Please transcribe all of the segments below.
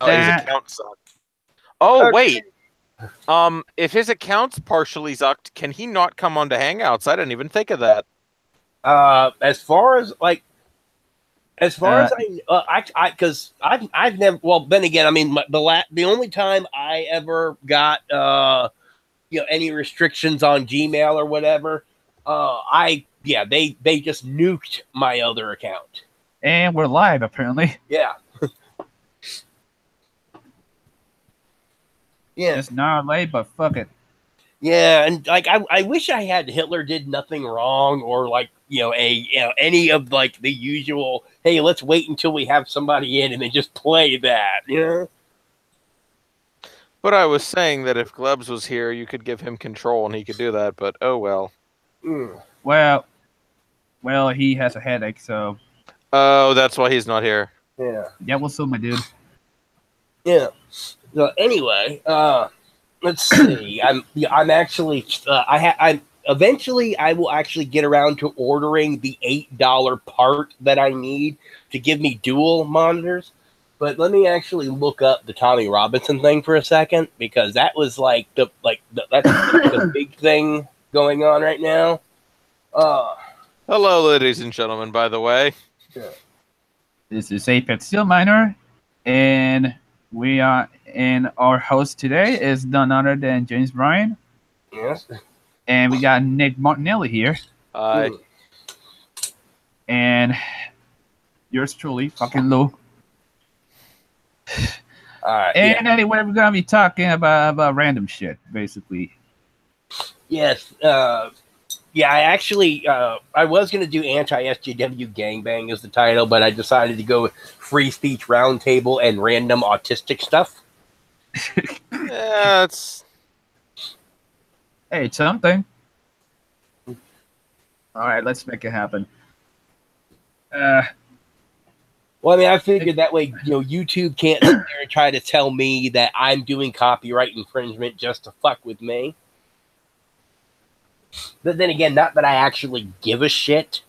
His That account sucked. Oh, Okay. wait. If his account's partially sucked, can he not come onto Hangouts? I didn't even think of that. As far as like, as far as because I've never. Well, then again, I mean, the only time I ever got any restrictions on Gmail or whatever, they just nuked my other account. and we're live apparently. Yeah. Yeah. It's gnarly, but fuck it. Yeah, and like I wish I had Hitler did nothing wrong, or like any of like the usual. Hey, let's wait until we have somebody in and then just play that. You know. But I was saying that if Glebs was here, you could give him control and he could do that. But oh well. Mm. Well, he has a headache, so Oh, that's why he's not here. Yeah. yeah, we'll see, my dude. Yeah. So anyway, let's see. I'm actually I eventually I will actually get around to ordering the $8 part that I need to give me dual monitors. But let me actually look up the Tommy Robinson thing for a second, because that was that's the big thing going on right now. Hello, ladies and gentlemen, by the way. Yeah. This is Apex Steel Miner, and our host today is none other than James Bryan, Yes. and we got Nick Martinelli here, Hi. and yours truly, fucking Lou. All right. And anyway, we're gonna be talking about random shit, basically. Yes. I actually I was going to do anti-SJW gangbang as the title, but I decided to go with free speech roundtable and random autistic stuff. Yeah, it's Hey, it's something. All right, let's make it happen. Well, I mean, I figured that way, YouTube can't sit there and try to tell me that I'm doing copyright infringement just to fuck with me. But then again, not that I actually give a shit.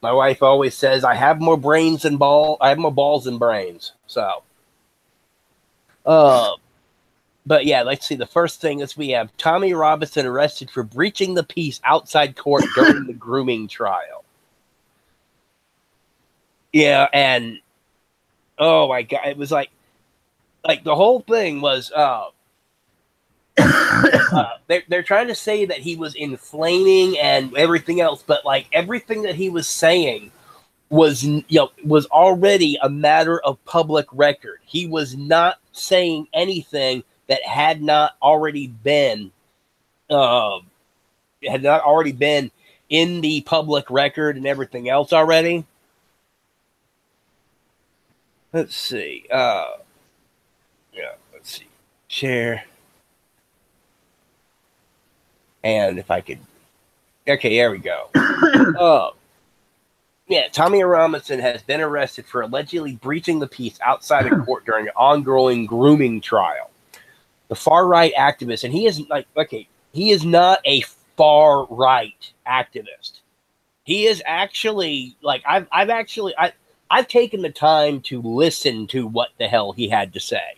My wife always says I have more brains than I have more balls than brains. So, but yeah, let's see. The first thing is we have Tommy Robinson arrested for breaching the peace outside court during the grooming trial. Yeah, and oh my god, it was like the whole thing was they're trying to say that he was inflaming and everything else, but like everything that he was saying was was already a matter of public record. He was not saying anything that had not already been in the public record and everything else already. Let's see. Let's see. Share. And if I could. Okay, there we go. Tommy Robinson has been arrested for allegedly breaching the peace outside of court during an ongoing grooming trial. The far-right activist, and he is not a far-right activist. He is actually, I've taken the time to listen to what the hell he had to say.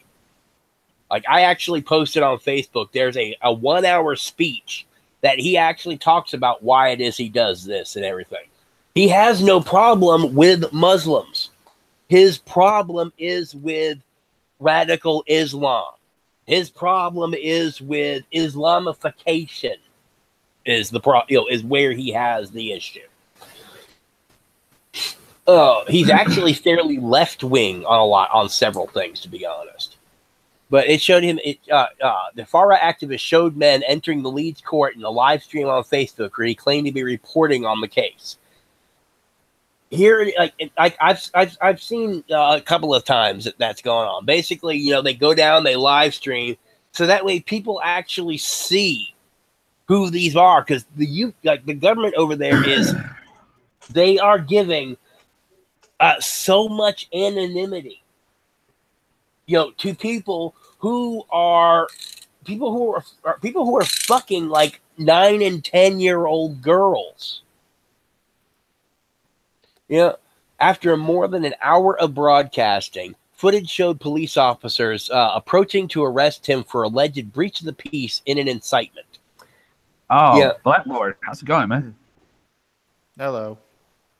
Like, I actually posted on Facebook, there's a 1-hour speech that he actually talks about why it is he does this and everything. He has no problem with Muslims. His problem is with radical Islam. His problem is with Islamification. Is where he has the issue. He's actually fairly left wing on several things, to be honest. But it showed him the far right activist showed men entering the Leeds court in a live stream on Facebook where he claimed to be reporting on the case. Here, I've seen a couple of times that's going on. Basically, they go down, they live stream, so that way people actually see who these are, because the government over there they are giving so much anonymity, to people who are fucking like 9 and 10-year-old girls. After more than an hour of broadcasting, footage showed police officers approaching to arrest him for alleged breach of the peace in an incitement. Oh, Yeah. Blackboard. How's it going, man? Hello.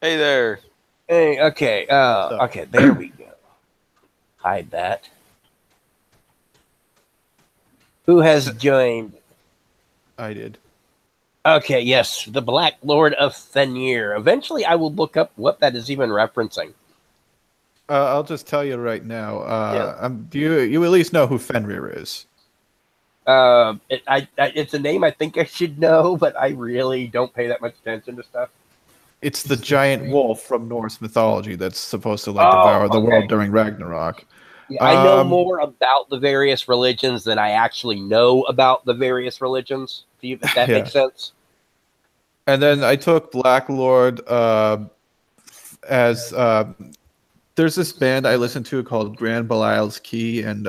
Hey there. Hey, okay. Okay, there we go. Hide that. Who has joined? I did. Okay, yes, the Black Lord of Fenrir. Eventually, I will look up what that is even referencing. I'll just tell you right now. Do you at least know who Fenrir is? It's a name I think I should know, but I really don't pay that much attention to stuff. It's the giant wolf from Norse mythology that's supposed to devour the world during Ragnarok. Yeah, I know more about the various religions than I actually know about the various religions. If that makes sense. And then I took Black Lord as there's this band I listen to called Grand Belial's Key, and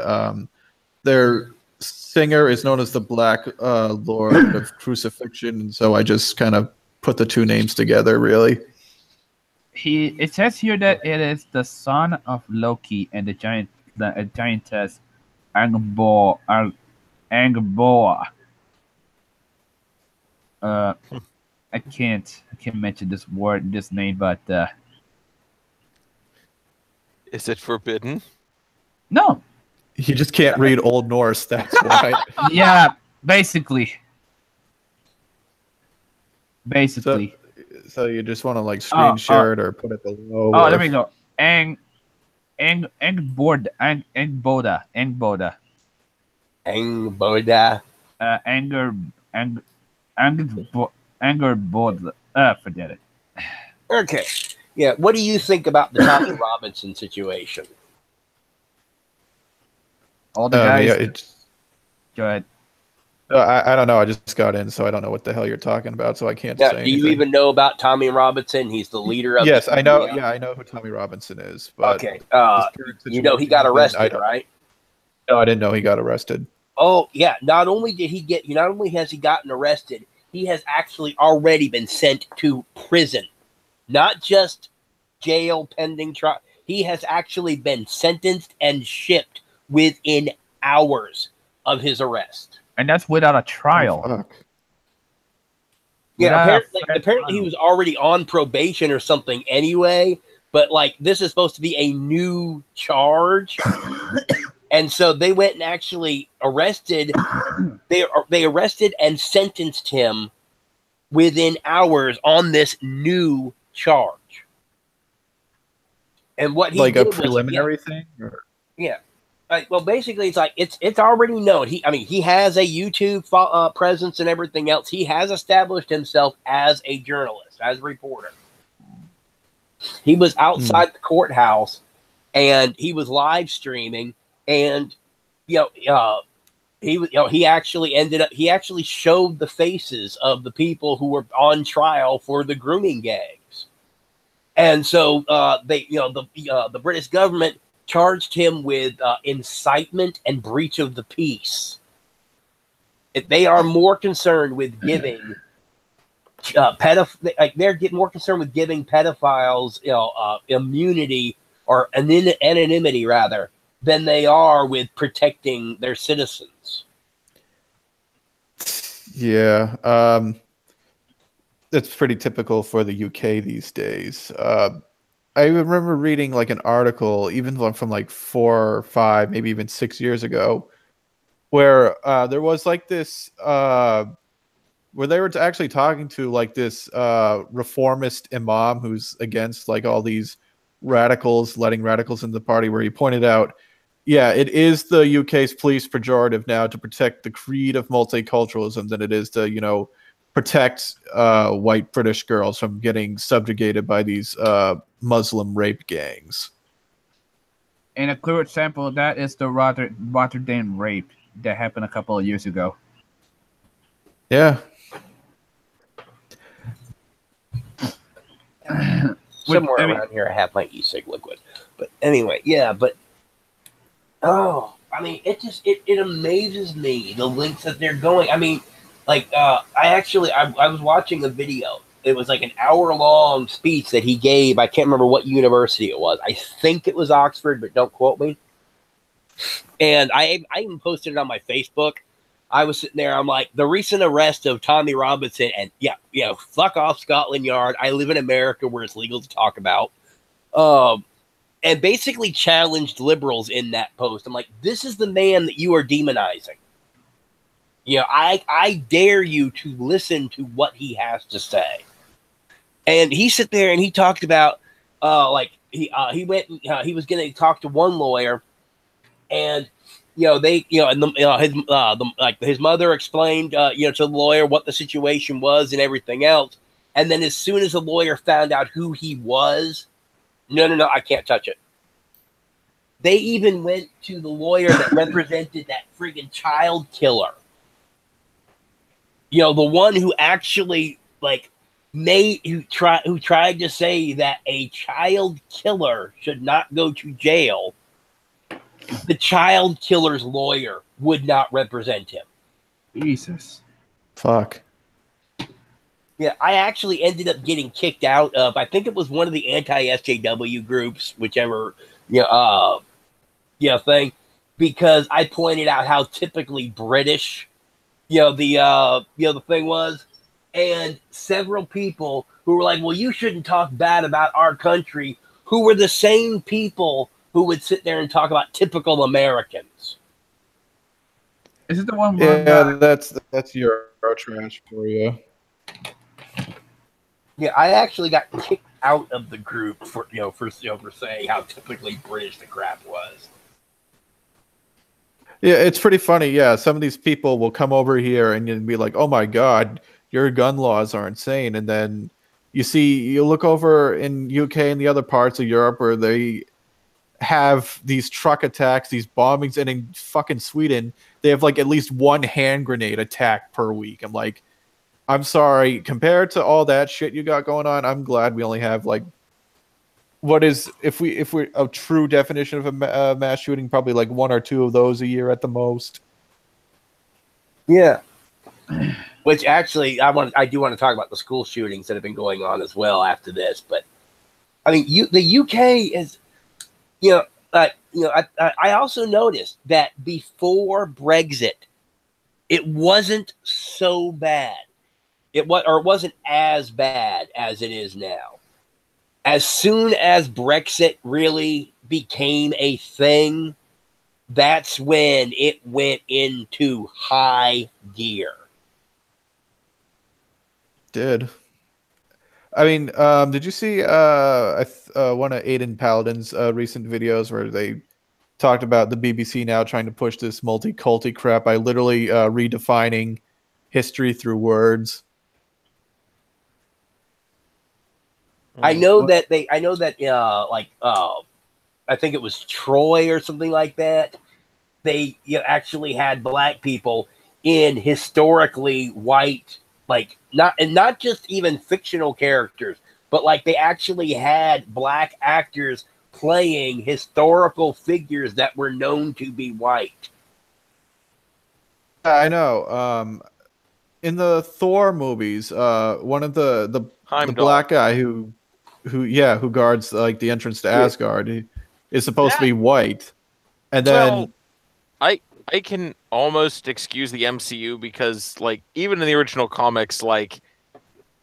their singer is known as the Black Lord of Crucifixion, and so I just kind of put the two names together, really. It says here that it is the son of Loki and the giantess Angboa. I can't mention this name, but Is it forbidden? no. You just can't read Old Norse, that's why. Yeah, basically. So you just want to screen share it or put it below? Oh, there we go. Angboda. Angerboda. Forget it. Okay. Yeah. What do you think about the Tommy Robinson situation? All the guys. Yeah, Go ahead. I don't know. I just got in, so I don't know what the hell you're talking about. So I can't say anything. Do you even know about Tommy Robinson? He's the leader of. Yes, I know. Yeah, I know who Tommy Robinson is. But okay. You know he got arrested, right? No, I didn't know he got arrested. Oh yeah. Not only has he gotten arrested, he has actually already been sent to prison, not just jail pending trial. He has actually been sentenced and shipped within hours of his arrest. And that's without a trial. Oh, yeah, apparently he was already on probation or something anyway, but this is supposed to be a new charge. And so they went and actually arrested they arrested and sentenced him within hours on this new charge. And what he did a preliminary thing? Or? Yeah. Well, basically, it's already known. He has a YouTube presence and everything else. He has established himself as a journalist, as a reporter. He was outside the courthouse, and he was live streaming, and he actually showed the faces of the people who were on trial for the grooming gangs, and so the British government charged him with incitement and breach of the peace. They are more concerned with giving they're getting more concerned with giving pedophiles immunity or anonymity rather than they are with protecting their citizens. Yeah, that's pretty typical for the UK these days. I remember reading an article, even from 4 or 5, maybe even 6 years ago, where there was this, where they were actually talking to this reformist imam who's against all these radicals, letting radicals into the party, where he pointed out, yeah, it is the UK's police pejorative now to protect the creed of multiculturalism than it is to, protect white British girls from getting subjugated by these Muslim rape gangs. And a clear example of that is the Rotterdam rape that happened a couple of years ago. Yeah. Somewhere around here, I have my e-cig liquid. But anyway, yeah. But it amazes me the lengths that they're going. I was watching a video. It was an hour-long speech that he gave. I can't remember what university it was. I think it was Oxford, but don't quote me. And I even posted it on my Facebook. I was sitting there. I'm like, the recent arrest of Tommy Robinson, and fuck off Scotland Yard. I live in America where it's legal to talk about. And basically challenged liberals in that post. I'm like, this is the man that you are demonizing. I dare you to listen to what he has to say. And he sat there and he talked about, he was going to talk to one lawyer, and his mother explained, to the lawyer what the situation was and everything else. And then as soon as the lawyer found out who he was, no, I can't touch it. They even went to the lawyer that represented that friggin' child killer. The one who actually who tried to say that a child killer should not go to jail. The child killer's lawyer would not represent him. Jesus. Fuck. Yeah, I actually ended up getting kicked out of, I think it was one of the anti-SJW groups, whichever, thing, because I pointed out how typically British, the thing was, and several people who were like, well, you shouldn't talk bad about our country, who were the same people who would sit there and talk about typical Americans. Is it the one where that's Euro trash for you. Yeah, I actually got kicked out of the group for saying how typically British the crap was. Yeah, it's pretty funny. Yeah, some of these people will come over here and you'll be like, "Oh my God, your gun laws are insane," and then you look over in UK and the other parts of Europe where they have these truck attacks, these bombings, and in fucking Sweden they have like at least one hand grenade attack per week. I'm like, I'm sorry, compared to all that shit you got going on, I'm glad we only have like, what is, if we're a true definition of a mass shooting, probably like one or two of those a year at the most. Yeah. Which actually, I do want to talk about the school shootings that have been going on as well after this. But I mean, the UK is, I also noticed that before Brexit, it wasn't so bad. It wasn't as bad as it is now. As soon as Brexit really became a thing, that's when it went into high gear. Did. I mean, did you see one of Aidan Paladin's recent videos where they talked about the BBC now trying to push this multi-culty crap by literally redefining history through words? I know that I think it was Troy or something like that. They actually had black people in historically white, not just even fictional characters, but they actually had black actors playing historical figures that were known to be white. I know. In the Thor movies, one of the black guy who guards the entrance to Asgard is supposed to be white, and then I can almost excuse the MCU because even in the original comics,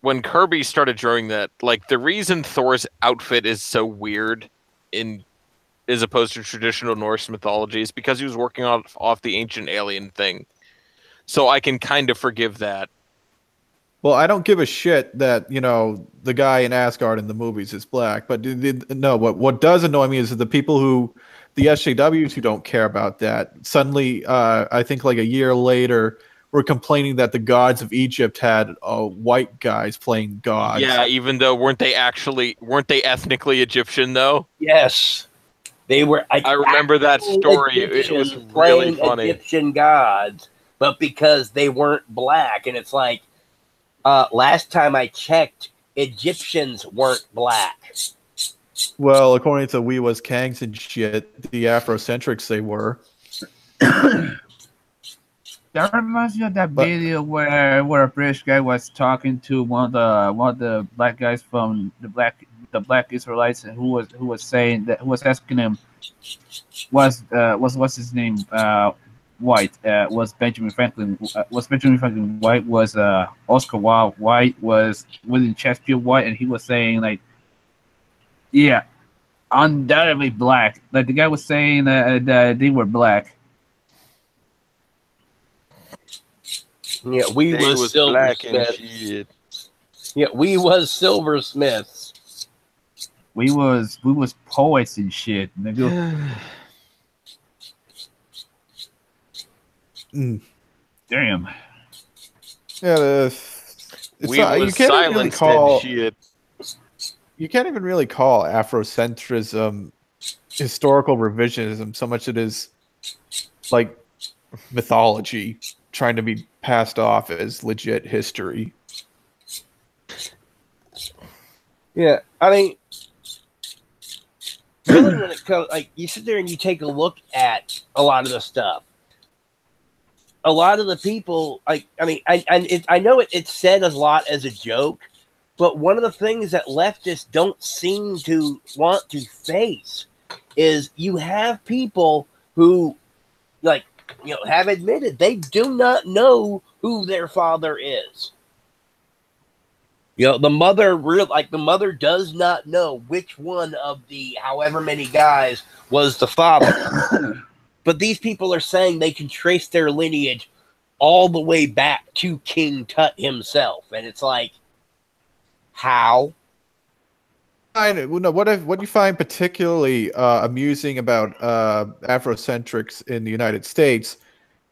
when Kirby started drawing that, the reason Thor's outfit is so weird as opposed to traditional Norse mythology is because he was working off the ancient alien thing. So I can kind of forgive that. Well, I don't give a shit that, the guy in Asgard in the movies is black. But no, what does annoy me is that the people the SJWs who don't care about that, suddenly, I think a year later, were complaining that the gods of Egypt had white guys playing gods. Yeah, even though weren't they ethnically Egyptian, though? Yes. They were. I remember that story. It was really funny. Egyptian gods, but because they weren't black, and it's last time I checked, Egyptians weren't black. Well, according to We Was Kangs and shit, the Afrocentrics they were. That reminds me of that video where a British guy was talking to one of the black guys from the black Israelites, and who was saying that, who was asking him, was what's his name? White was Benjamin Franklin. Was Benjamin Franklin White was Oscar Wilde White was William Shakespeare White, and he was saying like, yeah, undoubtedly black. Like the guy was saying that they were black. Yeah, we They was black and silversmiths. shit. Yeah, we was silversmiths. We was poets and shit. Nigga. Mm. Damn. Yeah, We you was can't even really silenced call and shit. you can't even really call Afrocentrism historical revisionism so much it is like mythology trying to be passed off as legit history. Yeah, I mean, really, when it comes, like, you sit there and you take a look at a lot of the stuff. A lot of the people, like, I mean, I know it's said a lot as a joke, but one of the things that leftists don't seem to want to face is you have people who, like, have admitted they do not know who their father is. The mother does not know which one of the however many guys was the father. But these people are saying they can trace their lineage all the way back to King Tut himself. And it's like, how? I know. What do you find particularly amusing about Afrocentrics in the United States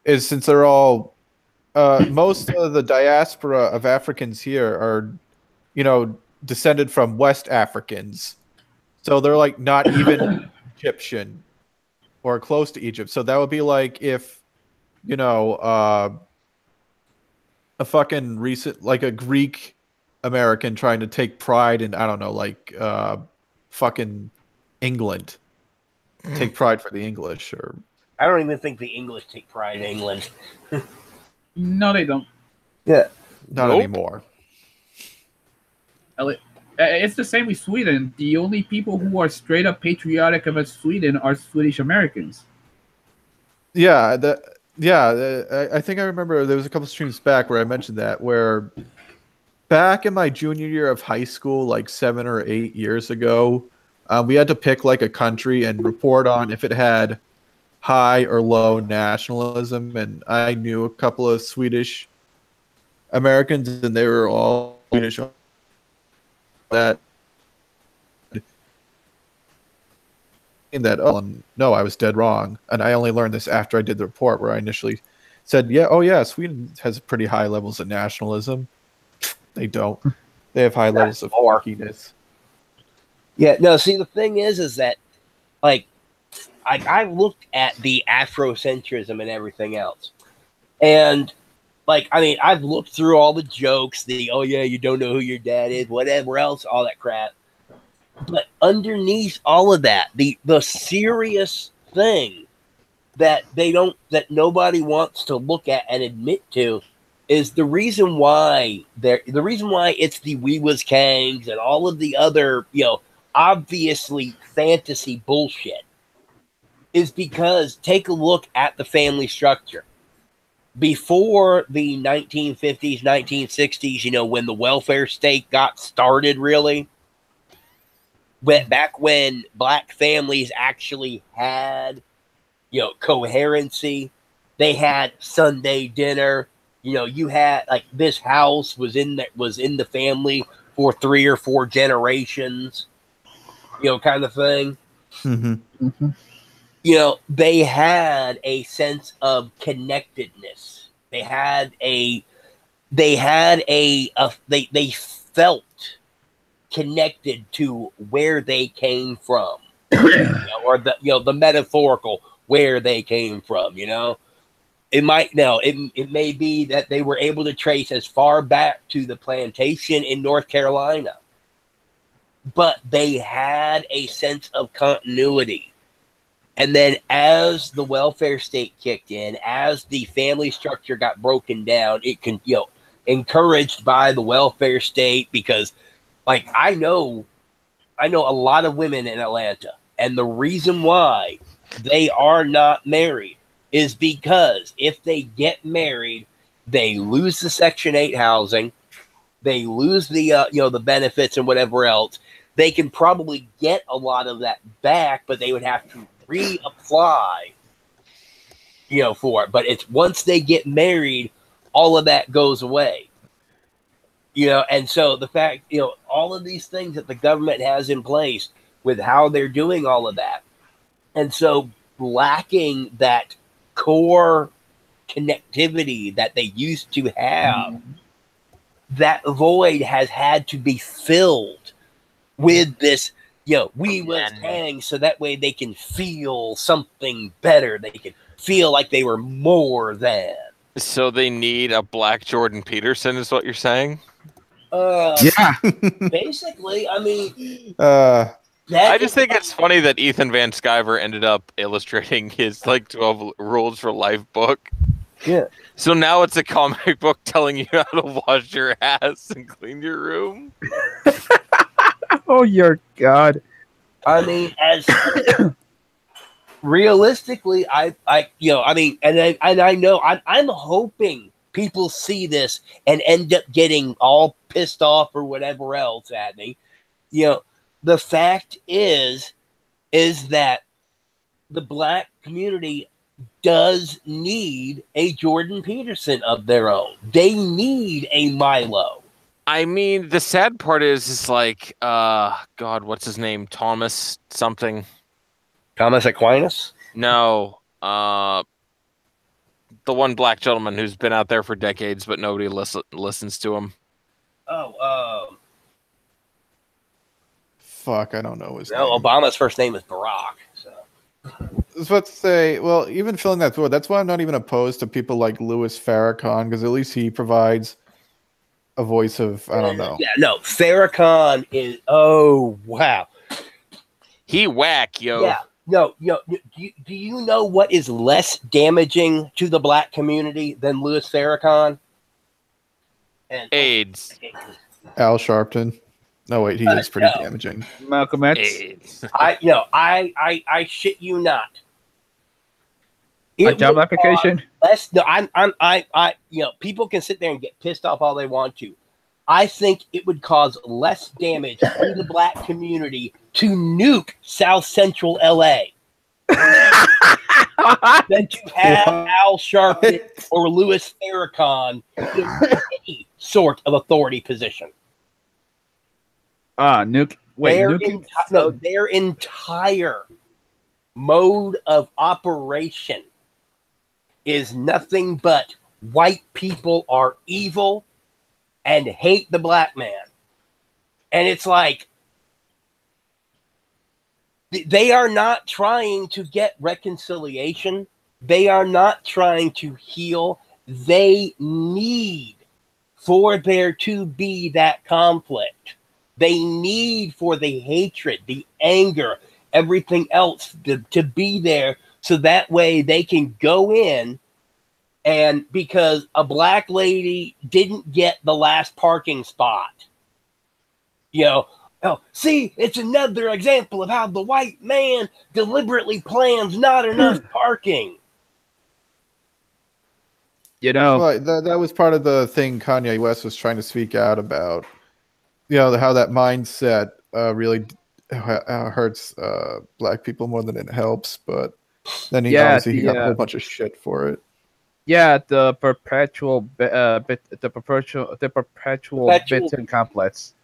is since they're all most of the diaspora of Africans here are, descended from West Africans, so they're like not even Egyptian or close to Egypt. So that would be like if a fucking recent like a Greek American trying to take pride in, I don't know, like fucking England, take pride for the English, or I don't even think the English take pride in England. No, they don't. Yeah. not Nope. anymore. It's the same with Sweden. The only people who are straight up patriotic about Sweden are Swedish Americans. Yeah, I think I remember there was a couple streams back where I mentioned that, where back in my junior year of high school, like 7 or 8 years ago, we had to pick like a country and report on if it had high or low nationalism, and I knew a couple of Swedish Americans, and they were all Swedish. That in that, no, I was dead wrong, and I only learned this after I did the report, where I initially said, yeah, Sweden has pretty high levels of nationalism. They don't. They have high levels of quirkiness. Yeah, no, see, the thing is that, like, I looked at the Afrocentrism and everything else. And, like, I mean, I've looked through all the jokes, oh, yeah, you don't know who your dad is, whatever else, all that crap. But underneath all of that, the serious thing that nobody wants to look at and admit to is the reason why it's the We Was Kangs and all of the other, obviously fantasy bullshit, is because take a look at the family structure. Before the 1950s, 1960s, when the welfare state got started, really, back when black families actually had, coherency, they had Sunday dinner. You had, like, this house was in the family for 3 or 4 generations, kind of thing. Mm-hmm. Mm-hmm. They had a sense of connectedness. They felt connected to where they came from, or the metaphorical where they came from. It may be that they were able to trace as far back to the plantation in North Carolina, but they had a sense of continuity. And then as the welfare state kicked in, as the family structure got broken down, it can, encouraged by the welfare state, because, like, I know a lot of women in Atlanta, And the reason why they are not married is because if they get married, they lose the Section 8 housing, they lose the the benefits and whatever else. They can probably get a lot of that back, but they would have to reapply, for it. But it's once they get married, all of that goes away. And so the fact, all of these things that the government has in place with how they're doing all of that. And so lacking that core connectivity that they used to have, that void has had to be filled with this, we was hang, so that way they can feel something better. They can feel like they were more than. So they need a black Jordan Peterson, is what you're saying? Yeah. Basically, I mean, I just think it's funny that Ethan Van Sciver ended up illustrating his 12 Rules for Life book. Yeah. So now it's a comic book telling you how to wash your ass and clean your room. Oh, your God. I mean, as realistically, I know I'm hoping people see this and end up getting all pissed off or whatever else at me. The fact is that the black community does need a Jordan Peterson of their own. They need a Milo. I mean, the sad part is God, what's his name? Thomas something. Thomas Aquinas? No. The one black gentleman who's been out there for decades, but nobody listens to him. Fuck, I don't know his name. Obama's first name is Barack. So. I was about to say, well, even filling that void, that's why I'm not even opposed to people like Louis Farrakhan, because at least he provides a voice of, I don't know. Yeah, no, Farrakhan is, oh, wow. He whack, yo. Yeah, no, do you know what is less damaging to the black community than Louis Farrakhan? AIDS. Al Sharpton. No, wait, he is pretty damaging. Malcolm X. AIDS. I shit you not. A job application. People can sit there and get pissed off all they want to. I think it would cause less damage to the black community to nuke South Central LA than to have Al Sharpton or Louis Farrakhan in any sort of authority position. Nuke. Wait, their entire mode of operation is nothing but white people are evil and hate the black man. And it's like, they are not trying to get reconciliation. They are not trying to heal. They need for there to be that conflict. They need for the hatred, the anger, everything else to be there, so that way they can go in, and because a black lady didn't get the last parking spot, see, it's another example of how the white man deliberately plans not enough parking. Well, that was part of the thing Kanye West was trying to speak out about. How that mindset really hurts black people more than it helps, but then he obviously got a whole bunch of shit for it. Yeah, the perpetual victim complex.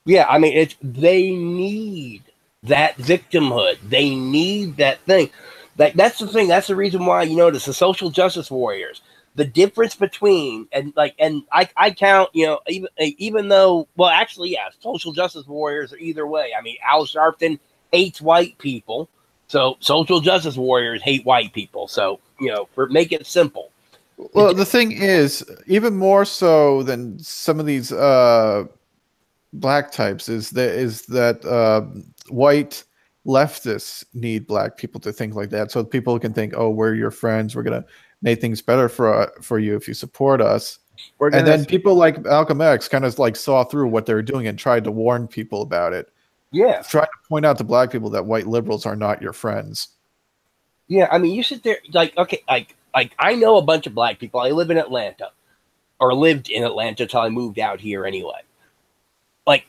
Yeah, I mean, they need that victimhood. They need that thing. That's the thing. That's the reason why you notice the social justice warriors. The difference between and I count, even though, well, actually, yeah, social justice warriors are either way. I mean, Al Sharpton hates white people, so social justice warriors hate white people. So make it simple. Well, the thing is, even more so than some of these black types is that white leftists need black people to think like that, so people can think, oh, we're your friends, we're gonna make things better for you if you support us. And then people like Malcolm X kind of saw through what they were doing and tried to warn people about it. Yeah. trying to point out to black people that white liberals are not your friends. Yeah, I mean, you sit there like, okay, like I know a bunch of black people. I live in Atlanta, or lived in Atlanta until I moved out here anyway. Like,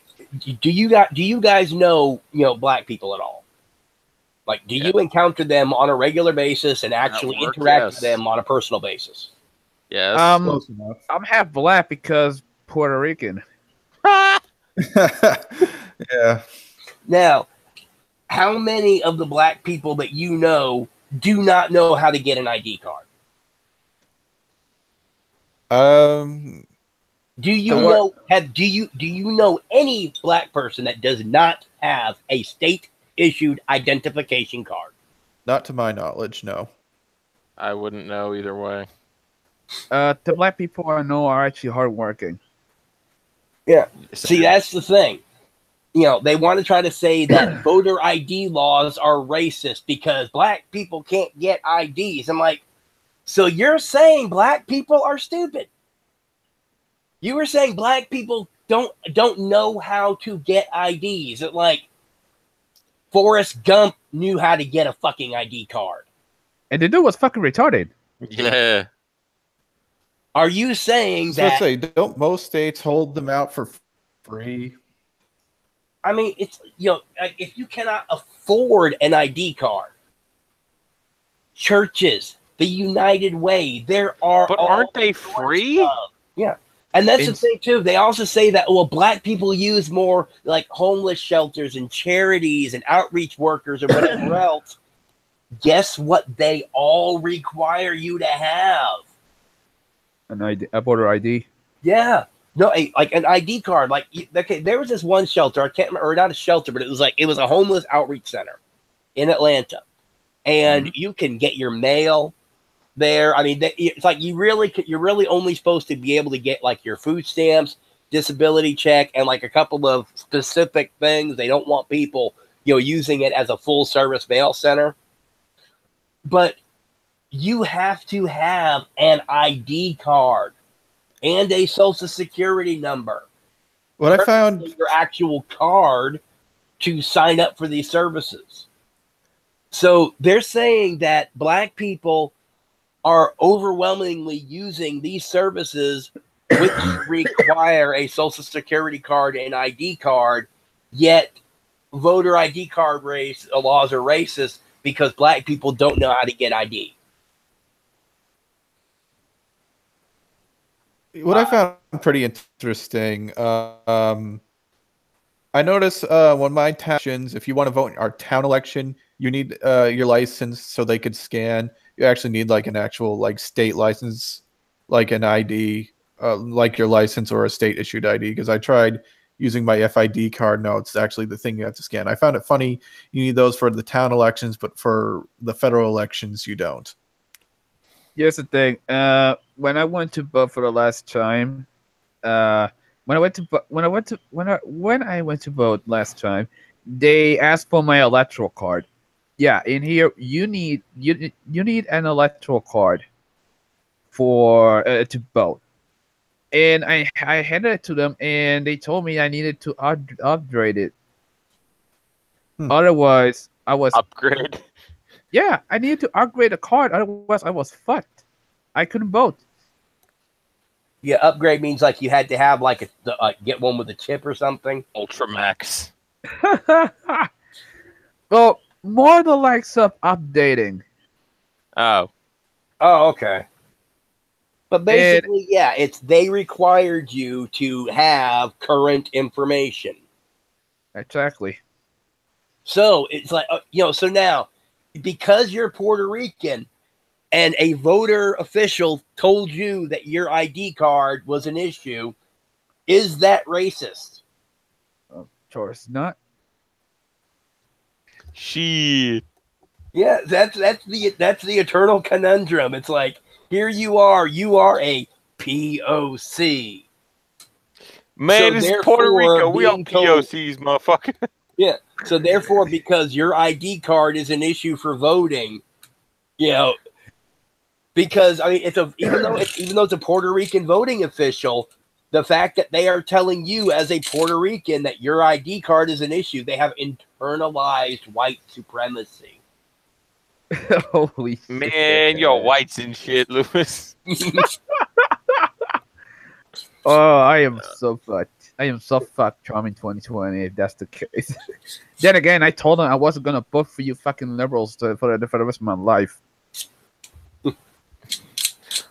do you guys know black people at all? Like, do you encounter them on a regular basis and actually work, interact yes. with them on a personal basis? Yes. Close enough. I'm half black because Puerto Rican. Yeah. Now, how many of the black people that you know do not know how to get an ID card? Do you know any black person that does not have a state issued identification card? Not to my knowledge, no. I wouldn't know either way. The black people I know are actually hardworking. Yeah. See, that's the thing. They want to try to say that voter ID laws are racist because black people can't get IDs. I'm like, so you're saying black people are stupid? You were saying black people don't know how to get IDs. It's like Forrest Gump knew how to get a fucking ID card. And the dude was fucking retarded. Yeah. Are you saying So that? say, don't most states hold them out for free? I mean, it's if you cannot afford an ID card, churches, the United Way, there are. But aren't they free? Yeah. And that's the thing, too. They also say that, black people use more like homeless shelters and charities and outreach workers or whatever else. Guess what they all require you to have? An ID, a voter ID. Yeah. No, like an ID card. Like, okay, there was this one shelter. I can't remember, or not a shelter, but it was a homeless outreach center in Atlanta. And you can get your mail there. I mean, it's like you're really only supposed to be able to get like your food stamps, disability check, and like a couple of specific things. They don't want people, using it as a full service mail center. But you have to have an ID card and a social security number. What I found, your actual card to sign up for these services. So they're saying that black people are overwhelmingly using these services, which require a social security card and ID card, yet voter ID card laws are racist because black people don't know how to get ID. what I found pretty interesting, I noticed when my towns, if you want to vote in our town election, you need your license so they could scan. You actually need like an actual like state license, like an ID, like your license or a state issued ID. Because I tried using my FID card. No, it's actually the thing you have to scan. I found it funny. You need those for the town elections, but for the federal elections, you don't. Here's the thing. When I went to vote for the last time, when I went to vote last time, they asked for my electoral card. Yeah, in here you need an electoral card for to vote, and I handed it to them, and they told me I needed to upgrade it. Otherwise, I was upgrade. Yeah, I needed to upgrade the card. Otherwise, I was fucked. I couldn't vote. Yeah, upgrade means like you had to have like get one with a chip or something. Ultramax. Well, more the likes of updating. Oh, okay. But basically, they required you to have current information. Exactly. So it's like, so now, because you're Puerto Rican and a voter official told you that your ID card was an issue, is that racist? Of course not. Shit. Yeah, that's the eternal conundrum. It's like, here you are a POC. Man, So it's Puerto Rico. We all being told- POCs, motherfucker. Yeah. So therefore, because your ID card is an issue for voting, because I mean, even though it's a Puerto Rican voting official, the fact that they are telling you as a Puerto Rican that your ID card is an issue, they have internalized white supremacy. Holy Man, shit. yo, whites and shit, Lewis. Oh, I am so fucked. I am so fucked Trump in 2020 if that's the case. Then again, I told him I wasn't gonna vote for you fucking liberals for the rest of my life.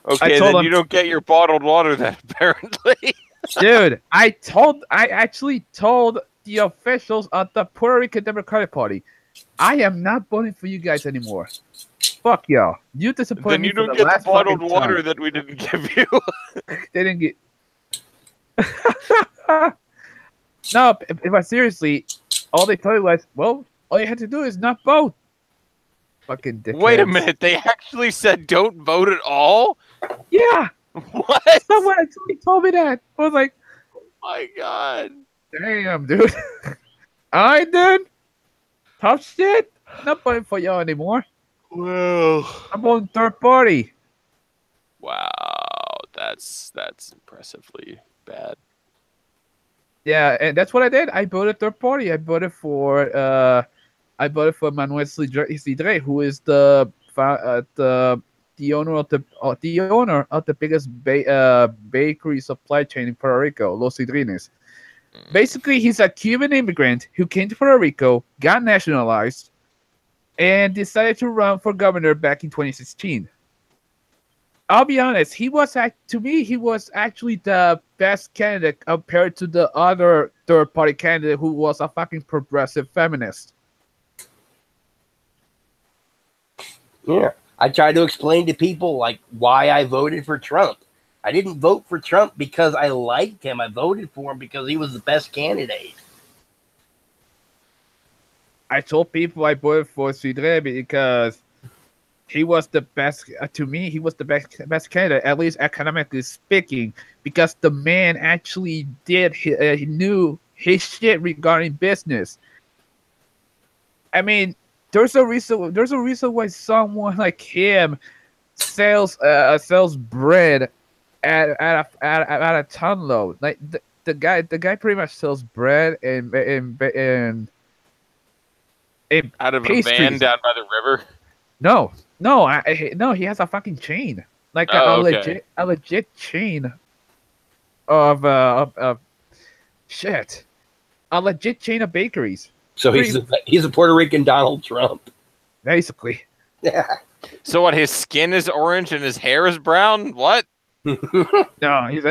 Okay, then you don't get your bottled water then, apparently. Dude, I actually told the officials of the Puerto Rican Democratic Party, I am not voting for you guys anymore. Fuck y'all. You disappointed Then me you for don't the get the last bottled fucking water time. that we didn't give you. They didn't get. No, but seriously, all they told me was, well, all you had to do is not vote. Fucking dickheads. Wait a minute, they actually said don't vote at all? Yeah, What? someone actually told me that. I was like, Oh my god. damn, dude. All right, dude. Tough shit. Not voting for y'all anymore. Well, I'm voting third party. wow, that's impressively bad. Yeah, and that's what I did. I voted third party. I voted for Manuel Sidre, who is the owner of the biggest bakery supply chain in Puerto Rico, Los Sidrines. Basically, he's a Cuban immigrant who came to Puerto Rico, got nationalized, and decided to run for governor back in 2016. I'll be honest, he was actually the best candidate compared to the other third party candidate who was a fucking progressive feminist. Yeah. I tried to explain to people like why I voted for Trump. I didn't vote for Trump because I liked him. I voted for him because he was the best candidate. I told people I voted for Sidre because he was the best. To me, he was the best candidate, at least economically speaking, because the man actually he knew his shit regarding business. I mean, there's a reason why someone like him sells bread at a ton load. Like the guy pretty much sells bread and Out of pastries. a van down by the river? No, he has a fucking chain, like okay. a legit chain of shit, a legit chain of bakeries. So he's a Puerto Rican Donald Trump. Basically. Yeah. So what, his skin is orange and his hair is brown? What? No, his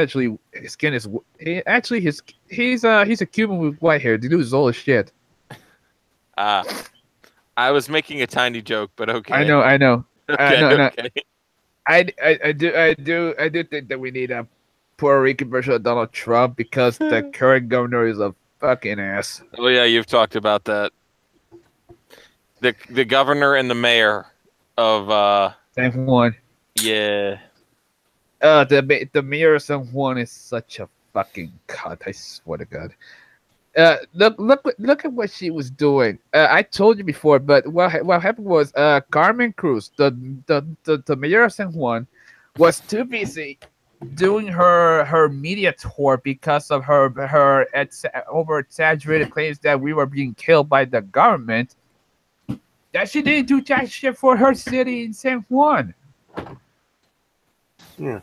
skin is he's a Cuban with white hair. The dude's old as shit. I was making a tiny joke, but okay. I know. Okay, No. okay. I do think that we need a Puerto Rican version of Donald Trump because the current governor is a fucking ass. Oh yeah, you've talked about that. The governor and the mayor of San Juan. yeah. The mayor of San Juan is such a fucking cunt. I swear to God. Look at what she was doing. I told you before, but what happened was Carmen Cruz, the mayor of San Juan, was too busy doing her media tour because of her over exaggerated claims that we were being killed by the government. That she didn't do jack shit for her city in San Juan. Yeah.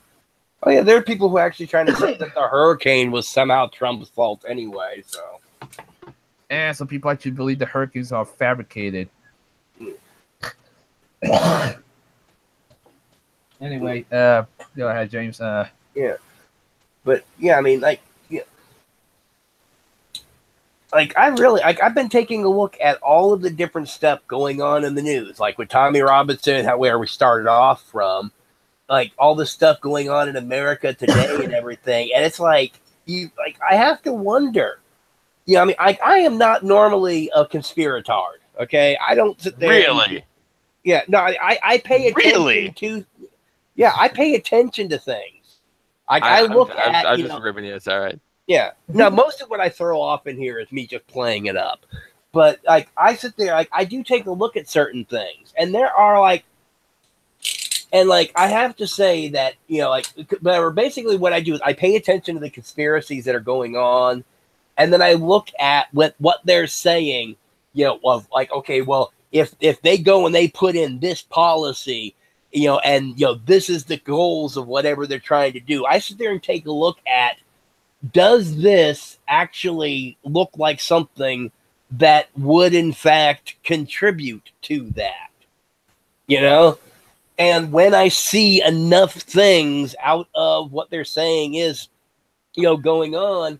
Oh yeah, there are people who are actually trying to say that the hurricane was somehow Trump's fault anyway. So. And some people actually believe the hurricanes are fabricated. Anyway, go ahead, James. Yeah, but yeah, I mean, like I've been taking a look at all of the different stuff going on in the news, like with Tommy Robinson, where we started off from, like all the stuff going on in America today and everything, and it's like I have to wonder. Yeah, I mean, I am not normally a conspiratard. Okay, I don't sit there. Really? Yeah, no, I pay attention to. Yeah, I pay attention to things. I look at. I'm just ribbing you. It's all right. Yeah. Now, most of what I throw off in here is me just playing it up, but like I sit there, like I do take a look at certain things, and there are like And like I have to say that, you know, like basically what I do is I pay attention to the conspiracies that are going on, and then I look at what they're saying, you know, of like, okay, well, if they go and they put in this policy, you know, and you know, this is the goals of whatever they're trying to do. I sit there and take a look at, does this actually look like something that would in fact contribute to that? You know? And when I see enough things out of what they're saying is, you know, going on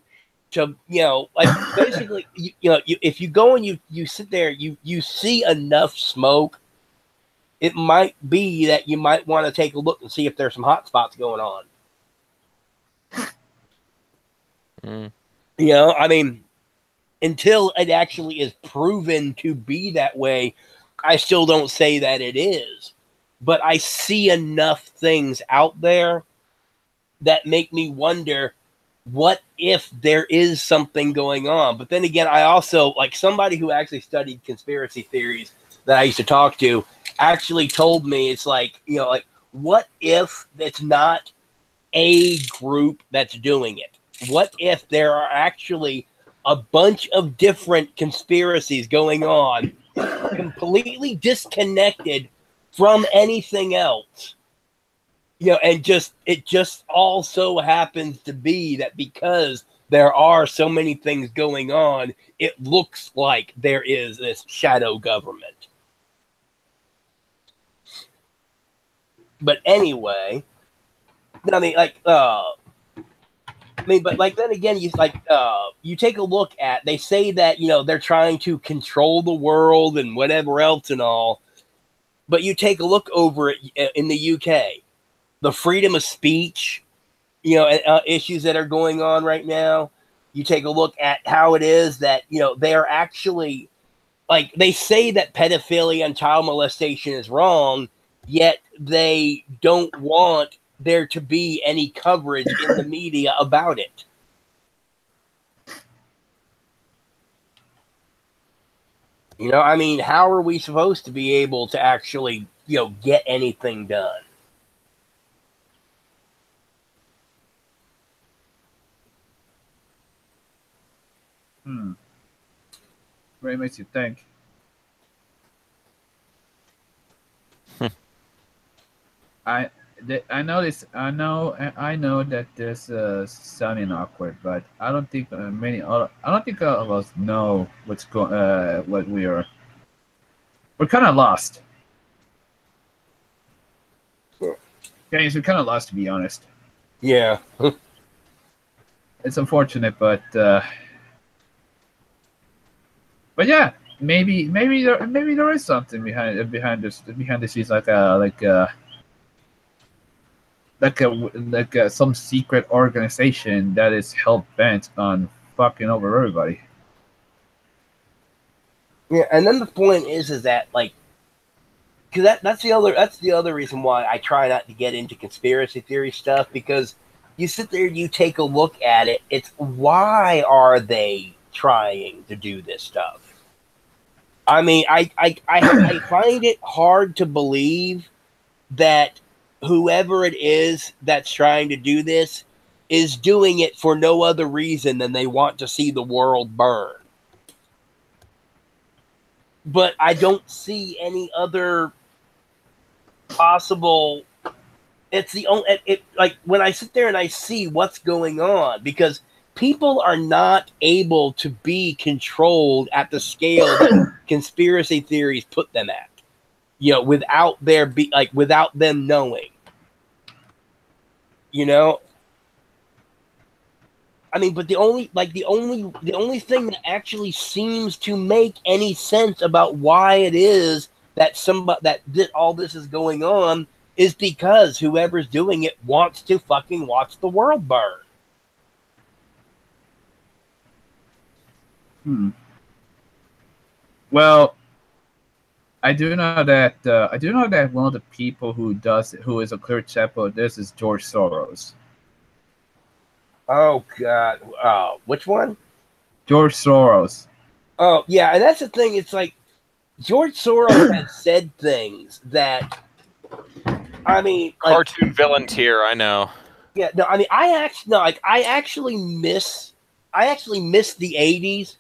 to, you know, like basically, if you go and you sit there, you see enough smoke, it might be that you might want to take a look and see if there's some hot spots going on. You know, I mean, until it actually is proven to be that way, I still don't say that it is. But I see enough things out there that make me wonder, what if there is something going on? But then again, I also, like somebody who actually studied conspiracy theories that I used to talk to actually told me, it's like, you know, like, what if it's not a group that's doing it? What if there are actually a bunch of different conspiracies going on, completely disconnected from anything else? You know, and it just all so happens to be that because there are so many things going on, it looks like there is this shadow government. But anyway, I mean, like, but like then again, you take a look at, they say that, you know, they're trying to control the world and whatever else and all, but you take a look over it in the UK, the freedom of speech, you know, issues that are going on right now. You take a look at how it is that, you know, they are actually, like, they say that pedophilia and child molestation is wrong, yet they don't want there to be any coverage in the media about it. You know, I mean, how are we supposed to be able to actually, you know, get anything done? Really makes you think. I know this. I know that this sounding awkward, but I don't think I don't think all of us know what's going. What we're kind of lost. James, we're kind of lost, to be honest. Yeah. It's unfortunate, but yeah, maybe there is something behind the scenes, like some secret organization that is hell bent on fucking over everybody. Yeah, and then the point is that, like, because that's the other reason why I try not to get into conspiracy theory stuff, because you sit there, you take a look at it, it's why are they trying to do this stuff? I mean, I find it hard to believe that whoever it is that's trying to do this is doing it for no other reason than they want to see the world burn. But I don't see any other possible. It's the only, like, when I sit there and I see what's going on, because people are not able to be controlled at the scale that conspiracy theories put them at, you know, without without them knowing, you know. I mean, but the only thing that actually seems to make any sense about why it is that all this is going on is because whoever's doing it wants to fucking watch the world burn. Well, I do know that one of the people who is a clear example of this is George Soros. Oh God! Which one? George Soros. Oh yeah, and that's the thing. It's like George Soros has said things that I mean, like, Cartoon villain tier, I know. yeah, no, I mean, I actually miss the '80s,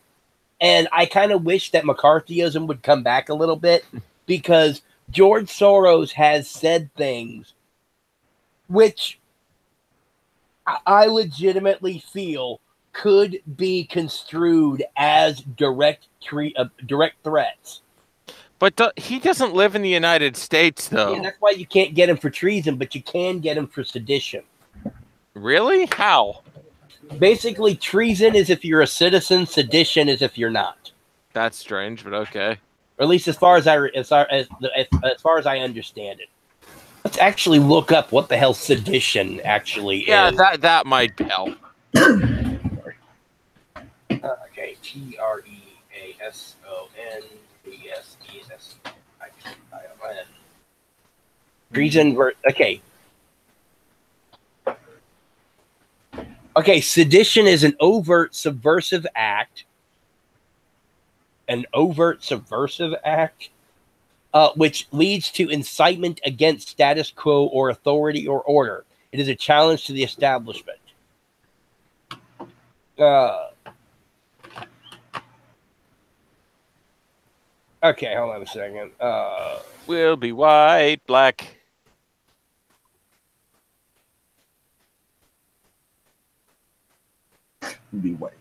and I kind of wish that McCarthyism would come back a little bit because George Soros has said things which I legitimately feel could be construed as direct threats. But he doesn't live in the United States, though. Yeah, that's why you can't get him for treason, but you can get him for sedition. Really? How? Basically, treason is if you're a citizen, sedition is if you're not. That's strange, but okay. Or at least as far as I understand it. Let's actually look up what the hell sedition actually is. That might help. Okay, TREASONBSESSITION. Treason. Okay. Okay, sedition is an overt subversive act. An overt subversive act, which leads to incitement against status quo or authority or order. It is a challenge to the establishment. Okay, hold on a second. We'll be white, black. Be white.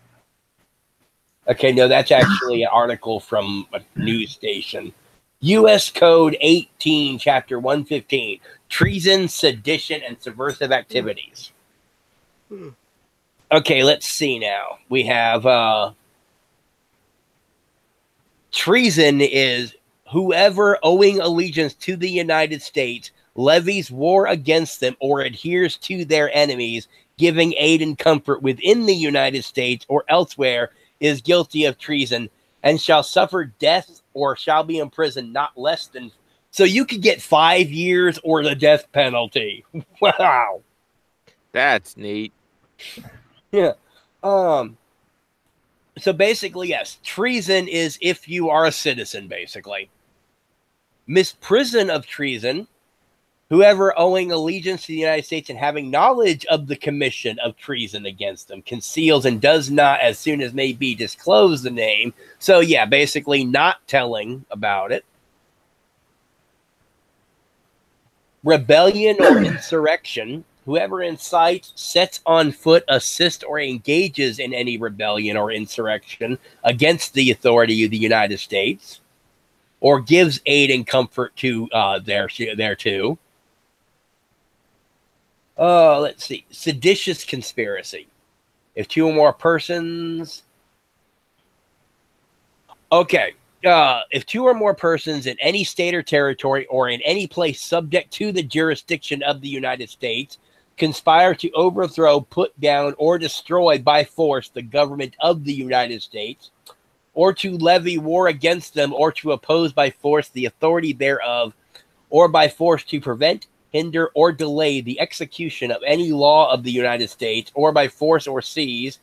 Okay, no, that's actually an article from a news station. U.S. Code 18, Chapter 115, treason, sedition, and subversive activities. Okay, let's see now. We have treason is whoever owing allegiance to the United States levies war against them or adheres to their enemies, giving aid and comfort within the United States or elsewhere, is guilty of treason and shall suffer death or shall be imprisoned not less than. So you could get 5 years or the death penalty. Wow. That's neat. Yeah. So basically, yes, treason is if you are a citizen, basically. Misprison of treason, whoever owing allegiance to the United States and having knowledge of the commission of treason against them conceals and does not, as soon as may be, disclose the name. So, yeah, basically not telling about it. Rebellion or insurrection, whoever incites, sets on foot, assists, or engages in any rebellion or insurrection against the authority of the United States, or gives aid and comfort to thereto. Let's see. Seditious conspiracy. If two or more persons. Okay. If two or more persons in any state or territory or in any place subject to the jurisdiction of the United States conspire to overthrow, put down, or destroy by force the government of the United States, or to levy war against them, or to oppose by force the authority thereof, or by force to prevent, hinder, or delay the execution of any law of the United States, or by force or seize,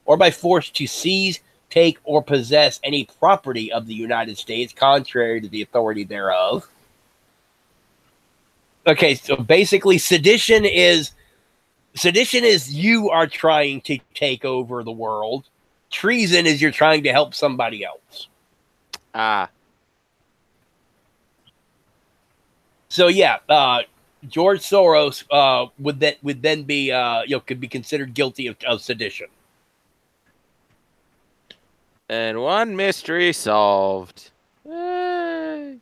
or by force to seize, take, or possess any property of the United States contrary to the authority thereof. Okay, so basically sedition is you are trying to take over the world. Treason is you're trying to help somebody else. So yeah, George Soros would then be could be considered guilty of sedition. And one mystery solved. Yay.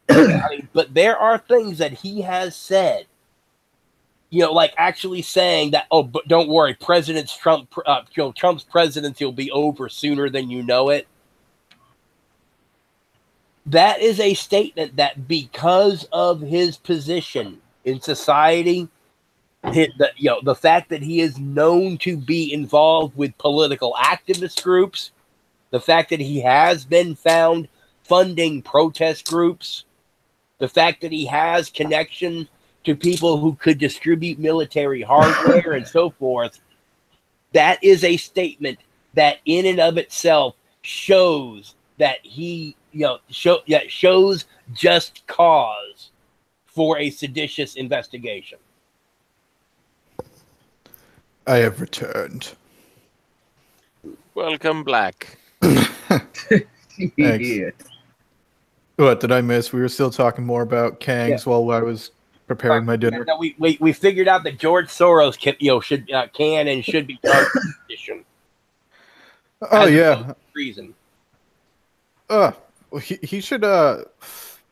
I mean, but there are things that he has said, like actually saying that, oh, but don't worry, Trump's presidency will be over sooner than you know it. That is a statement that because of his position in society, the fact that he is known to be involved with political activist groups, the fact that he has been found funding protest groups, the fact that he has connection to people who could distribute military hardware and so forth, that is a statement that in and of itself shows that he shows just cause for a seditious investigation. I have returned. Welcome, Black. Thanks. Yeah. What did I miss? We were still talking more about Kangs while I was preparing my dinner. No, we figured out that George Soros can and should be charged with sedition. Oh yeah. Reason. Well, he should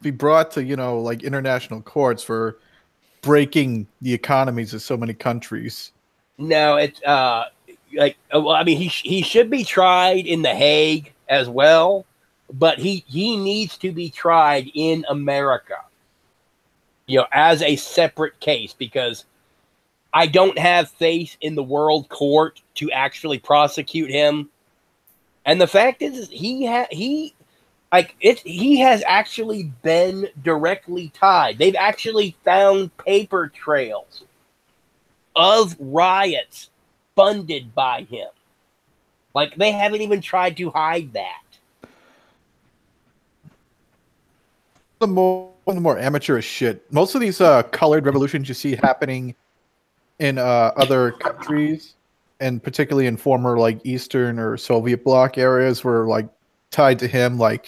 be brought to like international courts for breaking the economies of so many countries. No, it's well, I mean, he should be tried in The Hague as well, but he needs to be tried in America, as a separate case, because I don't have faith in the world court to actually prosecute him. And the fact is he has actually been directly tied. They've actually found paper trails of riots funded by him. Like, they haven't even tried to hide that. One of the more amateurish shit. Most of these colored revolutions you see happening in other countries, and particularly in former like Eastern or Soviet bloc areas, were like tied to him. Like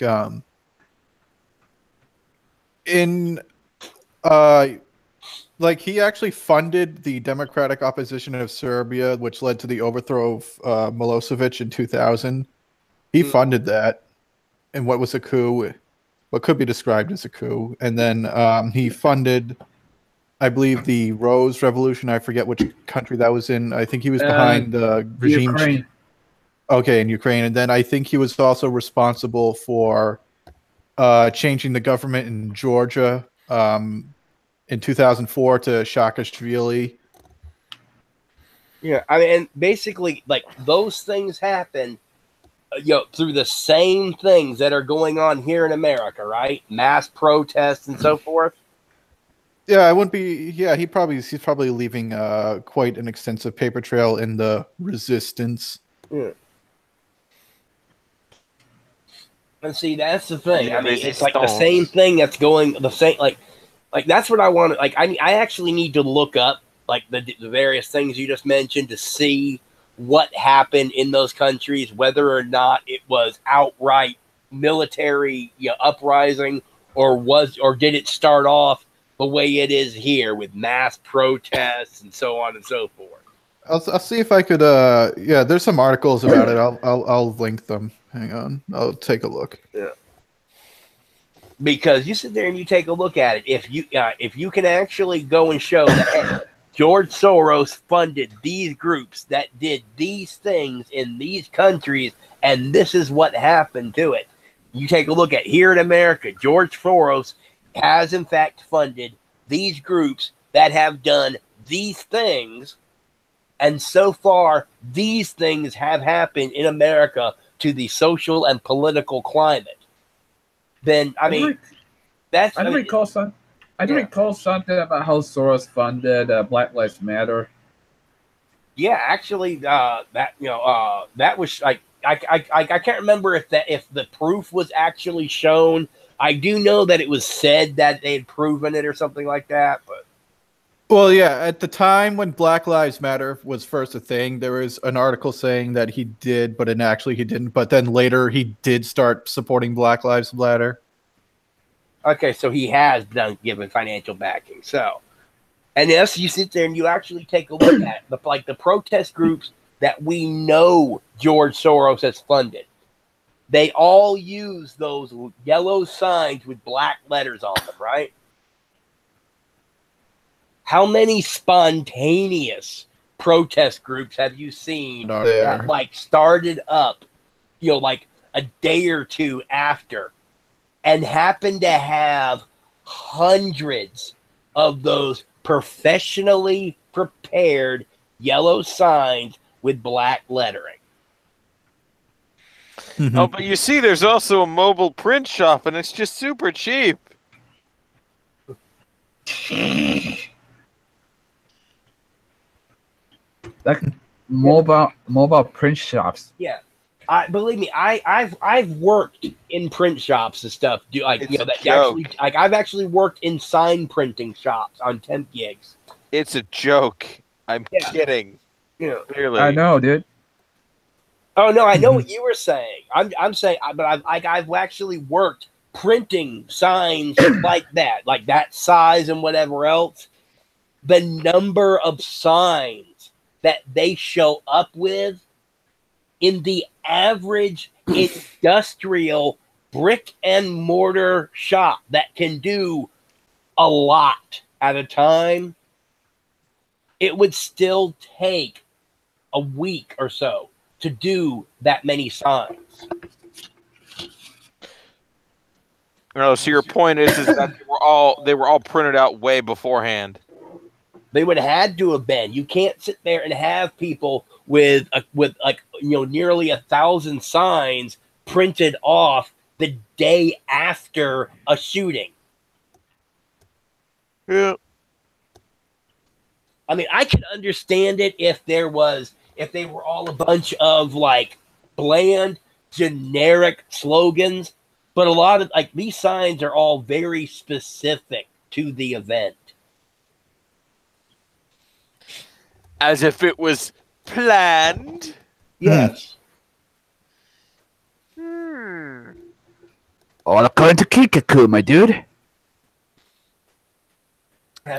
like he actually funded the democratic opposition of Serbia, which led to the overthrow of Milosevic in 2000. He funded that, and what was a coup, what could be described as a coup. And then he funded, I believe, the Rose Revolution. I forget which country that was in. I think he was behind the regime. Ukraine. Okay, in Ukraine. And then I think he was also responsible for changing the government in Georgia in 2004 to Saakashvili. Yeah, I mean, and basically, like, those things happen, through the same things that are going on here in America, right? Mass protests and so forth. Yeah, I wouldn't be. Yeah, he's probably leaving quite an extensive paper trail in the resistance. Yeah. And see, that's the thing. I mean, it's like the same thing that's going the same. Like that's what I want. Like, I actually need to look up like the various things you just mentioned to see what happened in those countries, whether or not it was outright military uprising, or did it start off the way it is here with mass protests and so on and so forth. I'll see if I could. Yeah, there's some articles about it. I'll link them. Hang on, I'll take a look. Yeah. Because you sit there and you take a look at it, if you can actually go and show that hey, George Soros funded these groups that did these things in these countries, and this is what happened to it. You take a look at here in America, George Soros has in fact funded these groups that have done these things, and so far these things have happened in America to the social and political climate. Then I mean, that's I do recall something about how Soros funded Black Lives Matter. Yeah, actually, that was like I can't remember if the proof was actually shown. I do know that it was said that they had proven it or something like that, but. Well, yeah, at the time when Black Lives Matter was first a thing, there was an article saying that he did, but actually he didn't. But then later he did start supporting Black Lives Matter. Okay, so he has given financial backing. So, and yes, you sit there and you actually take a look at the protest groups that we know George Soros has funded. They all use those yellow signs with black letters on them, right? How many spontaneous protest groups have you seen that started up, like a day or two after, and happened to have hundreds of those professionally prepared yellow signs with black lettering? Mm-hmm. Oh, but you see, there's also a mobile print shop, and it's just super cheap. Like mobile print shops. Yeah. Believe me, I've worked in print shops and stuff. It's a that joke. actually I've actually worked in sign printing shops on temp gigs. It's a joke. I'm Yeah. kidding. You know. Clearly. I know, dude. Oh no, I know what you were saying. I'm saying, but I've actually worked printing signs like that size and whatever else. The number of signs that they show up with in the average industrial brick and mortar shop that can do a lot at a time, it would still take a week or so to do that many signs. No, so your point is that they were all printed out way beforehand. They would have had to have been. You can't sit there and have people with nearly 1,000 signs printed off the day after a shooting. Yeah. I mean, I could understand it if they were all a bunch of like bland, generic slogans, but a lot of these signs are all very specific to the event. As if it was planned. Yes. All according to Kikaku, my dude.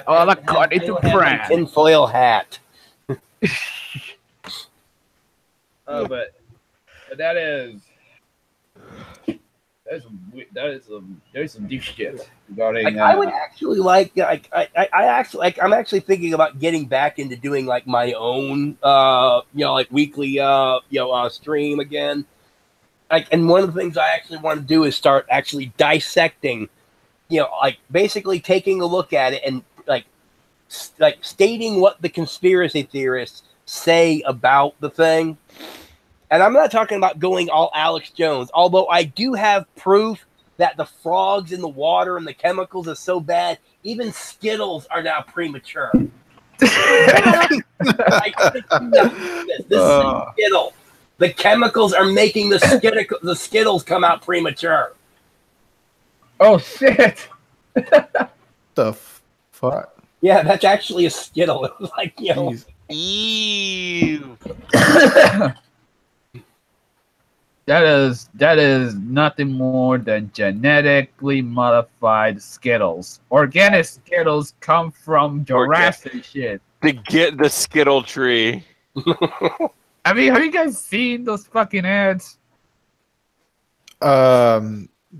All according to Brad. Tinfoil hat. But that is some deep shit regarding. I would actually I'm actually thinking about getting back into doing like my own weekly stream again. And one of the things I actually want to do is start actually dissecting, basically taking a look at it and stating what the conspiracy theorists say about the thing. And I'm not talking about going all Alex Jones, although I do have proof that the frogs in the water and the chemicals are so bad, even Skittles are now premature. This is a Skittle. The chemicals are making the Skittles come out premature. Oh, shit. The fuck? Yeah, that's actually a Skittle. It was Jeez. Ew. That is nothing more than genetically modified Skittles. Organic Skittles come from Jurassic shit. To get the Skittle tree. I mean, have you guys seen those fucking ads?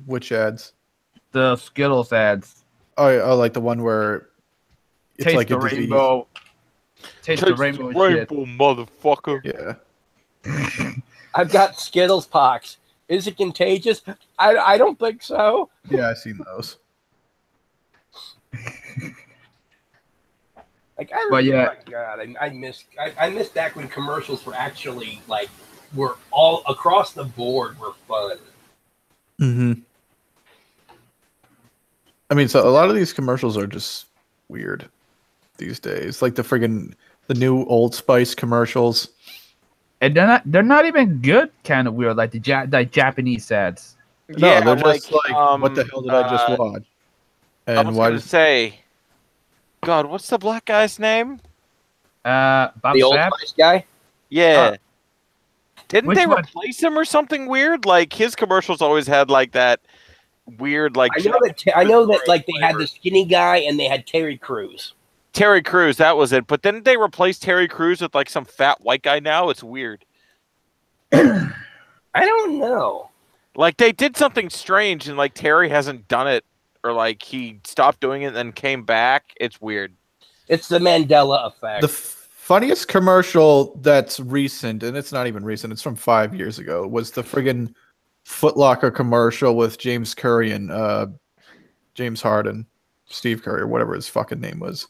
Which ads? The Skittles ads. Oh, like the one where it's Taste like the a disease. rainbow. Taste the rainbow shit. Motherfucker. Yeah. I've got Skittles pox. Is it contagious? I don't think so. Yeah, I've seen those. But yeah. Oh God, I missed back when commercials were actually were all across the board were fun. Mm-hmm. I mean, so a lot of these commercials are just weird these days. Like the new Old Spice commercials. And they're not even good kind of weird, like the Japanese ads. No, they're just like what the hell did I just watch? And I was going to say, God, what's the black guy's name? Bob The Old Sapp? Spice guy? Yeah. Didn't Which they one? replace him or something weird? Like his commercials always had like that weird like. I know that like they had the skinny guy and they had Terry Crews. Terry Crews, that was it. But didn't they replace Terry Crews with like some fat white guy now? It's weird. I don't know. Like they did something strange and like Terry hasn't done it or like he stopped doing it and then came back. It's weird. It's the Mandela effect. The funniest commercial that's recent, and it's not even recent, it's from 5 years ago, was the friggin' Foot Locker commercial with James Curry and James Harden. Steve Curry, or whatever his fucking name was.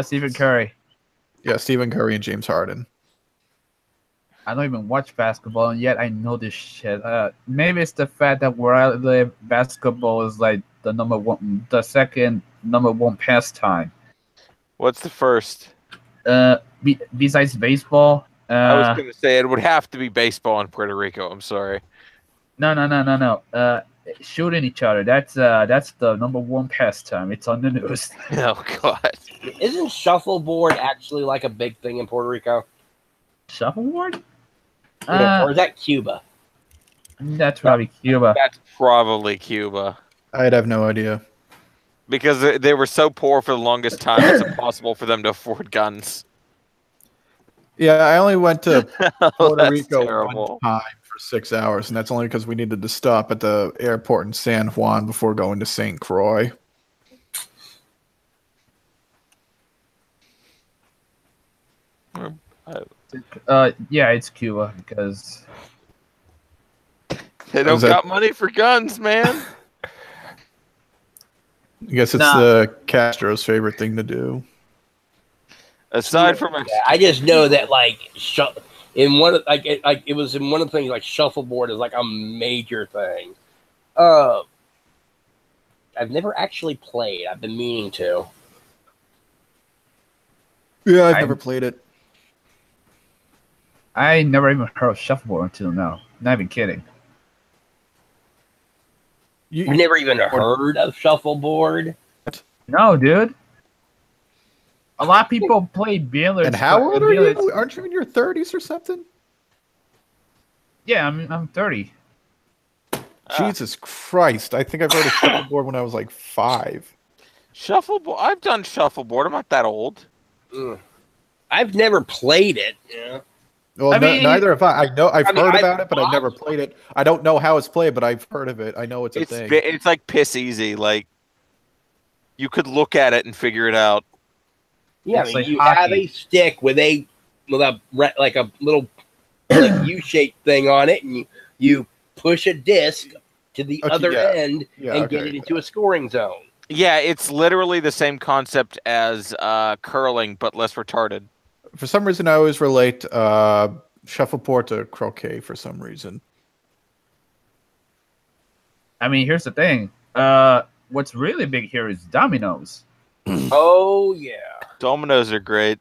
Stephen Curry. Yeah, Stephen Curry and James Harden. I don't even watch basketball, and yet I know this shit. Maybe it's the fact that where I live, basketball is like the second number one pastime. What's the first? Besides baseball, I was going to say it would have to be baseball in Puerto Rico. I'm sorry. No. Shooting each other. That's the #1 pastime. It's on the news. Oh God. Isn't shuffleboard actually like a big thing in Puerto Rico? Shuffleboard? Or is that Cuba? That's probably Cuba. That's probably Cuba. I'd have no idea. Because they were so poor for the longest time, it's impossible for them to afford guns. Yeah, I only went to Puerto That's Rico terrible. one time for 6 hours, and that's only because we needed to stop at the airport in San Juan before going to St. Croix. Yeah, it's Cuba because They don't got money for guns, man. I guess it's the Castro's favorite thing to do. Aside from I just know that in one of it was in one of the things like shuffleboard is like a major thing. I've never actually played. I've been meaning to. Yeah, I've never played it. I never even heard of shuffleboard until now. Not even kidding. You've never even heard of shuffleboard? No, dude. A lot of people play billiards. And how old are you? Aren't you in your 30s or something? Yeah, I'm 30. Jesus Christ. I think I've heard of shuffleboard when I was like 5. Shuffleboard? I've done shuffleboard. I'm not that old. I've never played it. Yeah. Well, neither have I. I've heard about it, but I've never played it. I don't know how it's played, but I've heard of it. I know it's a thing. It's like piss easy. Like, you could look at it and figure it out. Yeah, you have a stick with a little U-shaped thing on it, and you push a disc to the other end and get it into a scoring zone. Yeah, it's literally the same concept as curling, but less retarded. For some reason, I always relate shuffleboard to croquet for some reason. I mean, here's the thing. What's really big here is dominoes. Oh, yeah. Dominoes are great.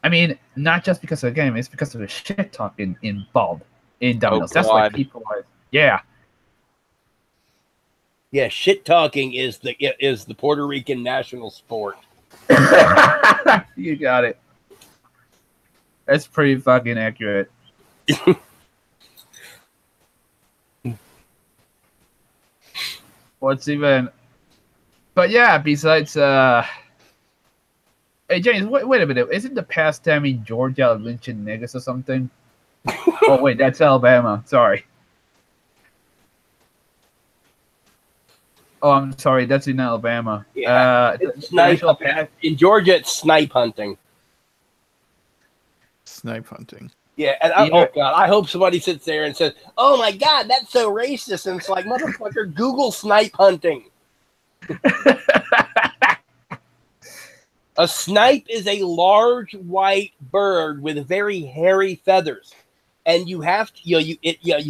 I mean, not just because of the game, it's because of the shit talking involved in dominoes. Oh, that's why people are... Yeah. Yeah, shit talking is the Puerto Rican national sport. You got it. That's pretty fucking accurate. What's even... But yeah, besides... Hey, James, wait a minute. Isn't the pastime in Georgia lynching niggas or something? Oh, wait, that's Alabama. Sorry. Oh, I'm sorry. That's in Alabama. Yeah, in Georgia, it's snipe hunting. Snipe hunting. Yeah, and oh god, I hope somebody sits there and says, "Oh my god, that's so racist." And it's like, motherfucker, Google snipe hunting. A snipe is a large white bird with very hairy feathers, and you have to you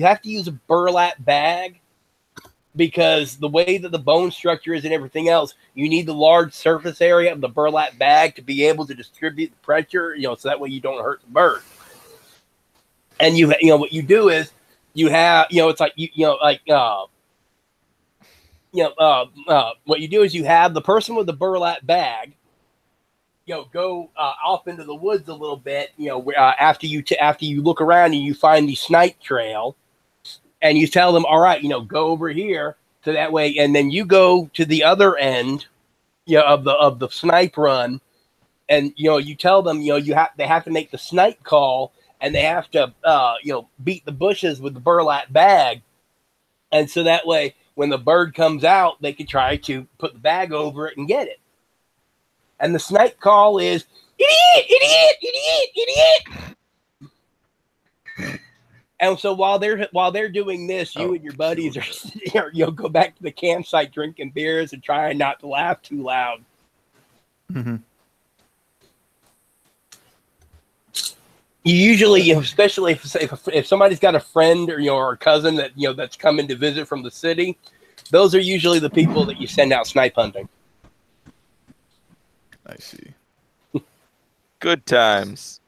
have to use a burlap bag. Because the way that the bone structure is and everything else, you need the large surface area of the burlap bag to be able to distribute the pressure, so that way you don't hurt the bird. And what you do is you have, it's like what you do is you have the person with the burlap bag, go off into the woods a little bit, after you look around and you find the snipe trail. And you tell them, all right, go over here, so that way, and then you go to the other end, of the snipe run, and you tell them, they have to make the snipe call, and they have to, beat the bushes with the burlap bag, and so that way, when the bird comes out, they can try to put the bag over it and get it. And the snipe call is idiot, idiot, idiot, idiot. And so while they're doing this, you and your buddies are go back to the campsite drinking beers and trying not to laugh too loud. Mm-hmm. You usually, especially if somebody's got a friend or a cousin that that's coming to visit from the city, those are usually the people that you send out snipe hunting. I see. Good times.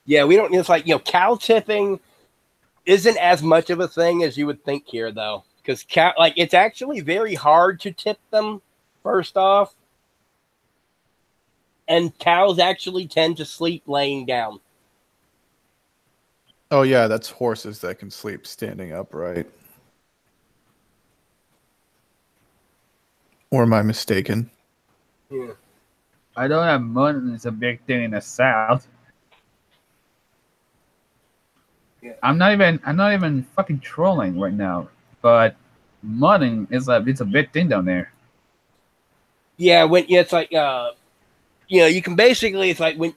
Yeah, we don't. It's like, cow tipping isn't as much of a thing as you would think here, though, because it's actually very hard to tip them. First off, and cows actually tend to sleep laying down. Oh yeah, that's horses that can sleep standing upright. Or am I mistaken? Yeah. I don't have mutton is a big thing in the South. Yeah. I'm not even fucking trolling right now, but mutton it's a big thing down there. Yeah, it's like you can basically, it's like when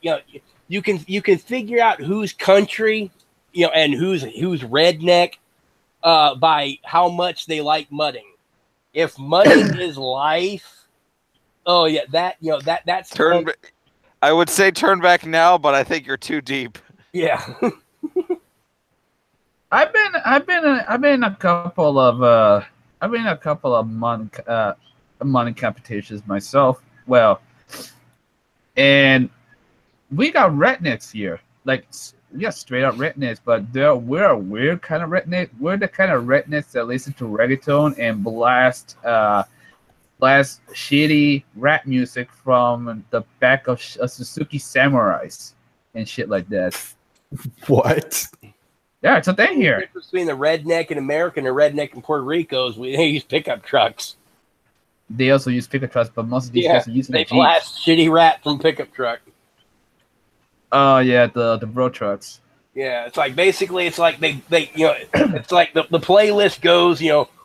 you can figure out who's country, and who's redneck by how much they like mudding. If mudding is life, oh yeah, that's I would say turn back now, but I think you're too deep. Yeah. I've been in a couple of mutton competitions myself. Well, and we got rednecks here. Like, we got straight up rednecks, but we're a weird kind of redneck. We're the kind of rednecks that listen to reggaeton and blast shitty rap music from the back of Suzuki Samurais and shit like that. What? Yeah, it's a thing here. The difference between the redneck in America and the redneck in Puerto Rico is they use pickup trucks. They also use pickup trucks, but most of these guys are using they Jeeps. blast shitty rap from pickup truck. Oh yeah, the bro trucks. Yeah, it's like basically it's like they it's like the playlist goes,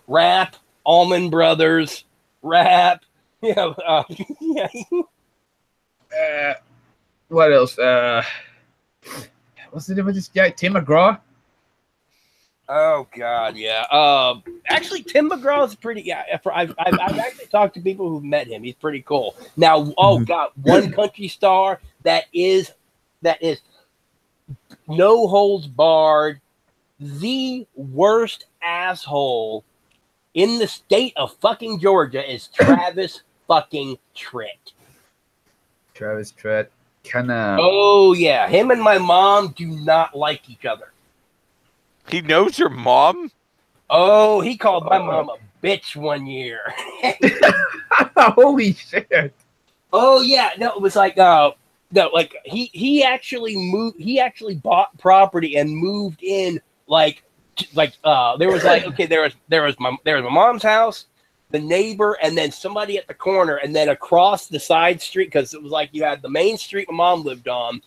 rap, Allman Brothers, rap, yeah. What else? What's the name of this guy? Tim McGraw? Oh God, yeah. Actually, Tim McGraw is pretty. Yeah, I've actually talked to people who've met him. He's pretty cool. Now, God, one country star that is no holds barred, the worst asshole in the state of fucking Georgia is Travis fucking Tritt. Travis Tritt, kind of. Oh yeah, him and my mom do not like each other. He knows your mom? Oh, he called my mom a bitch one year. Holy shit! Oh yeah, no, it was like like he actually moved. He actually bought property and moved in there was like okay, there was my mom's house, the neighbor, and then somebody at the corner, and then across the side street, because it was like you had the main street my mom lived on,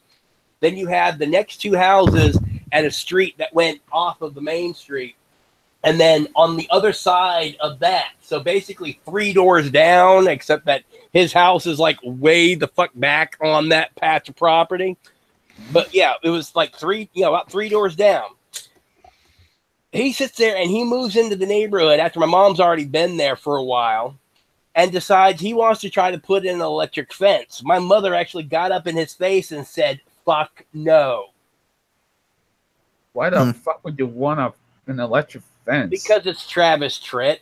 then you had the next two houses and a street that went off of the main street, and then on the other side of that, so basically 3 doors down, except that his house is like way the fuck back on that patch of property. But yeah, it was like about 3 doors down. He sits there and he moves into the neighborhood after my mom's already been there for a while and decides he wants to try to put in an electric fence. My mother actually got up in his face and said, "Fuck no." Why the fuck would you want an electric fence? Because it's Travis Tritt.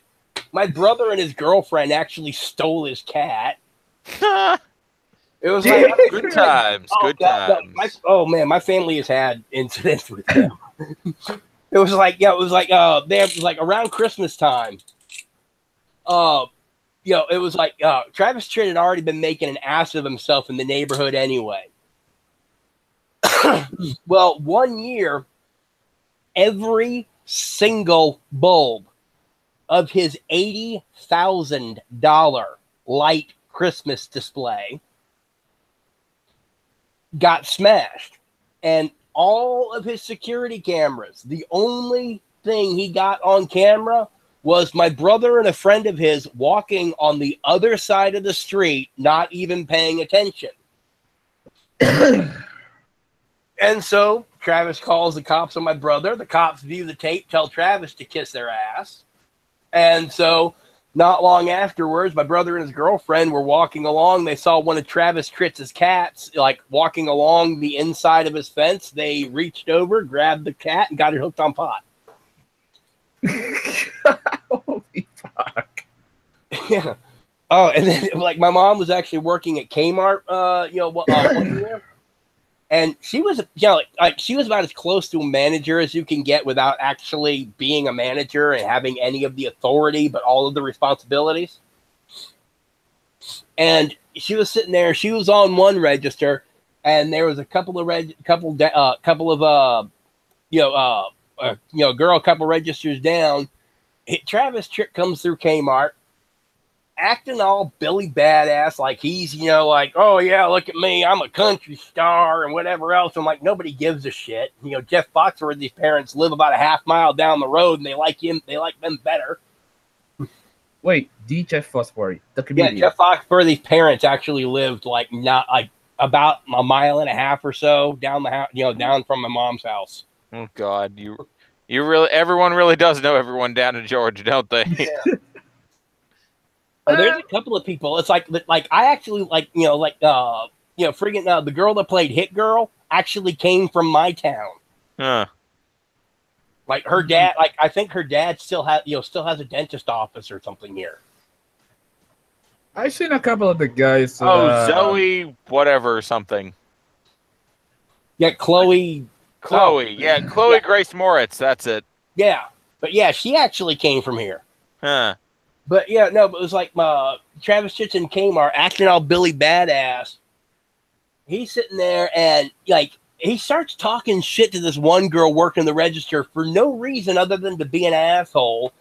My brother and his girlfriend actually stole his cat. It was like good times. Good times. My family has had incidents with him. It was like around Christmas time. It was like Travis Tritt had already been making an ass of himself in the neighborhood anyway. Well, one year, every single bulb of his $80,000 light Christmas display got smashed, and all of his security cameras, the only thing he got on camera was my brother and a friend of his walking on the other side of the street, not even paying attention. And so Travis calls the cops on my brother. The cops view the tape, tell Travis to kiss their ass. And so not long afterwards, my brother and his girlfriend were walking along. They saw one of Travis Tritt's cats, like, walking along the inside of his fence. They reached over, grabbed the cat, and got it hooked on pot. Holy fuck. Yeah. Oh, and then like my mom was actually working at Kmart, one year, and she was, like she was about as close to a manager as you can get without actually being a manager and having any of the authority, but all of the responsibilities. And she was sitting there. She was on one register, and there was a couple of couple registers down. Travis Tritt comes through Kmart, acting all Billy Badass, like he's, like, oh yeah, look at me, I'm a country star and whatever else. I'm like, nobody gives a shit. Jeff Foxworthy's parents live about a half mile down the road, and they like them better. Wait, the Jeff Foxworthy, the comedian. Yeah, Jeff Foxworthy's parents actually lived not about a mile and a half or so down the house, down from my mom's house. Oh God, you really, everyone really does know everyone down in Georgia, don't they? Yeah. There's a couple of people. It's like I actually friggin' the girl that played Hit Girl actually came from my town. Huh. Like her dad, I think her dad still has a dentist office or something here. I've seen a couple of the guys. Zoe, whatever, something. Yeah, Chloe. Yeah, Chloe Grace Moritz. That's it. Yeah, but yeah, she actually came from here. Huh. But yeah, no, but it was like Travis Tritt and Kmart acting all Billy Badass. He's sitting there and he starts talking shit to this one girl working the register for no reason other than to be an asshole.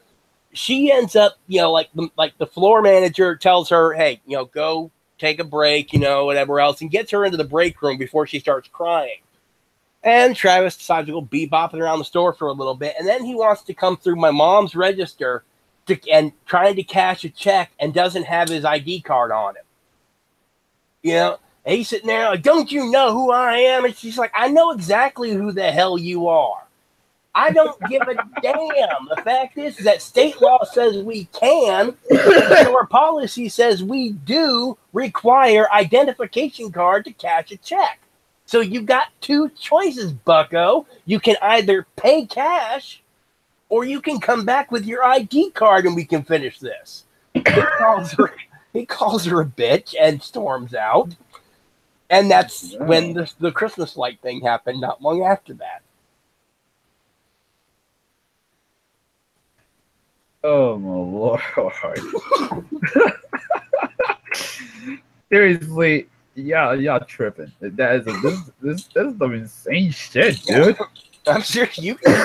She ends up, like the floor manager tells her, hey, go take a break, whatever else, and gets her into the break room before she starts crying. And Travis decides to go bebopping around the store for a little bit, and then he wants to come through my mom's register and trying to cash a check and doesn't have his ID card on him. And he's sitting there like, don't you know who I am? And she's like, I know exactly who the hell you are. I don't give a damn. The fact is that state law says we can, and our policy says we do require identification card to cash a check. So you got two choices, bucko. You can either pay cash or you can come back with your ID card and we can finish this. He calls her a bitch and storms out. And that's when the Christmas light thing happened not long after that. Oh my lord. Seriously, y'all tripping. This is some insane shit, dude. I'm sure you can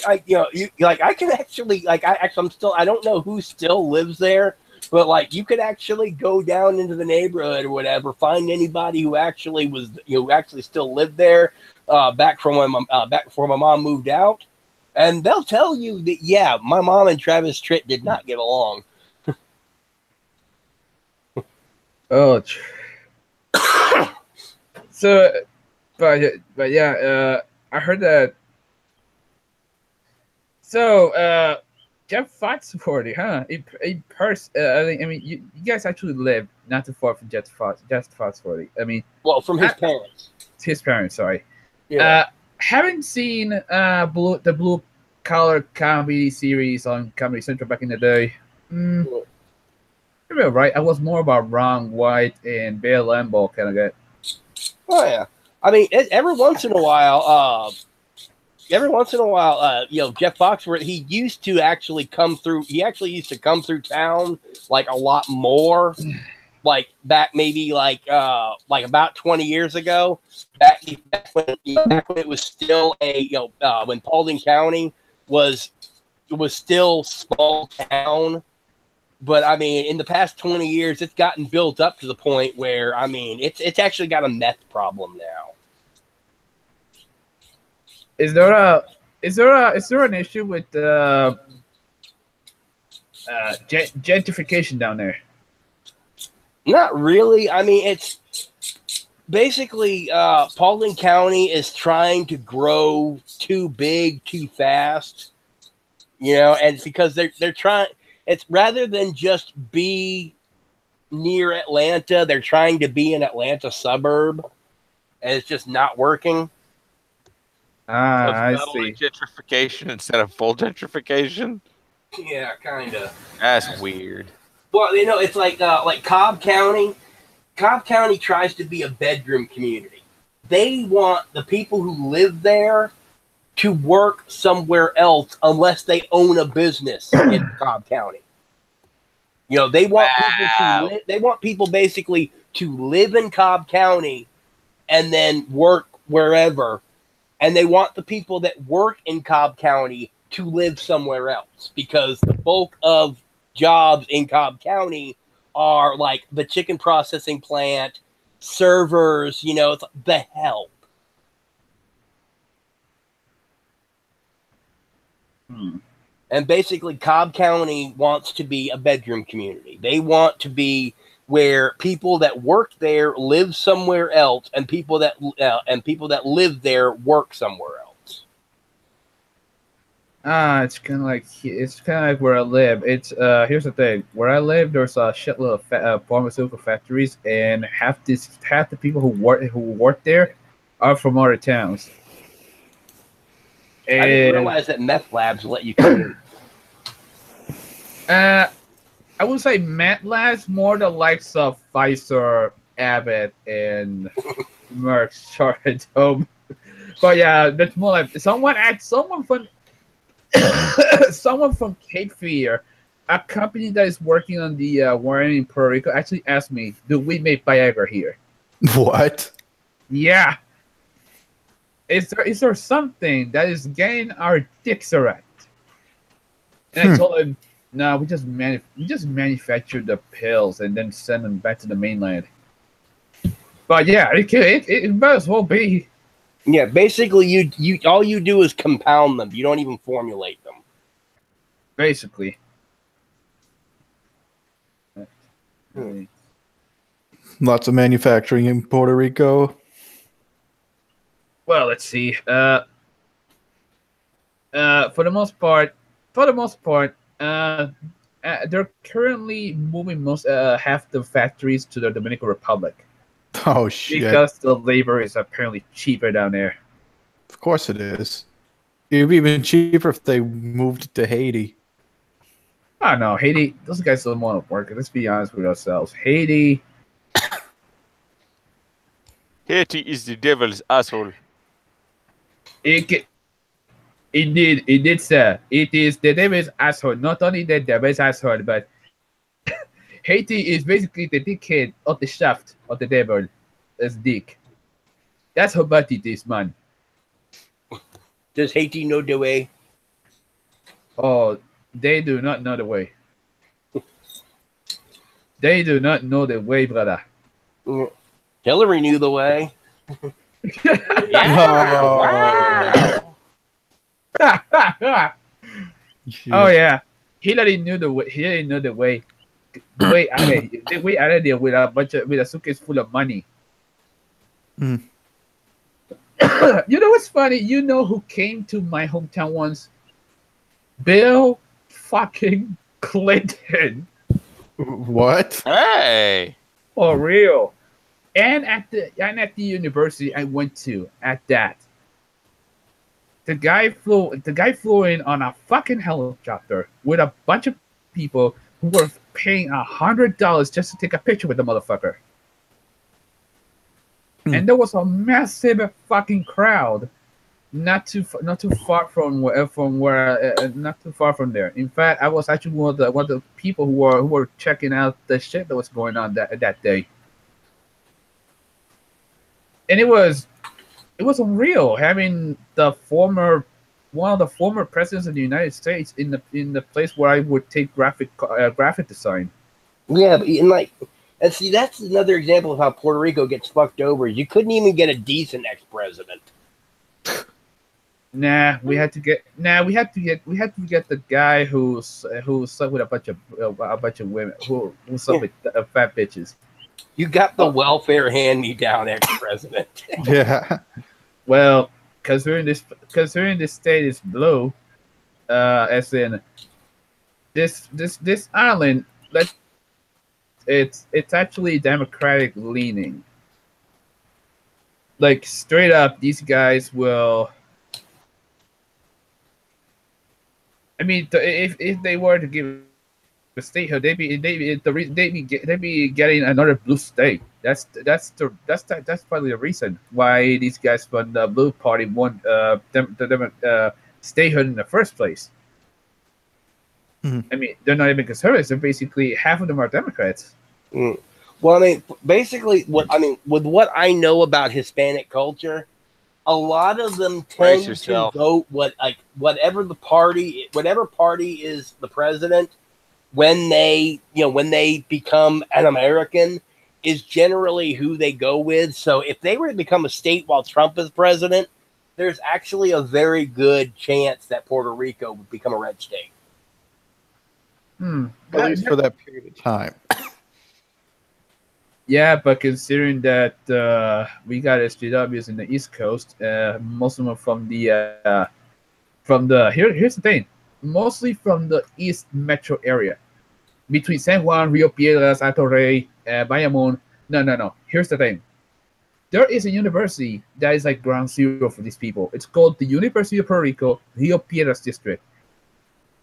I can actually I don't know who still lives there, but you could actually go down into the neighborhood or whatever, find anybody who actually still lived there back before my mom moved out, and they'll tell you that my mom and Travis Tritt did not get along. Oh, so, but yeah, I heard that. So, Jeff Foxworthy, huh? I mean, you guys actually live not too far from Jeff Foxworthy. I mean, well, from his parents. His parents, sorry. Yeah. Haven't seen the blue collar comedy series on Comedy Central back in the day. You're right. I was more about Ron White and Bill Lambo kind of guy. Oh yeah. I mean, every once in a while, Jeff Foxworthy, he used to actually come through. He actually used to come through town a lot more, back maybe about 20 years ago. Back when it was still when Paulding County was still small town. But I mean, in the past 20 years, it's gotten built up to the point where it's actually got a meth problem now. Is there an issue with gentrification down there? Not really. I mean, it's basically Paulding County is trying to grow too big, too fast. And it's because they're trying. It's rather than just be near Atlanta, they're trying to be an Atlanta suburb, and it's just not working. I see. Like gentrification instead of full gentrification. Yeah, kind of. That's weird. Well, you know, it's like Cobb County. Cobb County tries to be a bedroom community. They want the people who live there to work somewhere else unless they own a business in Cobb County. You know, they want people to live. They want people basically to live in Cobb County and then work wherever. And they want the people that work in Cobb County to live somewhere else because the bulk of jobs in Cobb County are like the chicken processing plant, servers, you know, it's the help. And basically, Cobb County wants to be a bedroom community. They want to be where people that work there live somewhere else, and people that live there work somewhere else. It's kind of like where I live. It's here's the thing. Where I live, there's a shitload of pharmaceutical factories, and half the people who work there are from other towns. I didn't realize that meth labs let you come in. I would say meth labs more the likes of Pfizer, Abbott, and Merck started home. But yeah, that's more like someone from someone from Cape Fear, a company that is working on the wiring in Puerto Rico, actually asked me, "Do we make Viagra here?" What? Yeah. Is there something that is getting our dicks erect? And I told him, no, we just manufacture the pills and then send them back to the mainland. But yeah, it might as well be. Yeah, basically, you all you do is compound them. You don't even formulate them. Basically. Lots of manufacturing in Puerto Rico. Well, let's see. For the most part, they're currently moving half the factories to the Dominican Republic. Oh shit! Because the labor is apparently cheaper down there. Of course it is. It'd be even cheaper if they moved to Haiti. I don't know. Haiti, those guys don't want to work. Let's be honest with ourselves. Haiti is the devil's asshole. Indeed, sir. It is the devil's asshole. Not only the devil's asshole, but Haiti is basically the dickhead of the shaft of the devil's dick. That's how bad it is, man. Does Haiti know the way? Oh, they do not know the way. They do not know the way, brother. Hillary knew the way. Oh yeah, Hillary knew the way. Hillary knew the way. The way out of there with a suitcase full of money. Mm. You know what's funny? You know who came to my hometown once? Bill fucking Clinton. What? Hey. For real. And at the university I went to at that. The guy flew in on a fucking helicopter with a bunch of people who were paying $100 just to take a picture with the motherfucker. And there was a massive fucking crowd, not too far from there. In fact, I was actually one of the people who were checking out the shit that was going on that day, and it was unreal having one of the former presidents of the United States in the place where I would take graphic design. Yeah, and see, that's another example of how Puerto Rico gets fucked over. You couldn't even get a decent ex-president. We had to get the guy who slept with a bunch of women who slept with fat bitches. You got the welfare hand-me-down ex-president. Yeah. Well, considering this state is blue, as in this island, it's actually Democratic leaning. Like straight up, these guys will. I mean, if they were to give the statehood. They be getting another blue state. That's probably the reason why these guys from the blue party won statehood in the first place. Mhm. I mean, they're not even conservatives. They're basically half of them are Democrats. Mm. Well, I mean, basically, with what I know about Hispanic culture, a lot of them Brace tend to yourself. vote whatever party is the president when they become an American is generally who they go with. So if they were to become a state while Trump is president, there's actually a very good chance that Puerto Rico would become a red state. At least for that period of time. Yeah, but considering that we got SJWs in the East Coast, most of them here's the thing, mostly from the East Metro area, between San Juan, Rio Piedras, Alto Rey, Bayamon. No. Here's the thing. There is a university that is like ground zero for these people. It's called the University of Puerto Rico, Rio Piedras District.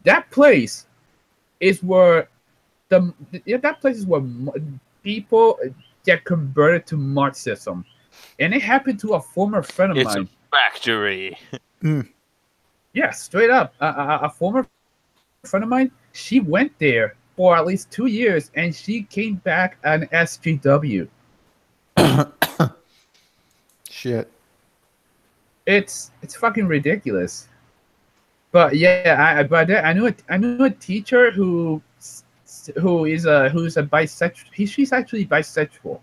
That place is where people get converted to Marxism, and it happened to a former friend of It's mine. a factory. Yeah, straight up, a former friend of mine. She went there for at least 2 years, and she came back an SGW. Shit. It's fucking ridiculous. But yeah, I knew a teacher who's a bisexual. She's actually bisexual,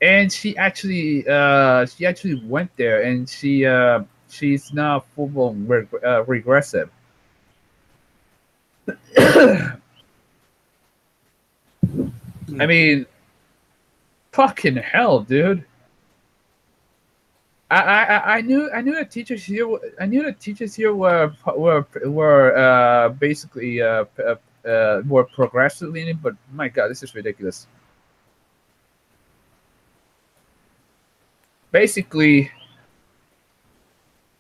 and she actually went there, and she's now full-blown regressive. I mean, fucking hell, dude. I knew the teachers here. I knew the teachers here were basically more progressive leaning, but my God, this is ridiculous. Basically,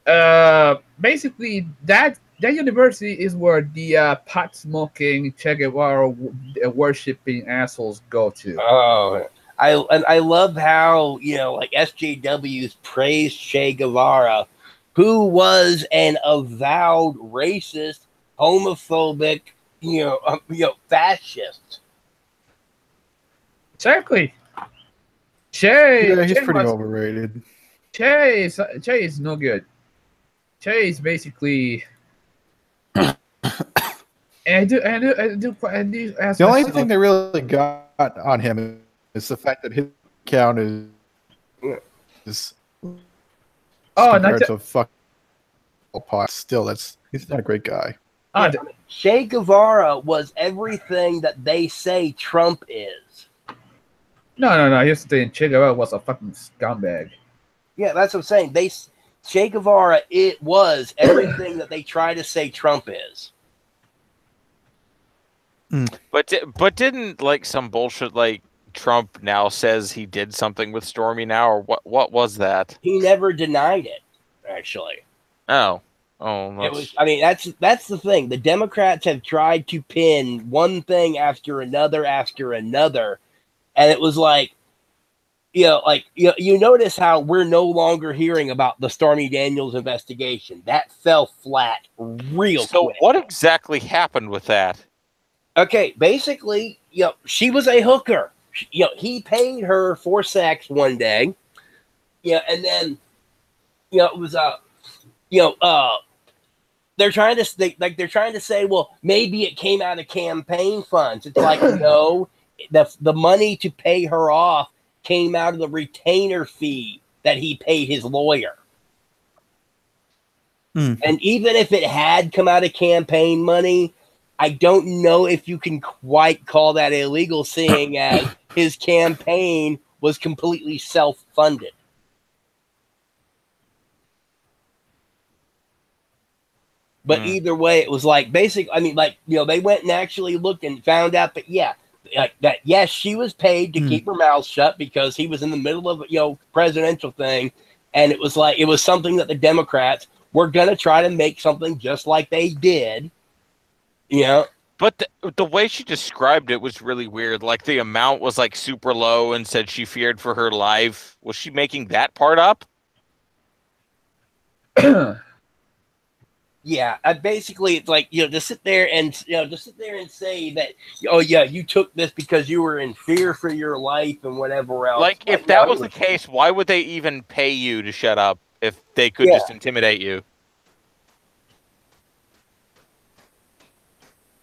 that university is where the pot smoking Che Guevara worshipping assholes go to. Oh, I love how like SJWs praised Che Guevara, who was an avowed racist, homophobic, fascist. Exactly. Che Yeah, he's pretty was- overrated. Che is no good. Che is basically. And I do ask The only myself, thing they really got on him is the fact that his account is compared to fuck pot. Still, he's not a great guy. Che Guevara was everything that they say Trump is. No. Here's the thing. Che Guevara was a fucking scumbag. Yeah, that's what I'm saying. Che Guevara, it was everything that they try to say Trump is. But didn't like some bullshit like Trump now says he did something with Stormy now, or what was that? He never denied it, actually. Oh, It was. I mean, that's the thing. The Democrats have tried to pin one thing after another, and it was like, you notice how we're no longer hearing about the Stormy Daniels investigation. That fell flat real so quick. what exactly happened with that? Okay, basically, she was a hooker. He paid her for sex one day. And then, it was they're trying to say, well, maybe it came out of campaign funds. It's like, no, the money to pay her off came out of the retainer fee that he paid his lawyer. And even if it had come out of campaign money, I don't know if you can quite call that illegal, seeing as his campaign was completely self-funded. But either way, it was like basic. I mean, they went and actually looked and found out that yes, she was paid to keep her mouth shut because he was in the middle of presidential thing, and it was something that the Democrats were gonna try to make something just like they did, But the way she described it was really weird. Like the amount was like super low and said she feared for her life. Was she making that part up? Yeah, basically, it's like, to sit there and say that, oh yeah, you took this because you were in fear for your life and whatever else. Like, if that was the case, why would they even pay you to shut up if they could just intimidate you?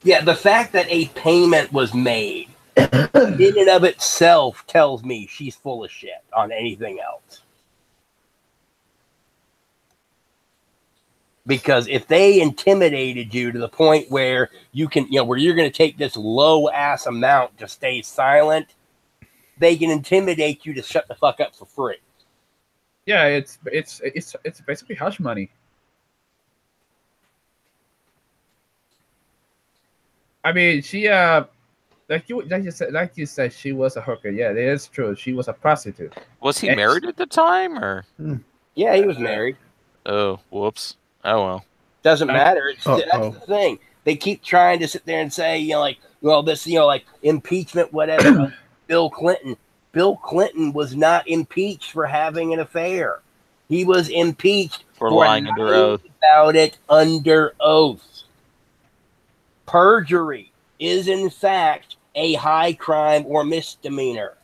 Yeah, the fact that a payment was made in and of itself tells me she's full of shit on anything else. Because if they intimidated you to the point where you can, where you're going to take this low ass amount to stay silent, they can intimidate you to shut the fuck up for free. Yeah, it's basically hush money. I mean, she like you said, she was a hooker. Yeah, it is true. She was a prostitute. Was he married at the time, or? Yeah, he was married. Oh, whoops. Oh well. Doesn't matter. That's the thing. They keep trying to sit there and say, this, like impeachment, whatever. Bill Clinton. Bill Clinton was not impeached for having an affair. He was impeached for lying under oath about it under oath. Perjury is in fact a high crime or misdemeanor.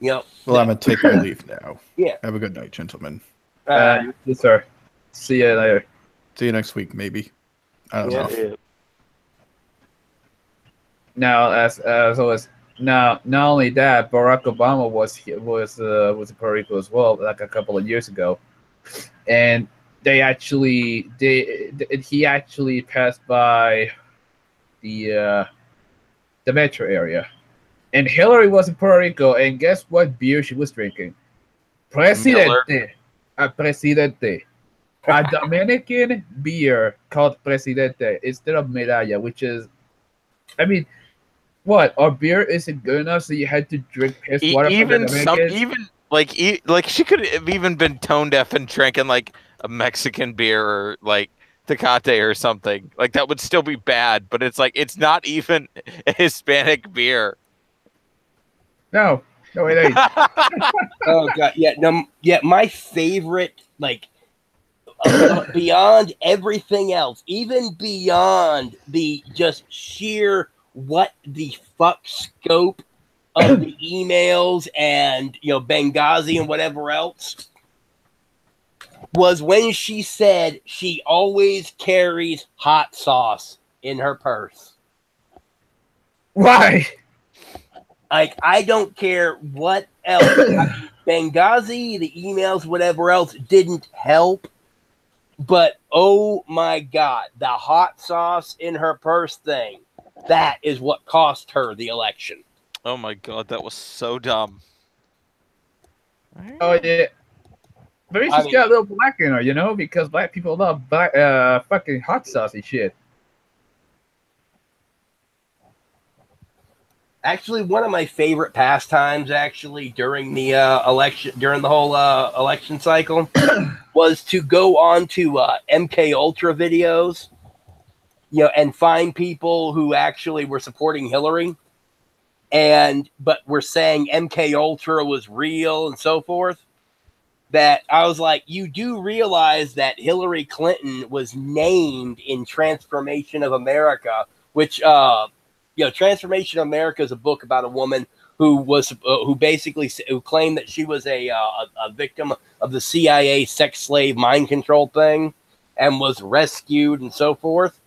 Well, I'm going to take my leave now. Yeah. Have a good night, gentlemen. Yes, sir. See you later. See you next week, maybe. I don't know. Yeah. Now, as always, now not only that, Barack Obama was in Puerto Rico as well, like a couple of years ago, and he actually passed by the metro area. And Hillary was in Puerto Rico, and guess what beer she was drinking? Presidente. Presidente. A Dominican beer called Presidente instead of Medalla, which is, I mean, what? Our beer isn't good enough, so you had to drink piss water from the Dominicans? Like she could have even been tone deaf and drinking like a Mexican beer or like Tecate or something. Like that would still be bad, but it's like it's not even a Hispanic beer. No, it ain't. Oh god, yeah. My favorite, like, beyond everything else, even beyond the just sheer what the fuck scope of the emails and Benghazi and whatever else, was when she said she always carries hot sauce in her purse. Why? Like, I don't care what else. Benghazi, the emails, whatever else, didn't help. But, oh my God, the hot sauce in her purse thing, that is what cost her the election. Oh my God, that was so dumb. Oh, yeah. Maybe she's got a little black in her, because black people love fucking hot saucy shit. Actually, one of my favorite pastimes, during the election, during the whole election cycle, was to go on to MK Ultra videos, and find people who actually were supporting Hillary, but were saying MK Ultra was real and so forth. That I was like, you do realize that Hillary Clinton was named in Transformation of America, which Transformation of America is a book about a woman who claimed that she was a victim of the CIA sex slave mind control thing and was rescued and so forth.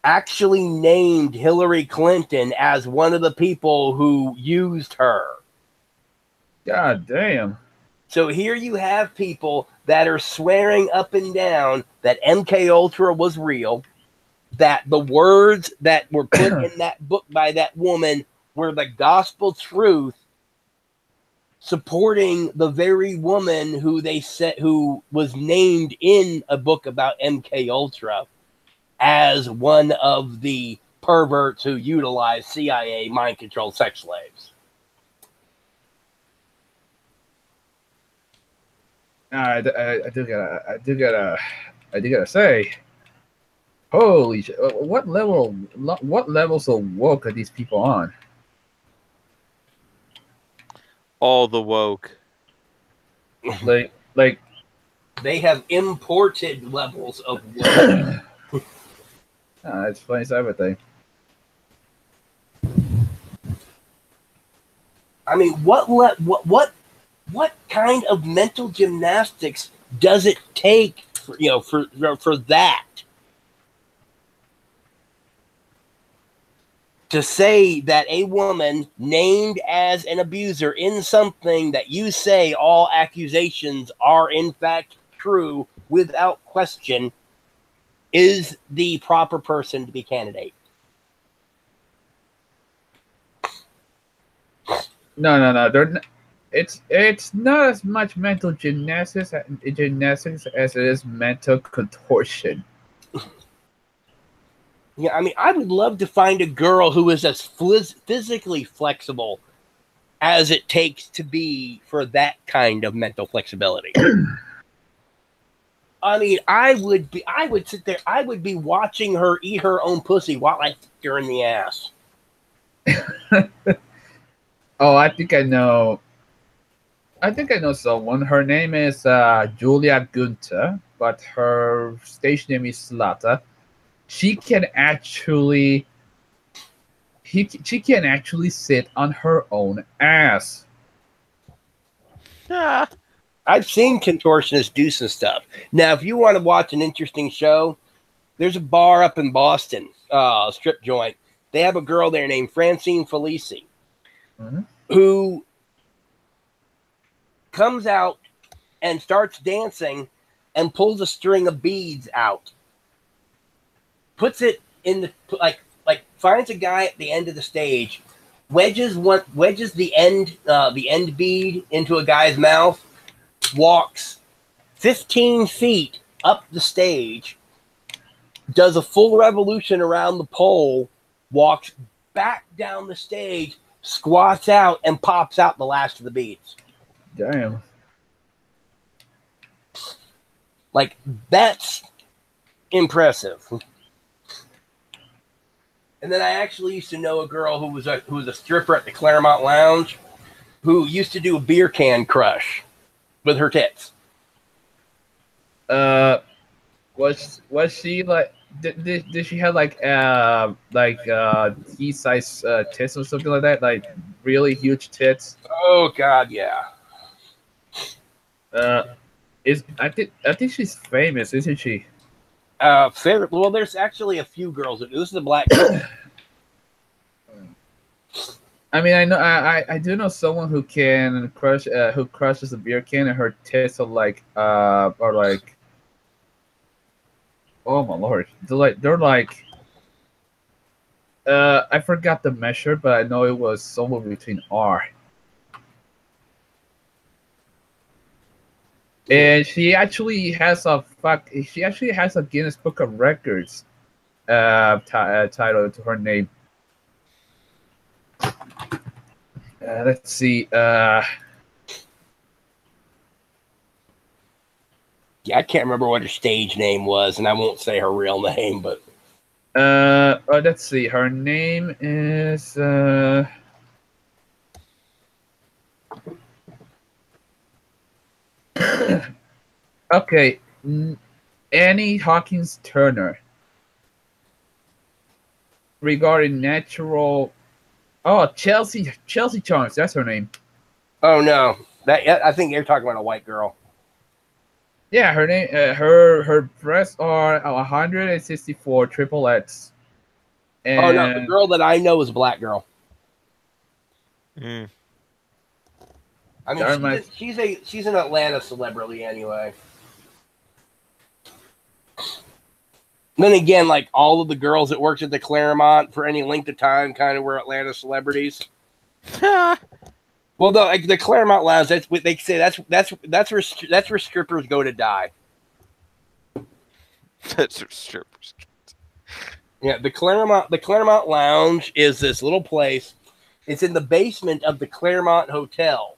Actually named Hillary Clinton as one of the people who used her. God damn. So here you have people that are swearing up and down that MK Ultra was real, that the words that were put in that book by that woman were the gospel truth, supporting the very woman who was named in a book about MK Ultra as one of the perverts who utilize CIA mind control sex slaves. I do gotta say, holy shit! What levels of woke are these people on? All the woke. Like, They have imported levels of woke. it's funny cyber thing. I mean, what kind of mental gymnastics does it take for, for that to say that a woman named as an abuser in something that you say all accusations are in fact true without question is the proper person to be candidate? No. It's not as much mental gymnastics as it is mental contortion. Yeah, I mean, I would love to find a girl who is as physically flexible as it takes to be for that kind of mental flexibility. I mean, I would sit there, I would be watching her eat her own pussy while I fucked her in the ass. Oh, I think I know. I think I know someone. Her name is Julia Gunther, but her stage name is Slata. She can actually she can actually sit on her own ass. Ah, I've seen contortionists do some stuff. Now, if you want to watch an interesting show, there's a bar up in Boston, strip joint. They have a girl there named Francine Felici, who comes out and starts dancing and pulls a string of beads out, puts it in the like finds a guy at the end of the stage, wedges the end bead into a guy's mouth, walks 15 feet up the stage, does a full revolution around the pole, walks back down the stage, squats out, and pops out the last of the beads. Damn. Like, that's impressive. And then I actually used to know a girl who was a stripper at the Claremont Lounge who used to do a beer can crush with her tits. Was she like? Did she have like tea-size tits or something like that? Like really huge tits? Oh God, yeah. I think she's famous, isn't she? Well, there's actually a few girls. This is a black girl. I mean, I know I do know someone who can crush who crushes a beer can and her tits are like oh my lord, they're like I forgot the measure, but I know it was somewhere between R. And she actually has a Guinness Book of Records title to her name. Let's see. Yeah, I can't remember what her stage name was, and I won't say her real name, but let's see. Her name is okay. Annie Hawkins Turner. Regarding natural. Oh, Chelsea Charms. That's her name. oh no, I think you're talking about a white girl. Yeah, her name. Her breasts are 164 triple X. And Oh no, the girl that I know is a black girl. mm. I mean, she's an Atlanta celebrity anyway. Then again, like all of the girls that worked at the Claremont for any length of time, kind of were Atlanta celebrities. Well, no, like the Claremont Lounge, that's what they say. That's where strippers go to die. That's where strippers. Yeah, the Claremont Lounge is this little place. It's in the basement of the Claremont Hotel.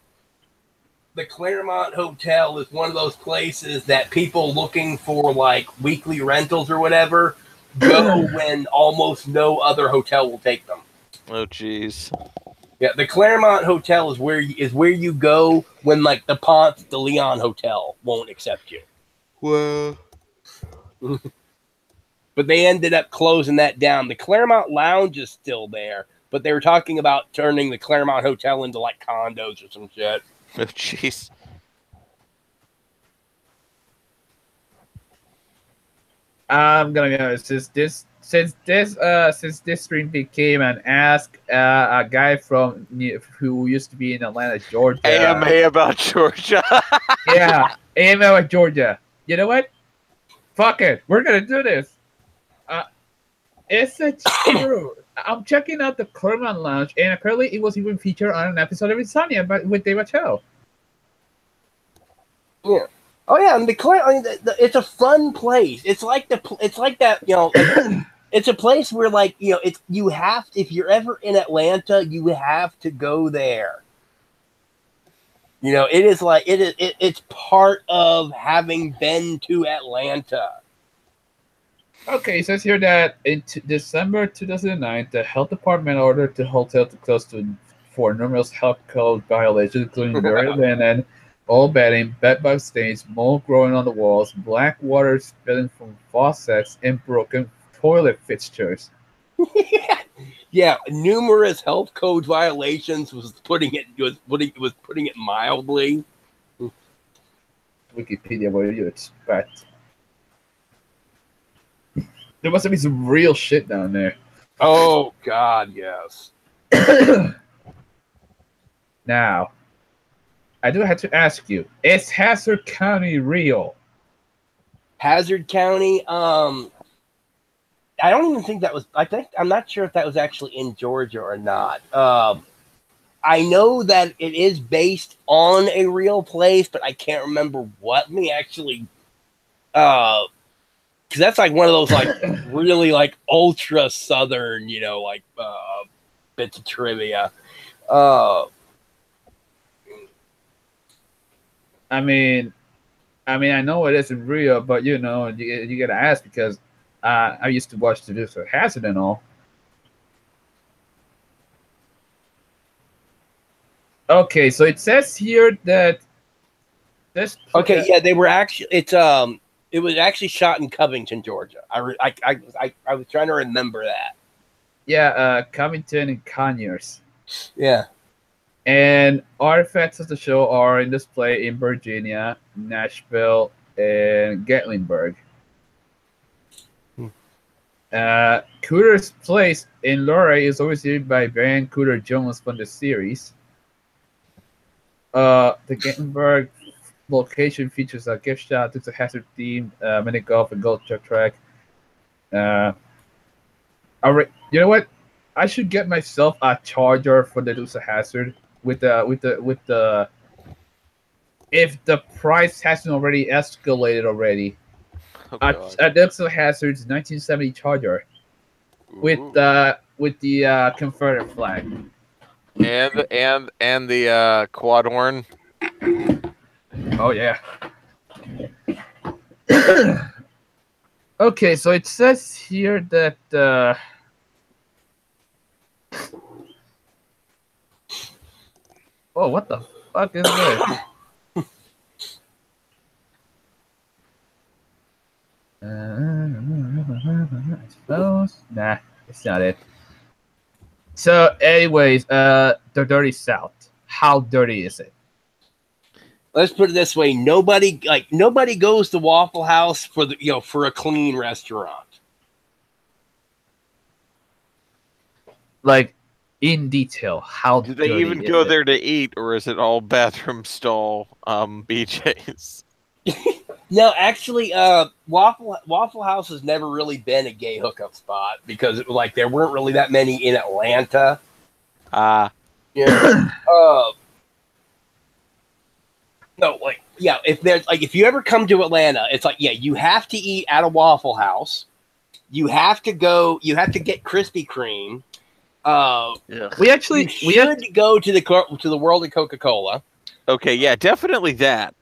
the Claremont Hotel is one of those places that people looking for like weekly rentals or whatever go when almost no other hotel will take them. Oh, jeez. Yeah, the Claremont Hotel is where you go when like the Ponce de Leon Hotel won't accept you. Well, But they ended up closing that down. The Claremont Lounge is still there, but they were talking about turning the Claremont Hotel into like condos or some shit. oh, jeez. I'm gonna be honest. Since this stream became an ask a guy who used to be in Atlanta, Georgia. AMA about Georgia. Yeah, AMA with Georgia. You know what? Fuck it. We're gonna do this. Is it true? I'm checking out the Claremont Lounge, and apparently it was even featured on an episode of Insomnia, but with Dave Attell. Yeah. Oh yeah, and it's a fun place. It's like that, you know. It's a place where, like, you know, if you're ever in Atlanta, you have to go there. You know, it is like it's part of having been to Atlanta. Okay, it says here that in December 2009, the health department ordered the hotel to close for numerous health code violations, including dirty linen, old bedding, bedbug stains, mold growing on the walls, black water spilling from faucets, and broken toilet fixtures. Yeah, numerous health code violations was putting it mildly. Wikipedia, what do you expect? There must have been some real shit down there. Oh God, yes. Now, I do have to ask you: is Hazard County real? Hazard County. I don't even think that was. I'm not sure if that was actually in Georgia or not. I know that it is based on a real place, but I can't remember what. Let me actually. Because that's like one of those like really like ultra southern, you know, like bits of trivia. I mean, I know it isn't real, but you know, you gotta ask because I used to watch the Dukes of Hazzard and all. Okay, so it says here that this. Okay, yeah, they were actually. It was actually shot in Covington, Georgia. I was trying to remember that. Yeah, Covington and Conyers. Yeah. And artifacts of the show are in display in Virginia, Nashville, and Gatlinburg. Cooter's place in Luray is overseen by Van Cooter Jones from the series. The Gatlinburg location features a gift shop, Dukes of Hazzard theme, mini golf, and gold truck track. All right, you know what? I should get myself a charger for the Dukes of Hazzard with the if the price hasn't already escalated already. A Dukes of Hazzard's 1970 charger with the Confederate flag and the quad horn. Oh yeah. Okay, so it says here that oh, what the fuck is this? I suppose. Nah, it's not it. So, anyways, the Dirty South. How dirty is it? Let's put it this way: nobody goes to Waffle House for a clean restaurant. Like, in detail, how do they dirty even is go it? there to eat, or is it all bathroom stall BJ's? No, actually, Waffle House has never really been a gay hookup spot because like there weren't really that many in Atlanta. Yeah. No, like, yeah, if you ever come to Atlanta, it's like, yeah, you have to eat at a Waffle House. You have to get Krispy Kreme. We should go to the World of Coca-Cola. Okay, yeah, definitely that.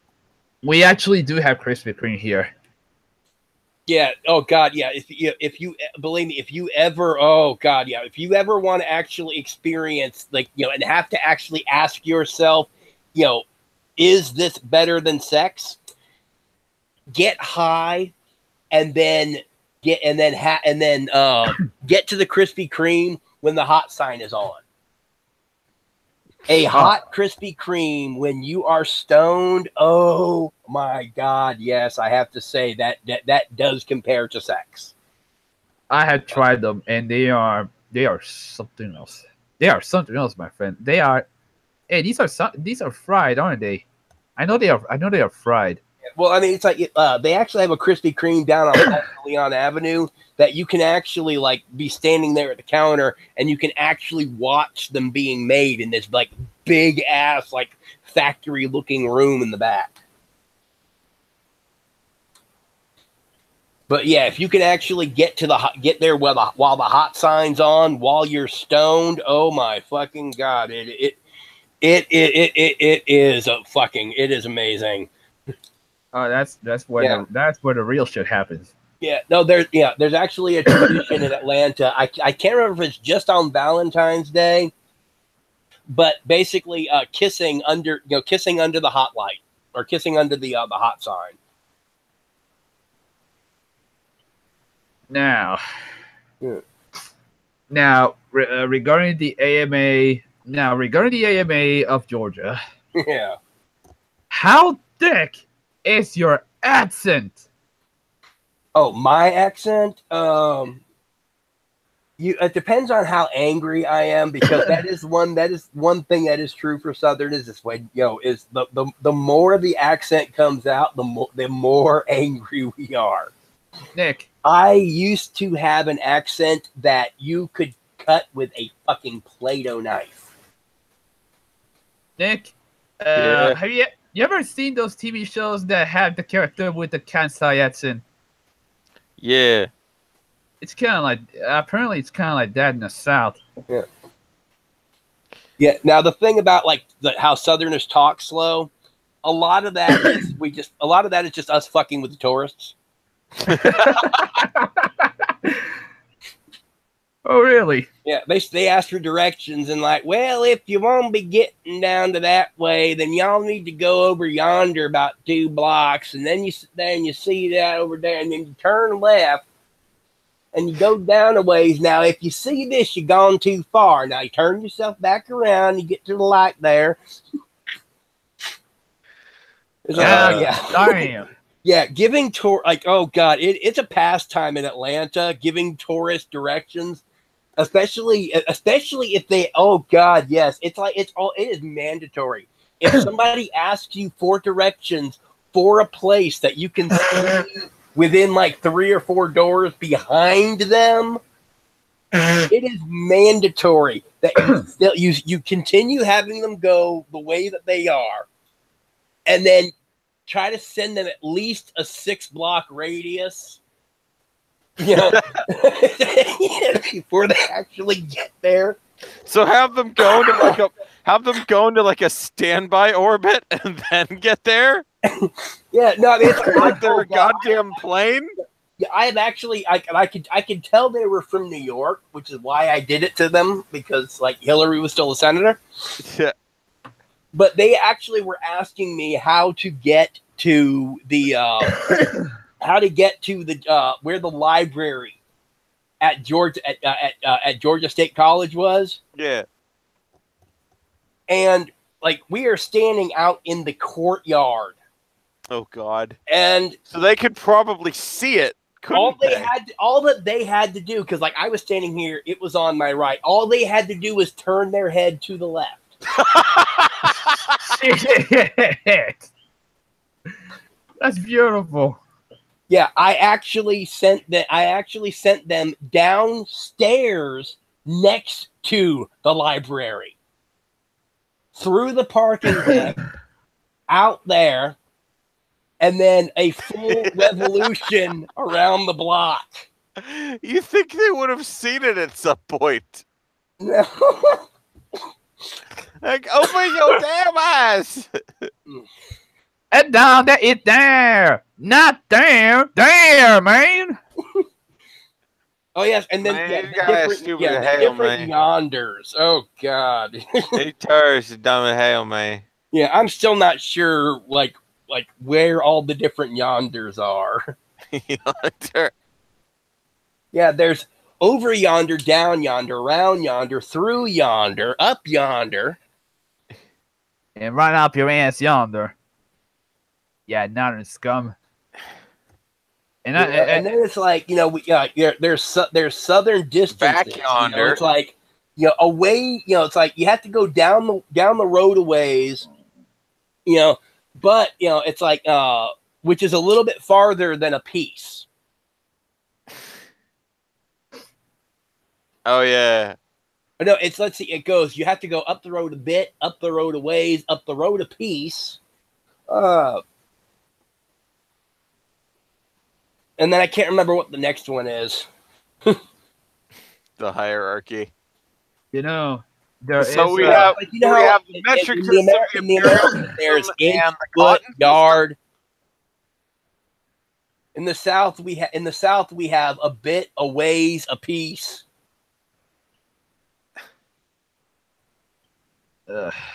We actually do have Krispy Kreme here. Yeah. Oh God. Yeah. If you believe me, if you ever, oh God, yeah, if you ever want to actually experience, like, and have to actually ask yourself, is this better than sex? Get high, and then get to the Krispy Kreme when the hot sign is on. A hot Krispy Kreme when you are stoned. Oh my God! Yes, I have to say that does compare to sex. I have tried them, and they are something else. They are something else, my friend. They are. Hey, these are fried, aren't they? I know they are. I know they are fried. Well, I mean, it's like they actually have a Krispy Kreme down on Leon Avenue that you can actually like be standing there at the counter and you can actually watch them being made in this like big ass like factory looking room in the back. But yeah, if you can actually get there while the hot sign's on while you're stoned, oh my fucking God, it is amazing. Oh, that's where the real shit happens. Yeah, no, there's actually a tradition in Atlanta. I can't remember if it's just on Valentine's Day, but basically kissing under the hot light or kissing under the hot sign. Now, Yeah. regarding the AMA of Georgia, Yeah. how thick is your accent? Oh, my accent. It depends on how angry I am, because that is one thing that is true for Southerners. This way, is the more the accent comes out, the more angry we are. Nick, I used to have an accent that you could cut with a fucking Play-Doh knife. Nick, Yeah. have you ever seen those TV shows that have the character with the Kansai accent? Yeah. It's kind of like apparently it's kind of like that in the South. Yeah. Yeah. Now the thing about how Southerners talk slow, a lot of that is just us fucking with the tourists. Oh, really? Yeah, they ask for directions and like, well, if you want to be getting down to that way, then y'all need to go over yonder about 2 blocks, and then you sit there and you see that over there, and then you turn left and you go down a ways. Now, if you see this, you've gone too far. Now you turn yourself back around, you get to the light there. Yeah. Damn. Yeah, giving oh God, it's a pastime in Atlanta, giving tourists directions, especially if they, oh God, yes, it is mandatory. If somebody asks you for directions for a place that you can see within like 3 or 4 doors behind them, it is mandatory that you continue having them go the way that they are, and then try to send them at least a 6-block radius, before they actually get there. So have them go into like a standby orbit and then get there. Yeah, no, I mean, it's Like they're a goddamn plane. Yeah, I have actually. I could tell they were from New York, which is why I did it to them, because like Hillary was still a senator. Yeah. But they actually were asking me how to get to the where the library at Georgia at Georgia State College was. Yeah. And like we are standing out in the courtyard. Oh God. And so they could probably see it. All that they had to do, because like I was standing here, it was on my right. All they had to do was turn their head to the left. Shit. That's beautiful. Yeah, I actually sent them downstairs next to the library, through the parking deck, out there, and then a full revolution around the block. You think they would have seen it at some point? No. Like, open your damn eyes. And down there, it there, not there, there, man. Oh yes, and then Man, yeah, you the guys different, stupid yeah, as the hell, different man. yonders. Oh god. He turns is dumb as hell, man. Yeah, I'm still not sure like where all the different yonders are. Yeah, there's over yonder, down yonder, around yonder, through yonder, up yonder. And right up your ass yonder. Yeah, northern scum. And And then it's like, there's southern distances. Back yonder. It's like, away. It's like you have to go down the road a ways. But it's like which is a little bit farther than a piece. Oh yeah. No, let's see. It goes. You have to go up the road a bit, up the road a ways, up the road a piece. And then I can't remember what the next one is. The hierarchy. there So is, we have like, we have the metric system, in the American, there's inch, and the foot, cotton yard. In the South, we have a bit, a ways, a piece.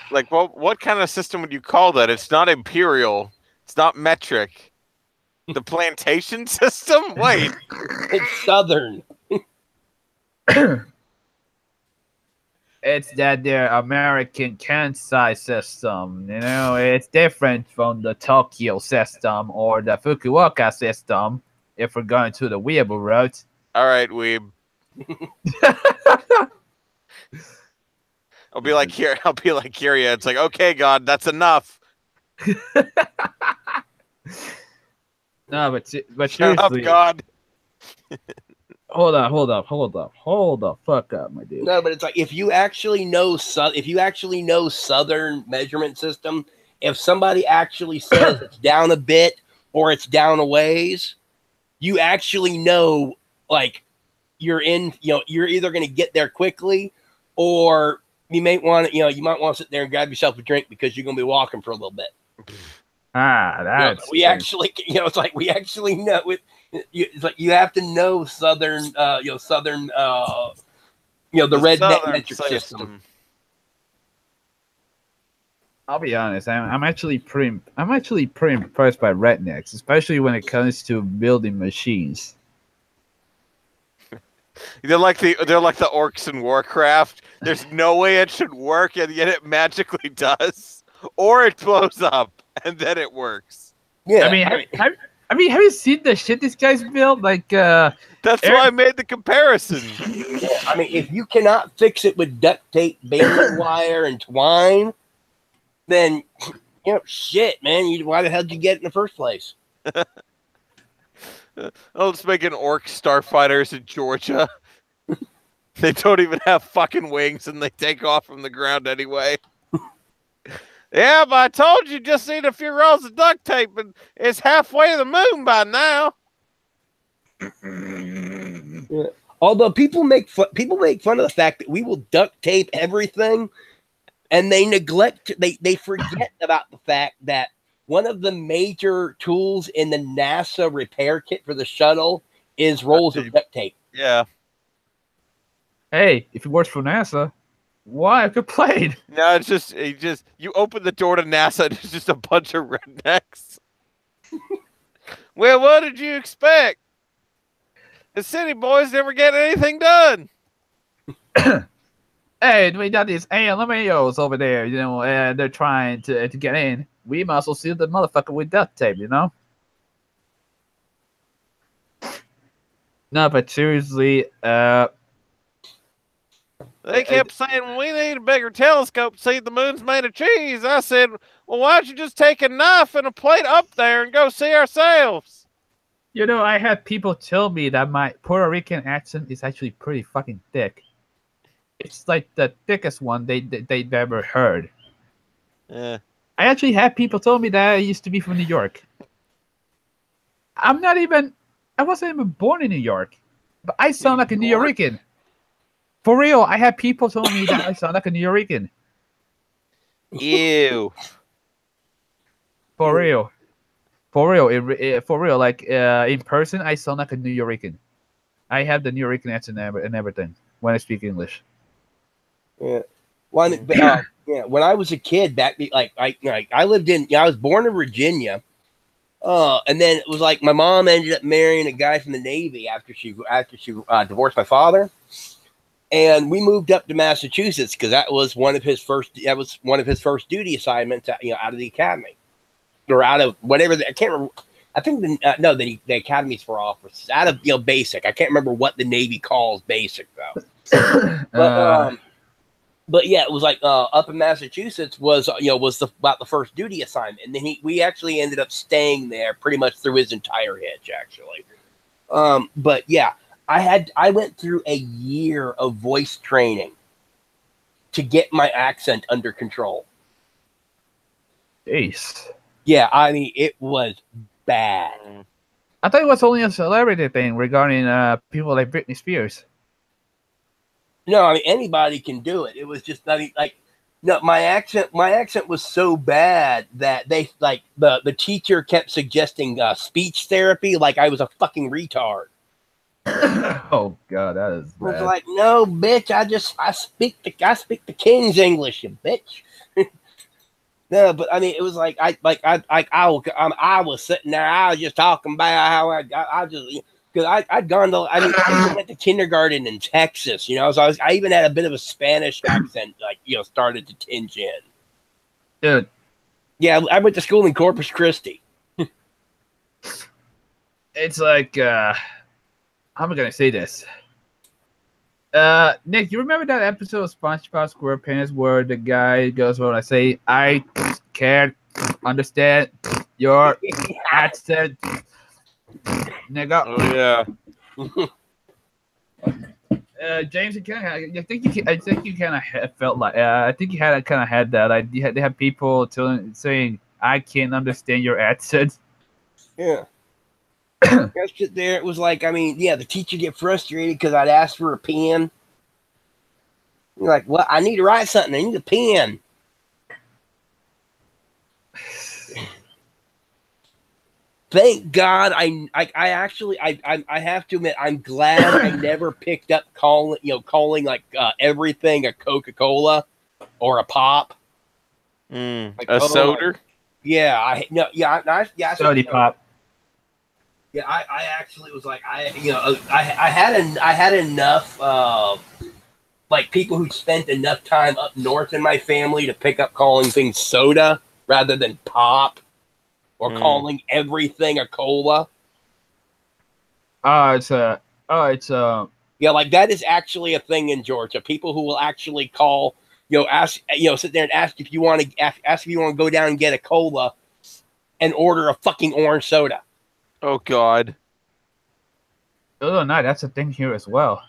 Like, what kind of system would you call that? It's not imperial. It's not metric. The plantation system? Wait. It's Southern. It's that their American Kansai system. It's different from the Tokyo system or the Fukuoka system. If we're going to the weeaboo route. All right, weeb. I'll be like Kiria. It's like, okay, God, that's enough. No, but Shut up, seriously, God. hold up, fuck up, my dude. No, but it's like if you actually know Southern measurement system, if somebody actually says it's down a bit or it's down a ways, you actually know, like, you're either going to get there quickly, or you might want to sit there and grab yourself a drink because you're going to be walking for a little bit. That's We actually, it's like we actually know it. It's like you have to know Southern, the redneck metric system. I'll be honest. I'm actually pretty impressed by rednecks, especially when it comes to building machines. They're like the orcs in Warcraft. There's no way it should work, and yet it magically does, or it blows up and then it works. Yeah, have you seen the shit this guy's built? Like, that's why I made the comparison. yeah, I mean, if you cannot fix it with duct tape, baling wire, and twine, then shit, man. Why the hell did you get it in the first place? Let's make an orc starfighters in Georgia. They don't even have fucking wings, and they take off from the ground anyway. Yeah, but I told you just need a few rolls of duct tape, and it's halfway to the moon by now. Yeah. Although people make fun of the fact that we will duct tape everything, and they forget about the fact that one of the major tools in the NASA repair kit for the shuttle is rolls of duct tape. Yeah. Hey, if it works for NASA, why complain? No, it's just you open the door to NASA and it's just a bunch of rednecks. Well, what did you expect? The city boys never get anything done. Hey, we got these ALMAOs over there, and they're trying to get in. We might as well seal the motherfucker with duct tape, No, but seriously, They kept saying, we need a bigger telescope to see the moon's made of cheese. I said, well, why don't you just take a knife and a plate up there and go see ourselves? I had people tell me that my Puerto Rican accent is actually pretty fucking thick. It's like the thickest one they've ever heard. Yeah. I actually had people tell me that I used to be from New York. I wasn't even born in New York, but I sound like a New Yorican. For real, I had people telling me that I sound like a New Yorican. Ew. For real. For real. For real. Like in person, I sound like a New Yorican. I have the New Yorican accent and everything when I speak English. Yeah. Well, yeah. When I was a kid, back I lived in. I was born in Virginia. And then it was like my mom ended up marrying a guy from the Navy after she divorced my father, and we moved up to Massachusetts because that was one of his first duty assignments, out of the academy or out of whatever. I can't remember. I think the academies for officers out of basic. I can't remember what the Navy calls basic though. But yeah, it was like up in Massachusetts was about the first duty assignment, and then we actually ended up staying there pretty much through his entire hitch actually. But yeah, I went through a year of voice training to get my accent under control. Jeez. Yeah, I mean it was bad. I thought it was only a celebrity thing regarding people like Britney Spears. No, I mean anybody can do it. It was just no, my accent was so bad that they the teacher kept suggesting speech therapy like I was a fucking retard. Oh god, that is I was bad. like, no, bitch, I speak the King's English, you bitch. No, but I mean, it was like I was sitting there, I was just talking about how I just because I went to kindergarten in Texas, so I even had a bit of a Spanish accent, started to tinge in. Dude. Yeah, I went to school in Corpus Christi. It's like how am I gonna say this? Nick, you remember that episode of SpongeBob SquarePants where the guy goes, "Well, I say I can't understand your accent, nigga." Oh yeah. James, I think you kind of felt like I think you had kind of had that. Like they had people saying, "I can't understand your accent." Yeah. That's just there. It was like, I mean, yeah, the teacher get frustrated because I'd ask for a pen. You're like, well, I need to write something. I need a pen. Thank God, I actually have to admit I'm glad I never picked up calling like everything a Coca-Cola or a pop. Like, a soda. Yeah, Soda pop. Yeah, I actually was like I had enough like people who spent enough time up north in my family to pick up calling things soda rather than pop or calling everything a cola. Yeah, like that is actually a thing in Georgia. People who will actually call, sit there and ask if you want to ask if you want to go down and get a cola and order a fucking orange soda. Oh God. Oh no, that's a thing here as well.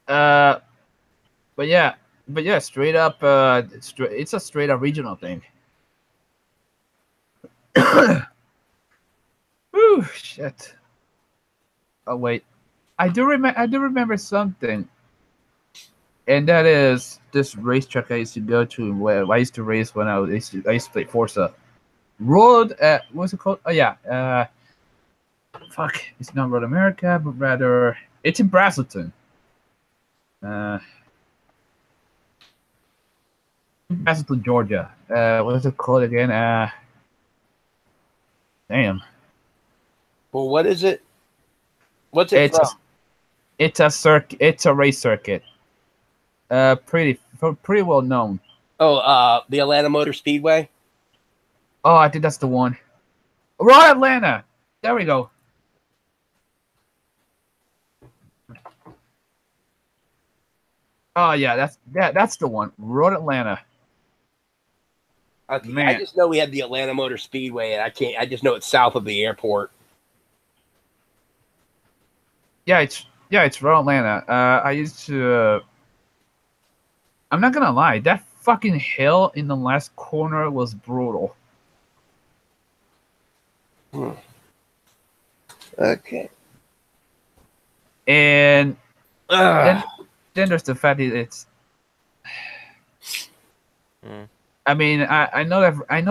But yeah, straight up, it's a straight up regional thing. Ooh, shit. Oh wait, I do remember something, and that is this racetrack I used to go to where I used to race when I used to play Forza. Road, what's it called? Oh yeah, fuck, it's not Road America, but rather it's in Braselton. Braselton, Georgia. What's it called again? Damn. Well, what is it? What's it from? It's a race circuit. Pretty well known. Oh, the Atlanta Motor Speedway. Oh, I think that's the one. Raw Atlanta. There we go. Oh yeah, that's the one. Road Atlanta. Okay, Man. I just know we have the Atlanta Motor Speedway, and I just know it's south of the airport. Yeah, it's Road Atlanta. I used to. I'm not gonna lie, that fucking hill in the last corner was brutal. Okay. And then there's the fact that Mm. I mean, I know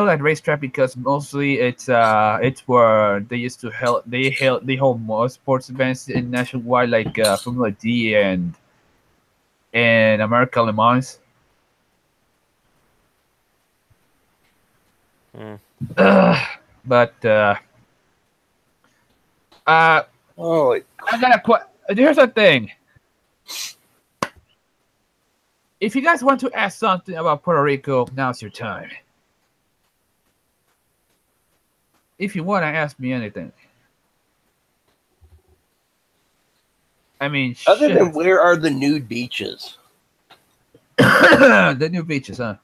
that racetrack because mostly it's where they used to hold more sports events in nationwide like Formula D and America Le Mans. Mm. But uh, Oh, I gotta put. Here's the thing. If you guys want to ask something about Puerto Rico, now's your time. If you want to ask me anything, I mean, other shit. than where are the nude beaches? The new beaches, huh?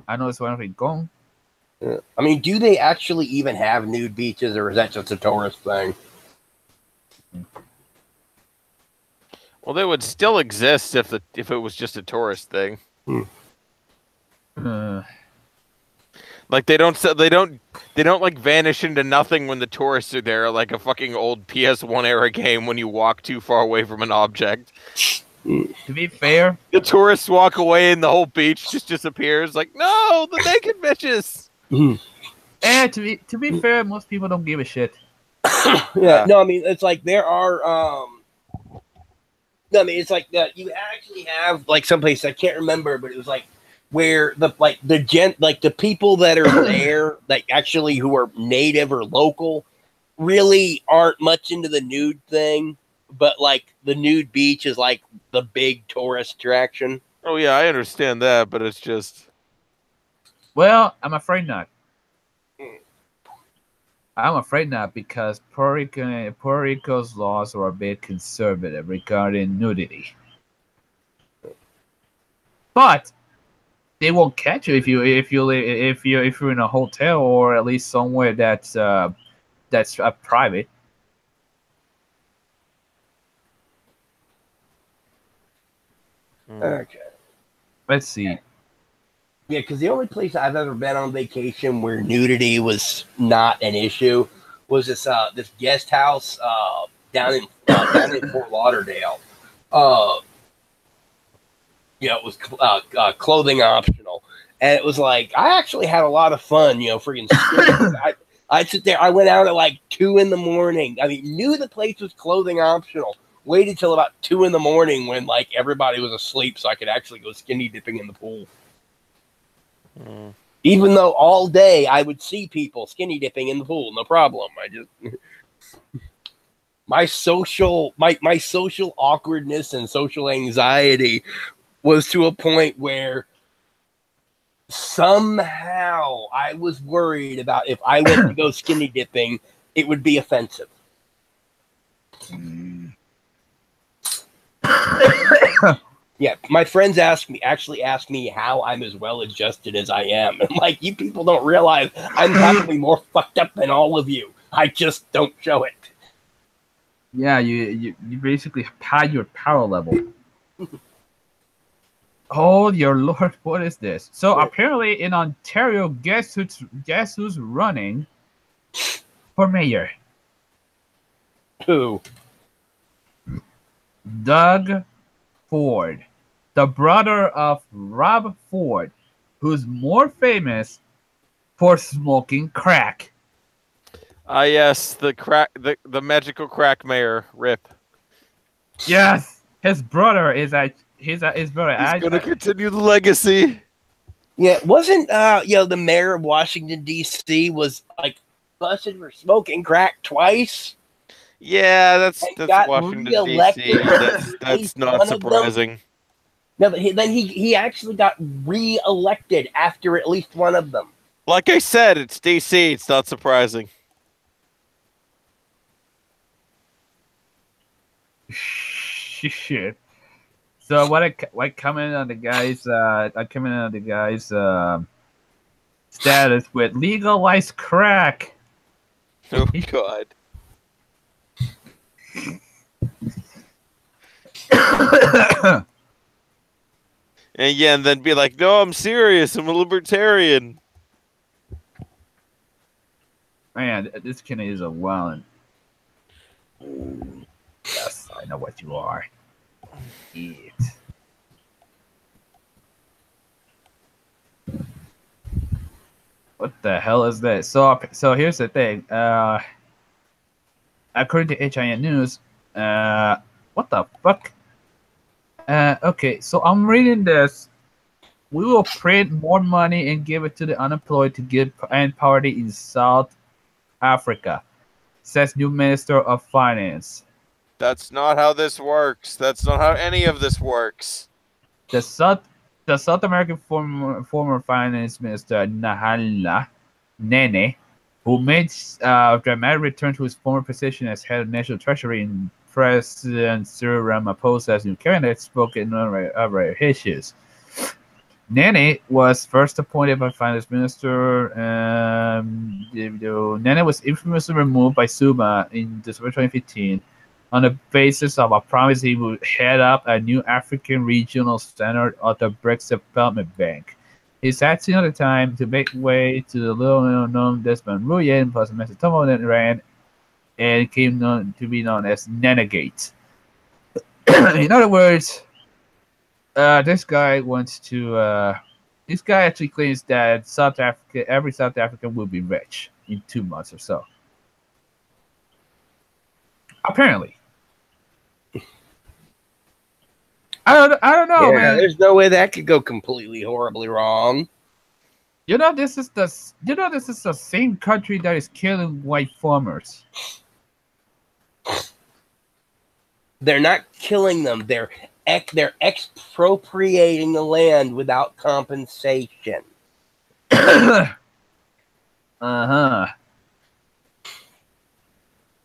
I know it's one of gone. I mean, do they actually even have nude beaches, or is that just a tourist thing? Well, they would still exist if it was just a tourist thing. Like they don't like vanish into nothing when the tourists are there, like a fucking old PS1 era game when you walk too far away from an object. To be fair, The tourists walk away and the whole beach just disappears. Like, no, the naked bitches. and to be fair, most people don't give a shit. Yeah, no, I mean it's like there are. No, I mean it's like you actually have like some place I can't remember, but it was like where the people that are there, like actually who are native or local, really aren't much into the nude thing, but like the nude beach is like the big tourist attraction. Oh yeah, I understand that, but it's just Well, I'm afraid not. I'm afraid not because Puerto Rico's laws are a bit conservative regarding nudity. But they won't catch you if you're in a hotel or at least somewhere that's private. Okay. Let's see. Yeah, because the only place I've ever been on vacation where nudity was not an issue was this guest house down in Fort Lauderdale. It was clothing optional, and it was like I actually had a lot of fun. Freaking. I'd sit there. I went out at like 2 a.m. I mean, knew the place was clothing optional. Waited till about 2 a.m. when like everybody was asleep, so I could actually go skinny dipping in the pool. Even though all day I would see people skinny dipping in the pool, no problem. I just my social awkwardness and social anxiety was to a point where somehow I was worried about if I went to go skinny dipping, it would be offensive. Yeah, my friends actually asked me how I'm as well adjusted as I am. And like, you people don't realize I'm probably more fucked up than all of you. I just don't show it. Yeah, you basically pad your power level. Oh, your lord, what is this? So apparently in Ontario, guess who's running for mayor? Who? Doug Ford, the brother of Rob Ford, who's more famous for smoking crack. yes, the magical crack mayor, Rip. Yes, his brother is his brother. He's gonna continue the legacy. Yeah, wasn't the mayor of Washington D.C. was like busted for smoking crack twice? Yeah, that's got Washington reelected D.C. at least That's not one of them? surprising. No, but then he actually got re-elected after at least one of them. Like I said, it's D.C. It's not surprising. Shit. So what comment on the guy's status with legalized crack? Oh God. And yeah, and then be like, no, I'm serious. I'm a libertarian. Man, this kid is a wild. Yes, I know what you are. Eat. What the hell is this? So here's the thing. According to HIN News, what the fuck? Okay, so I'm reading this. We will print more money and give it to the unemployed to end poverty in South Africa, says new Minister of Finance. That's not how this works. That's not how any of this works. The South American former finance minister Nahala Nene, who made a dramatic return to his former position as head of national treasury in President Cyril Ramaphosa's new cabinet, spoke on other issues. Nene was first appointed by finance minister. Nene was infamously removed by Zuma in December 2015 on the basis of a promise he would head up a new African regional center of the BRICS Development Bank. His action at the time to make way to the little-known Desmond Ruyen plus Mesitomo that ran and came to be known as Nenegate. In other words, this guy wants to. This guy actually claims that every South African will be rich in 2 months or so. Apparently. I don't know, man. There's no way that could go completely horribly wrong. This is the same country that is killing white farmers. They're not killing them. They're expropriating the land without compensation. Uh-huh.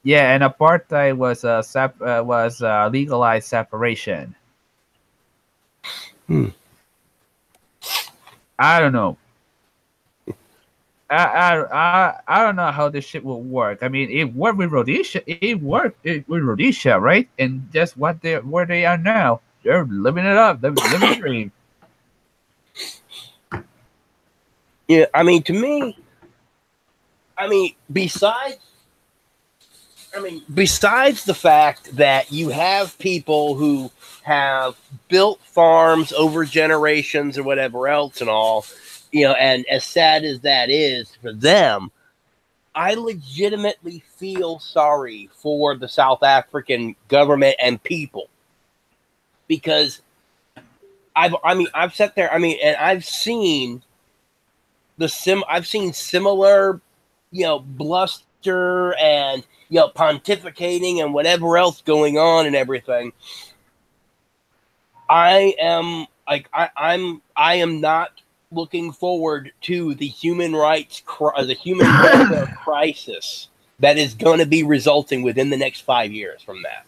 Yeah, and apartheid was legalized separation. I don't know. I don't know how this shit will work. I mean, it worked with Rhodesia. It worked with Rhodesia, right? And just where they are now. They're living it up. They're living the dream. Yeah, I mean, to me, besides the fact that you have people who have built farms over generations or whatever else and all, and as sad as that is for them, I legitimately feel sorry for the South African government and people, because I've sat there, and I've seen similar, bluster and pontificating and whatever else going on and everything. I am not looking forward to the human rights crisis that is going to be resulting within the next 5 years from that.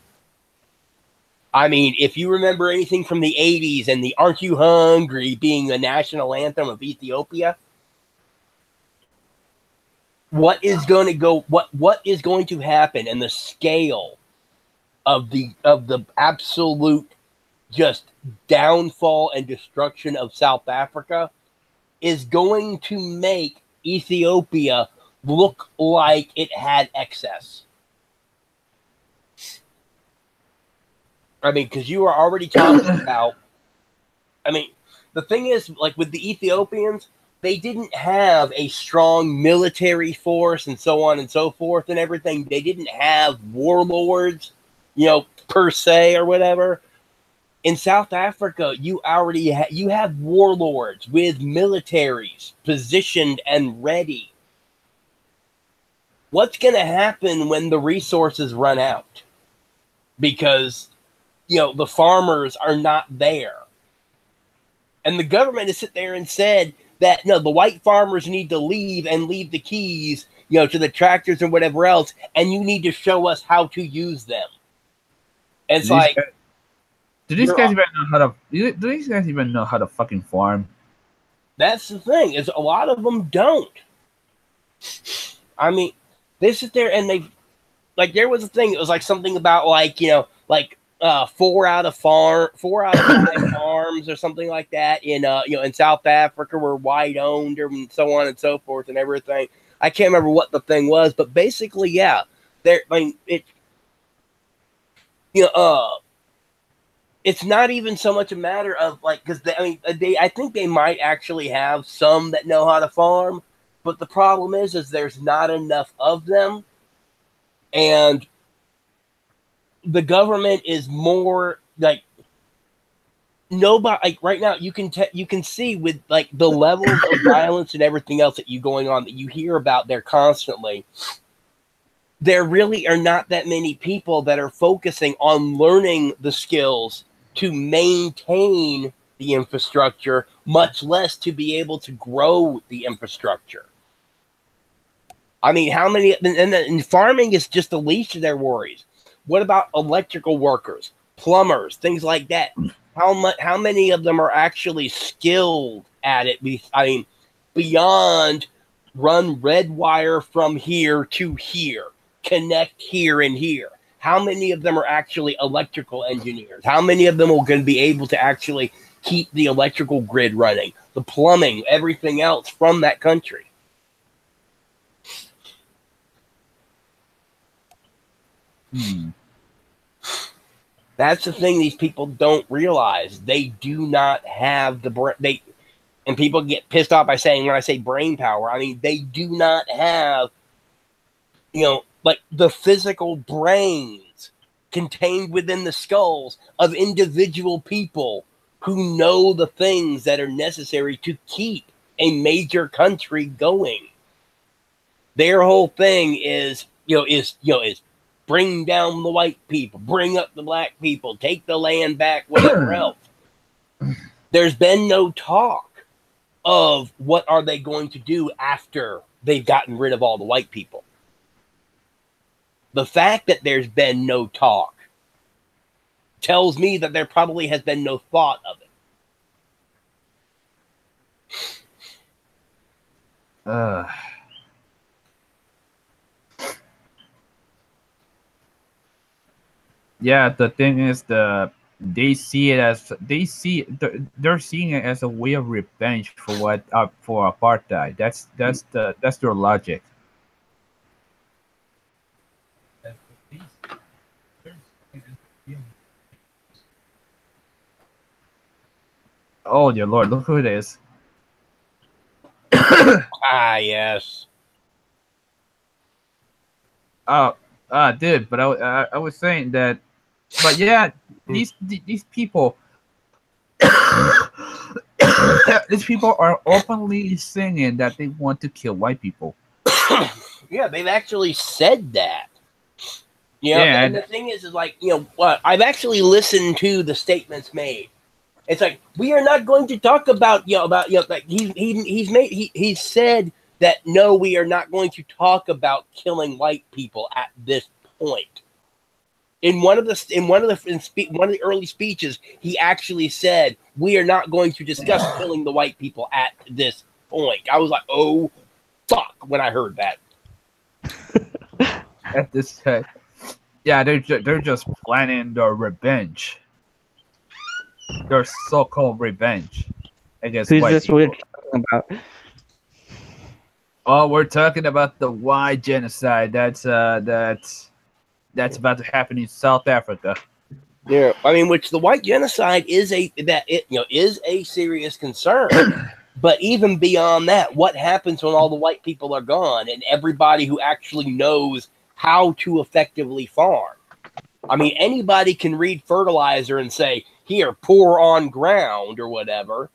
I mean, if you remember anything from the 80s and the "Aren't You Hungry" being the national anthem of Ethiopia, what is going to happen, and the scale of the absolute just downfall and destruction of South Africa is going to make Ethiopia look like it had excess. I mean, because you are already talking about, the thing is, like with the Ethiopians, they didn't have a strong military force and so on and so forth and everything. They didn't have warlords, per se or whatever. In South Africa, you have warlords with militaries positioned and ready. What's going to happen when the resources run out? Because, the farmers are not there. And the government has sit there and said that, no, the white farmers need to leave and leave the keys, to the tractors and whatever else, and you need to show us how to use them. And it's like... Do these guys even know how to fucking farm? That's the thing, is a lot of them don't. I mean, they sit there and there was a thing, it was like something about 4 out of 5 farms or something like that in South Africa were white owned and so on and so forth and everything. I can't remember what the thing was, but basically, yeah, it's not even so much a matter of because I think they might actually have some that know how to farm, But the problem is there's not enough of them, and the government is more like nobody. Like right now, you can see with like the levels of violence and everything else that going on that you hear about there constantly. There really are not that many people that are focusing on learning the skills to maintain the infrastructure, much less to be able to grow the infrastructure. I mean, how many, and farming is just the least of their worries. What about electrical workers, plumbers, things like that? How many of them are actually skilled at it? I mean, beyond run red wire from here to here, connect here and here. How many of them are actually electrical engineers? How many of them are going to be able to actually keep the electrical grid running, the plumbing, everything else from that country? That's the thing these people don't realize. They do not have the brain. And people get pissed off by saying, when I say brain power, I mean they do not have, like the physical brains contained within the skulls of individual people who know the things that are necessary to keep a major country going. Their whole thing is bring down the white people, bring up the black people, take the land back, whatever else. There's been no talk of what are they going to do after they've gotten rid of all the white people. The fact that there's been no talk tells me that there probably has been no thought of it. Yeah, the thing is, they're seeing it as a way of revenge for apartheid. That's their logic. Oh dear Lord, look who it is. Yes. Dude, but I was saying that, but yeah, these people, these people are openly singing that they want to kill white people. Yeah, they've actually said that. Yeah, and the thing is like, I've actually listened to the statements made. It's like, we are not going to talk about, like he's said that no, we are not going to talk about killing white people at this point. In one of the early speeches, he actually said, we are not going to discuss killing the white people at this point. I was like, oh fuck, when I heard that. At this time, yeah, they're just planning their revenge. Their so-called revenge against Who's white this people. we're talking about? Oh, we're talking about the white genocide. That's about to happen in South Africa. Yeah, I mean, which the white genocide is a serious concern. But even beyond that, what happens when all the white people are gone and everybody who actually knows how to effectively farm? I mean, anybody can read fertilizer and say, here, pour on ground or whatever.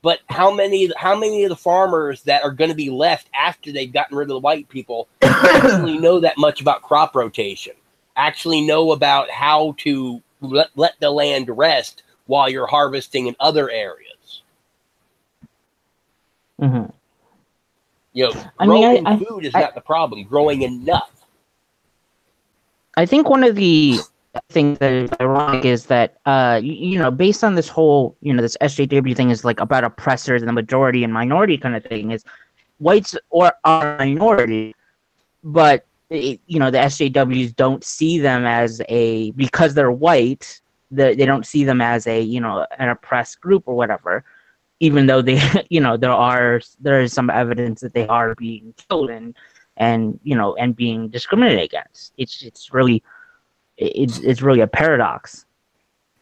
But how many of the farmers that are going to be left after they've gotten rid of the white people actually know that much about crop rotation? Actually know about how to let the land rest while you're harvesting in other areas? Mm-hmm. Growing food is not the problem. Growing enough. I think one of the things that is ironic is that, based on this whole, this SJW thing is like about oppressors and the majority and minority kind of thing, is whites are a minority, but, the SJWs don't see them as because they're white, they don't see them as an oppressed group or whatever, even though they, there is some evidence that they are being killed and being discriminated against. It's really a paradox.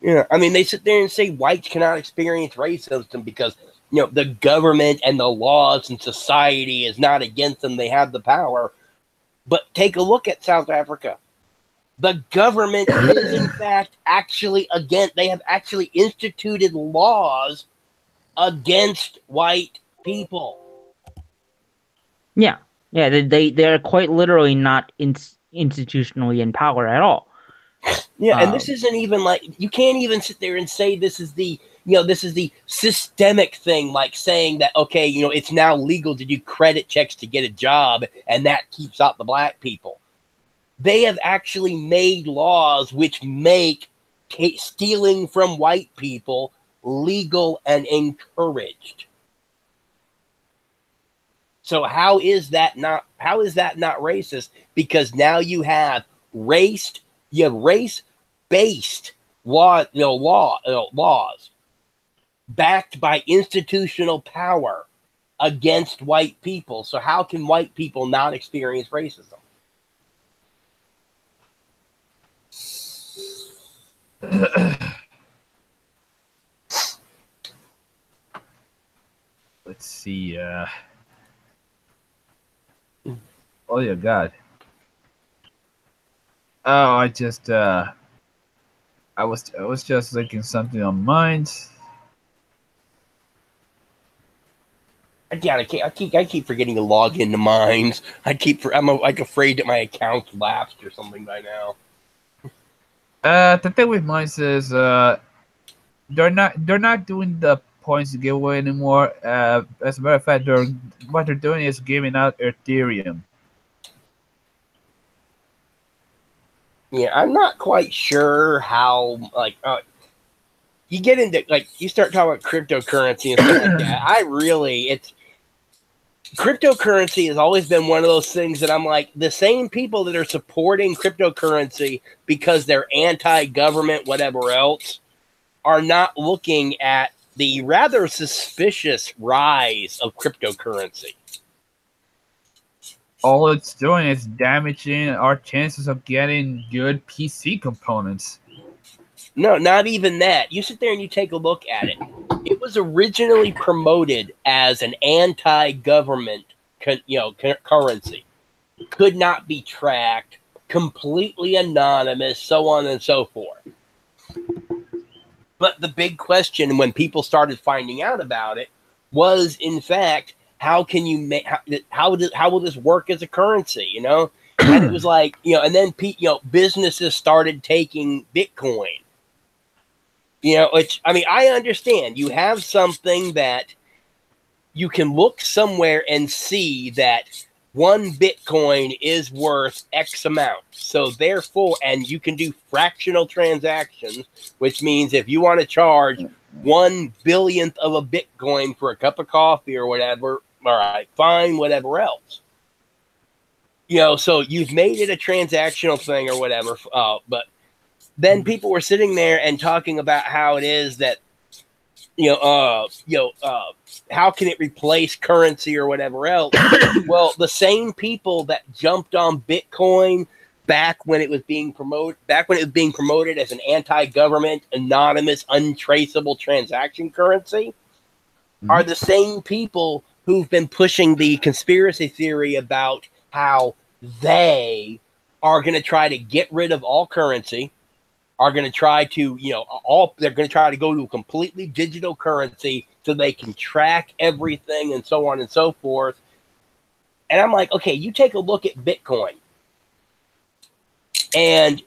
Yeah, I mean, they sit there and say whites cannot experience racism because the government and the laws and society is not against them. They have the power. But take a look at South Africa. The government is, in fact, actually against. They have actually instituted laws against white people. Yeah, yeah, they're quite literally not institutionally in power at all. Yeah, and this isn't even like, you can't even sit there and say this is the systemic thing, like saying that, okay, it's now legal to do credit checks to get a job, and that keeps out the black people. They have actually made laws which make stealing from white people legal and encouraged. So how is that not racist? Because now you have race-based laws backed by institutional power against white people. So how can white people not experience racism? Let's see. Oh yeah, God. Oh, I was just thinking something on mine. I keep forgetting to log into Minds. I'm like afraid that my account's lapsed or something by now. The thing with mine is they're not doing the points giveaway anymore. As a matter of fact, what they're doing is giving out Ethereum. Yeah, I'm not quite sure how, you get into, you start talking about cryptocurrency and stuff like that. Cryptocurrency has always been one of those things that I'm like, the same people that are supporting cryptocurrency because they're anti-government, whatever else, are not looking at the rather suspicious rise of cryptocurrency. All it's doing is damaging our chances of getting good PC components. No, not even that. You sit there and you take a look at it. It was originally promoted as an anti-government, currency. Could not be tracked, completely anonymous, so on and so forth. But the big question when people started finding out about it was, in fact, how can you make how will this work as a currency? And it was like, and then businesses started taking Bitcoin. I understand you have something that you can look somewhere and see that one Bitcoin is worth X amount. So therefore, and you can do fractional transactions, which means if you want to charge 1/1000th of a Bitcoin for a cup of coffee or whatever, all right, fine, whatever else. So you've made it a transactional thing or whatever, but then people were sitting there and talking about how it is that, how can it replace currency or whatever else? Well, the same people that jumped on Bitcoin back when it was being promoted as an anti-government, anonymous, untraceable transaction currency, are the same people who've been pushing the conspiracy theory about how they are going to try to get rid of all currency, are going to try to, they're going to try to go to a completely digital currency so they can track everything and so on and so forth. And I'm like, okay, you take a look at Bitcoin, and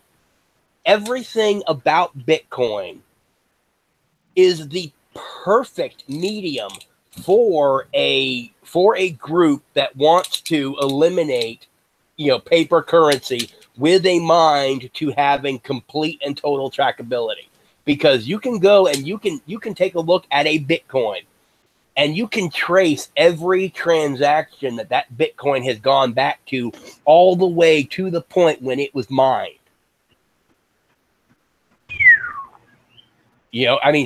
everything about Bitcoin is the perfect medium for a group that wants to eliminate, paper currency with a mind to having complete and total trackability. Because you can go and you can take a look at a Bitcoin and you can trace every transaction that Bitcoin has gone back to all the way to the point when it was mined.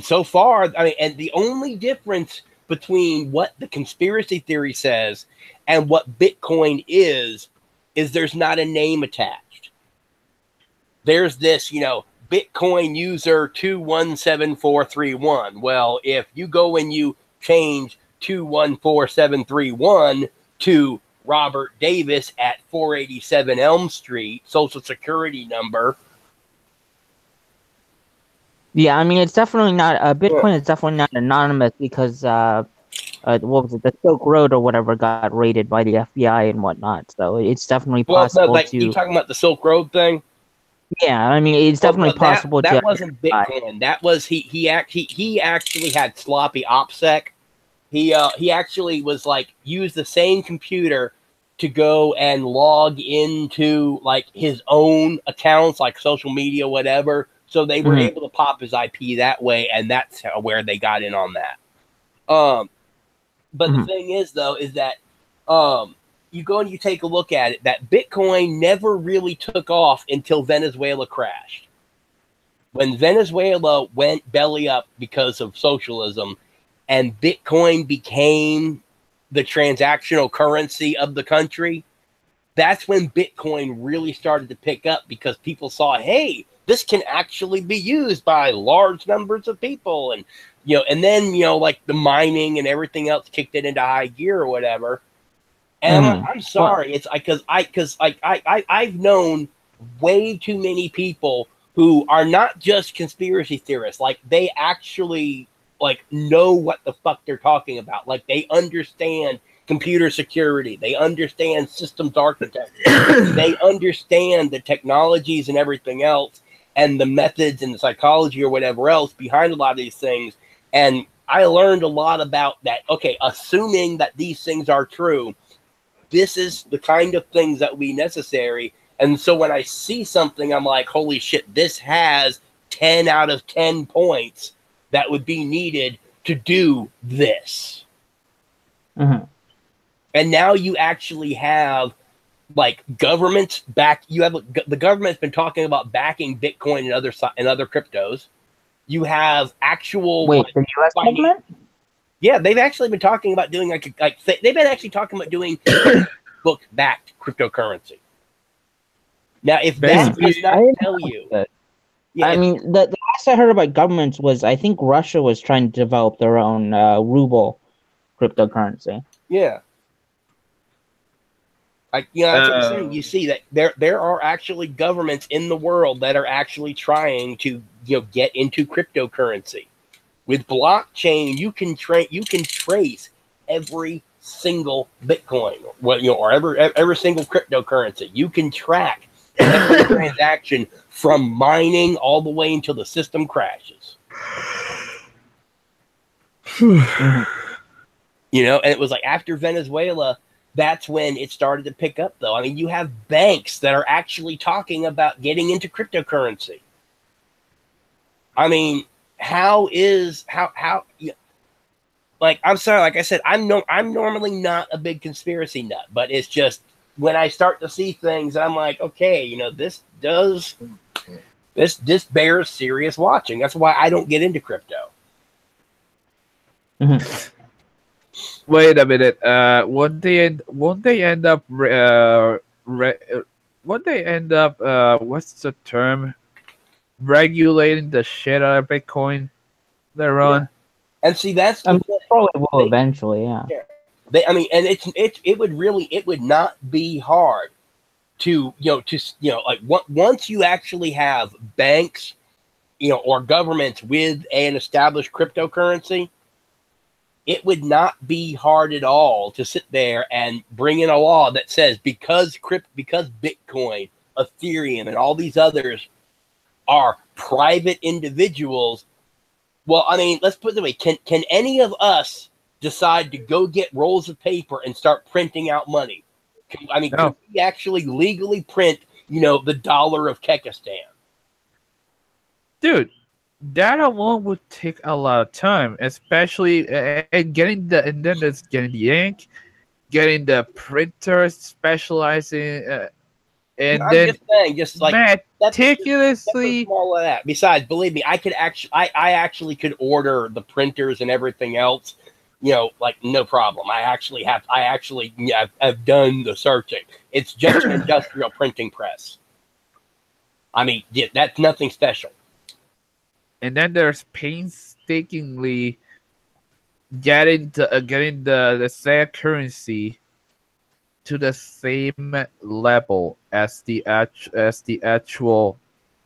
So far, and the only difference between what the conspiracy theory says and what Bitcoin is there's not a name attached. There's this, Bitcoin user 217431. Well, if you go and you change 214731 to Robert Davis at 487 Elm Street, Social Security number. Yeah, I mean, it's definitely not Bitcoin is definitely not anonymous because what was it, the Silk Road or whatever got raided by the FBI and whatnot. So it's definitely Well, no, possible like to. you talking about the Silk Road thing? Yeah, I mean, it's definitely Well, possible that to. wasn't Bitcoin. That was he actually had sloppy OPSEC. He actually was like used the same computer to go and log into like his own accounts, like social media, whatever. So they were able to pop his IP that way, and that's where they got in on that. But the thing is, though, is that you go and you take a look at it, that Bitcoin never really took off until Venezuela crashed. When Venezuela went belly up because of socialism and Bitcoin became the transactional currency of the country, that's when Bitcoin really started to pick up because people saw, hey, this can actually be used by large numbers of people. And, and then, like the mining and everything else kicked it into high gear or whatever. And I'm sorry, it's because I've known way too many people who are not just conspiracy theorists. Like they actually like know what the fuck they're talking about. Like they understand computer security. They understand systems architecture. They understand the technologies and everything else and the methods and the psychology or whatever else behind a lot of these things. And I learned a lot about that. Okay, assuming that these things are true, this is the kind of things that will be necessary. And so when I see something, I'm like, holy shit, this has 10 out of 10 points that would be needed to do this. And now you actually have like governments back. You have the government's been talking about backing Bitcoin and other cryptos. You have actual the U.S. government. Yeah, they've actually been talking about doing they've been actually talking about doing book-backed cryptocurrency. Now, if that does not tell you, I mean, the last I heard about governments was I think Russia was trying to develop their own ruble cryptocurrency. Yeah. That's what I'm saying. You see that there are actually governments in the world that are actually trying to get into cryptocurrency. With blockchain, you can trace every single Bitcoin, or every single cryptocurrency. You can track every transaction from mining all the way until the system crashes. And it was like after Venezuela, that's when it started to pick up, though. I mean, you have banks that are actually talking about getting into cryptocurrency. I mean, I'm sorry, like I said, I'm normally not a big conspiracy nut, but it's just when I start to see things, I'm like, okay, this bears serious watching. That's why I don't get into crypto. Wait a minute. Won't they end up? What's the term? Regulating the shit out of Bitcoin they're on. And see, that's probably will eventually, yeah. It would not be hard to once you actually have banks, or governments with an established cryptocurrency, it would not be hard at all to sit there and bring in a law that says because Bitcoin, Ethereum, and all these others are private individuals. Well, I mean, let's put it this way. Can any of us decide to go get rolls of paper and start printing out money? No. Can we actually legally print, the dollar of Kyrgyzstan? Dude, that alone would take a lot of time, especially and then there's getting the ink, getting the printers, specializing, and I'm then just saying, meticulously. All of that. Besides, believe me, I actually could order the printers and everything else. Like no problem. I've done the searching. It's just an industrial printing press. I mean, that's nothing special. And then there's painstakingly getting the same currency to the same level as the actual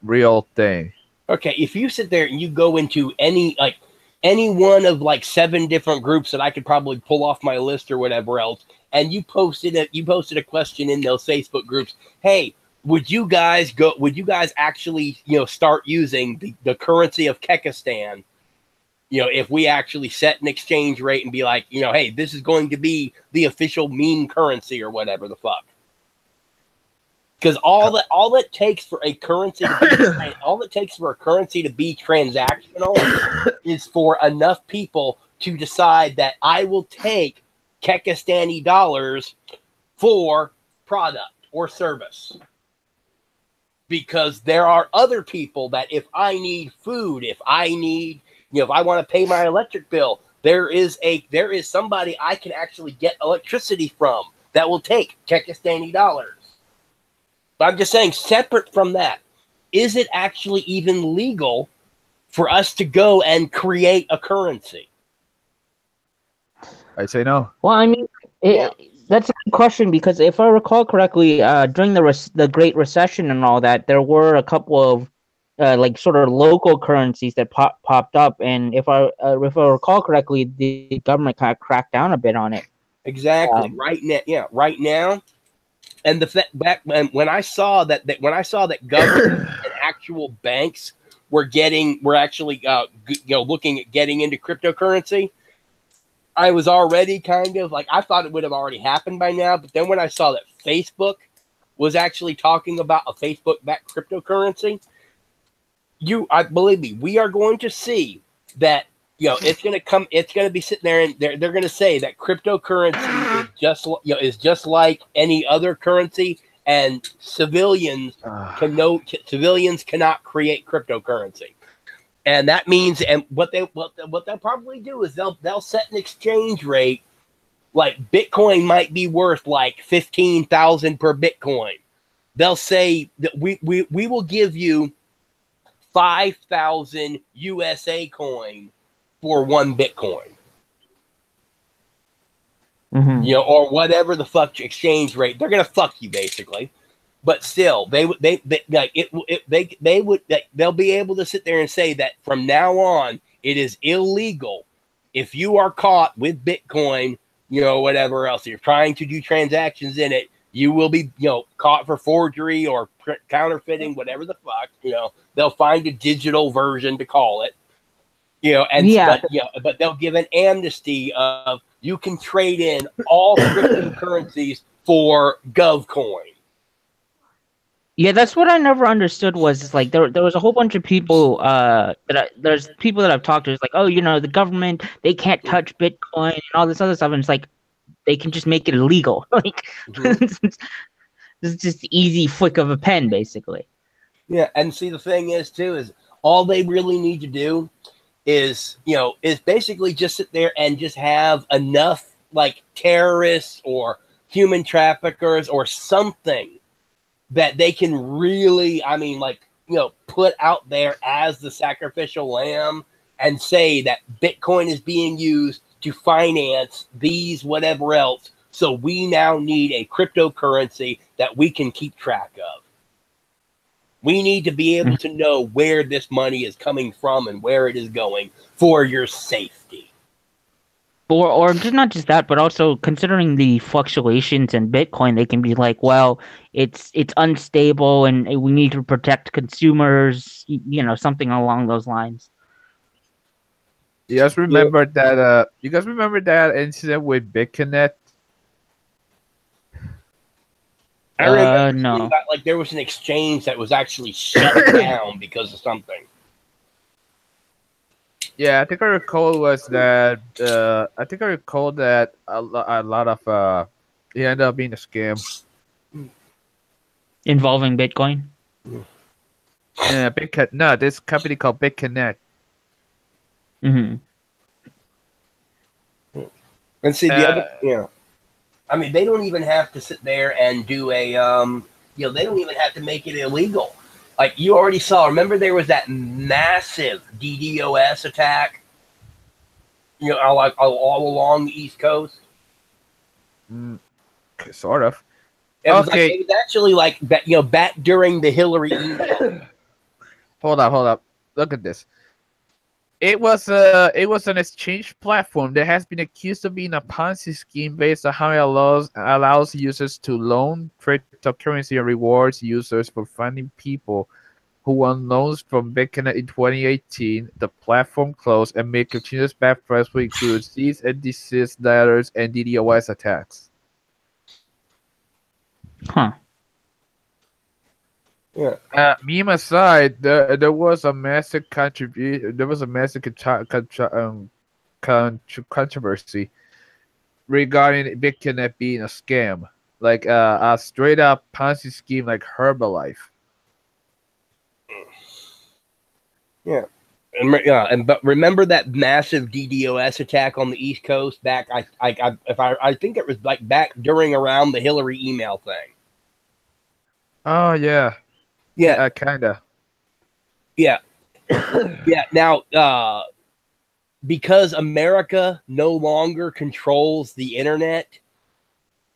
real thing. Okay, if you sit there and you go into any one of like 7 different groups that I could probably pull off my list or whatever else, and you posted a question in those Facebook groups, hey, would you guys actually, start using the currency of Kekistan, if we actually set an exchange rate and be like, hey, this is going to be the official meme currency or whatever the fuck. Because all it takes for a currency to be transactional is for enough people to decide that I will take Kekistani dollars for product or service. Because there are other people that if I need food, if I want to pay my electric bill, there is somebody I can actually get electricity from that will take Kekistani dollars. But I'm just saying, separate from that, is it actually even legal for us to go and create a currency? I say no. Well, I mean, that's a good question because if I recall correctly, during the Great Recession and all that, there were a couple of like sort of local currencies that popped up, and if I recall correctly, the government kind of cracked down a bit on it. Exactly. Right now. And back when I saw that government and actual banks were actually looking at getting into cryptocurrency, I was already kind of like, I thought it would have already happened by now. But then when I saw that Facebook was actually talking about a Facebook-backed cryptocurrency, believe me, we are going to see that. It's going to be sitting there, and they're going to say that cryptocurrency is just like any other currency, and civilians cannot create cryptocurrency. And that means, and what they'll probably do is they'll set an exchange rate, like Bitcoin might be worth like 15,000 per Bitcoin. They'll say that we will give you 5,000 USA coin for 1 Bitcoin, or whatever the fuck exchange rate. They're gonna fuck you basically, but still, they'll be able to sit there and say that from now on, it is illegal if you are caught with Bitcoin, whatever else you're trying to do transactions in it. You will be, caught for forgery or counterfeiting, whatever the fuck. They'll find a digital version to call it. But they'll give an amnesty of you can trade in all cryptocurrencies for GovCoin. Yeah, that's what I never understood was like there was a whole bunch of people there's people that I've talked to. It's like, oh, the government, they can't touch Bitcoin and all this other stuff, and it's like they can just make it illegal. Like it's just easy flick of a pen, basically. Yeah, and see the thing is too is all they really need to do is basically just sit there and just have enough like terrorists or human traffickers or something that they can really, put out there as the sacrificial lamb and say that Bitcoin is being used to finance these whatever else. So we now need a cryptocurrency that we can keep track of. We need to be able to know where this money is coming from and where it is going for your safety. Or just not just that, but also considering the fluctuations in Bitcoin, they can be like, well, it's unstable and we need to protect consumers, something along those lines. You guys remember that? You guys remember that incident with BitConnect? I remember no. that, like there was an exchange that was actually shut down because of something. Yeah, I think I recall was that. I think I recall that a lot of it ended up being a scam Involving Bitcoin. Yeah, no, this company called BitConnect. Mm-hmm. And see the other, they don't even have to sit there and do a, they don't even have to make it illegal. Like you already saw, remember there was that massive DDoS attack all along the East Coast. Sort of. It was Okay. it was actually like back during the Hillary email. Hold up. Look at this. It was an exchange platform that has been accused of being a Ponzi scheme based on how it allows users to loan cryptocurrency and rewards users for finding people who won loans from Bitcoin in 2018. The platform closed amid continuous bad press, which includes cease and desist letters and DDoS attacks. Huh. Yeah. Meme aside, there was a massive contribution. There was a massive controversy regarding Bitcoin being a scam, like a straight up Ponzi scheme, like Herbalife. Yeah. But remember that massive DDoS attack on the East Coast back? I think it was like back during around the Hillary email thing. Oh yeah, Yeah, kinda. yeah, yeah. Now, because America no longer controls the internet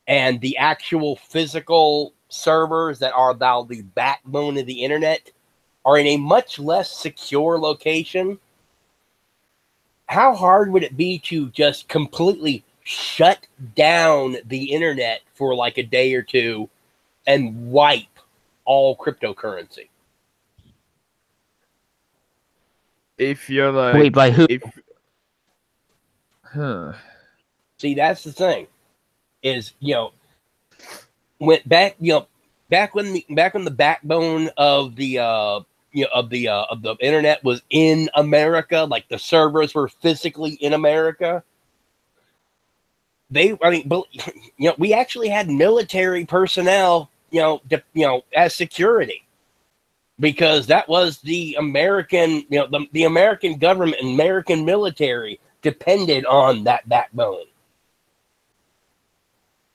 and the actual physical servers that are now the backbone of the internet are in a much less secure location, how hard would it be to just completely shut down the internet for like a day or two and wipe all cryptocurrency? If you're like, Wait, by who? See, that's the thing. Is went back back when the backbone of the of the internet was in America, like the servers were physically in America. We actually had military personnel, as security, because that was the American, the American government and American military depended on that backbone.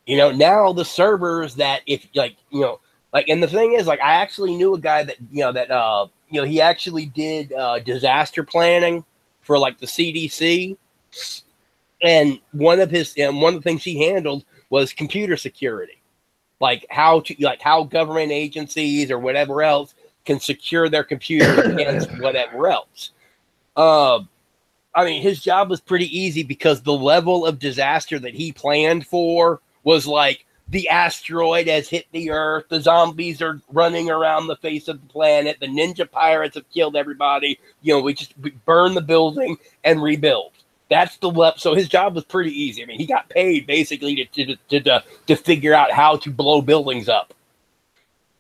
Now the servers that and the thing is, like, I actually knew a guy that, he actually did disaster planning for like the CDC. And one of the things he handled was computer security, like how government agencies or whatever else can secure their computers against whatever else. His job was pretty easy because the level of disaster that he planned for was like the asteroid has hit the Earth, the zombies are running around the face of the planet, the ninja pirates have killed everybody. We burn the building and rebuild. That's the level. So his job was pretty easy. He got paid basically to figure out how to blow buildings up.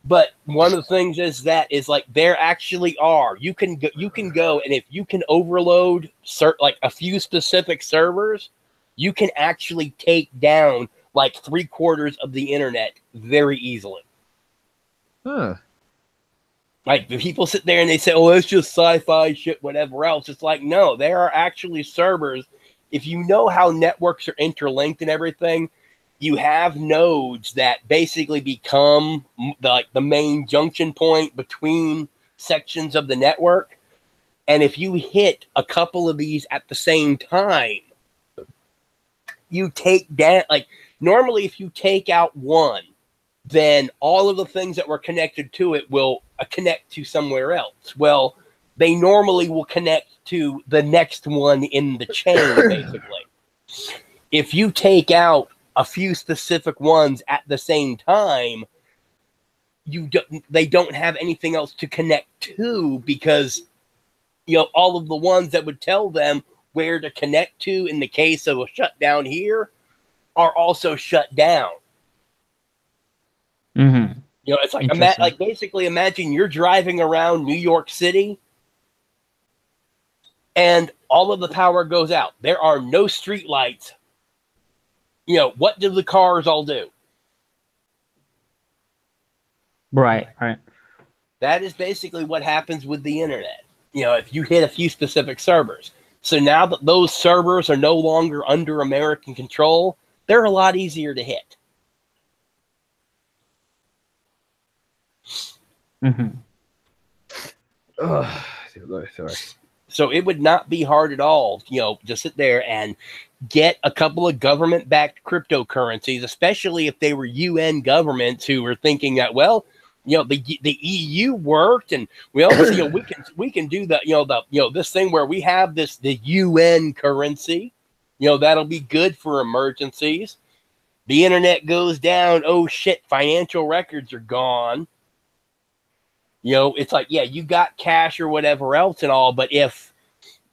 But one of the things is like there actually are. You can go and if you can overload like a few specific servers, you can actually take down like 3/4 of the internet very easily. Huh. Like, the people sit there and they say, "Oh, it's just sci-fi shit, whatever else." It's like, no, there are actually servers. If you know how networks are interlinked and everything, you have nodes that basically become the main junction point between sections of the network. And if you hit a couple of these at the same time, you take down, like, normally if you take out one, then all of the things that were connected to it will connect to somewhere else. Well, they normally will connect to the next one in the chain, basically. If you take out a few specific ones at the same time, they don't have anything else to connect to, because all of the ones that would tell them where to connect to in the case of a shutdown here are also shut down. Mm-hmm. It's like basically imagine you're driving around New York City and all of the power goes out. There are no street lights. What do the cars all do? Right. That is basically what happens with the internet. If you hit a few specific servers. So now that those servers are no longer under American control, they're a lot easier to hit. Mm-hmm. Oh, sorry. So it would not be hard at all, to sit there and get a couple of government-backed cryptocurrencies, especially if they were UN governments who were thinking that, well, the EU worked, and we can do this thing where we have the UN currency, that'll be good for emergencies. The internet goes down. Oh shit! Financial records are gone. It's like, yeah, you got cash or whatever else and all, but if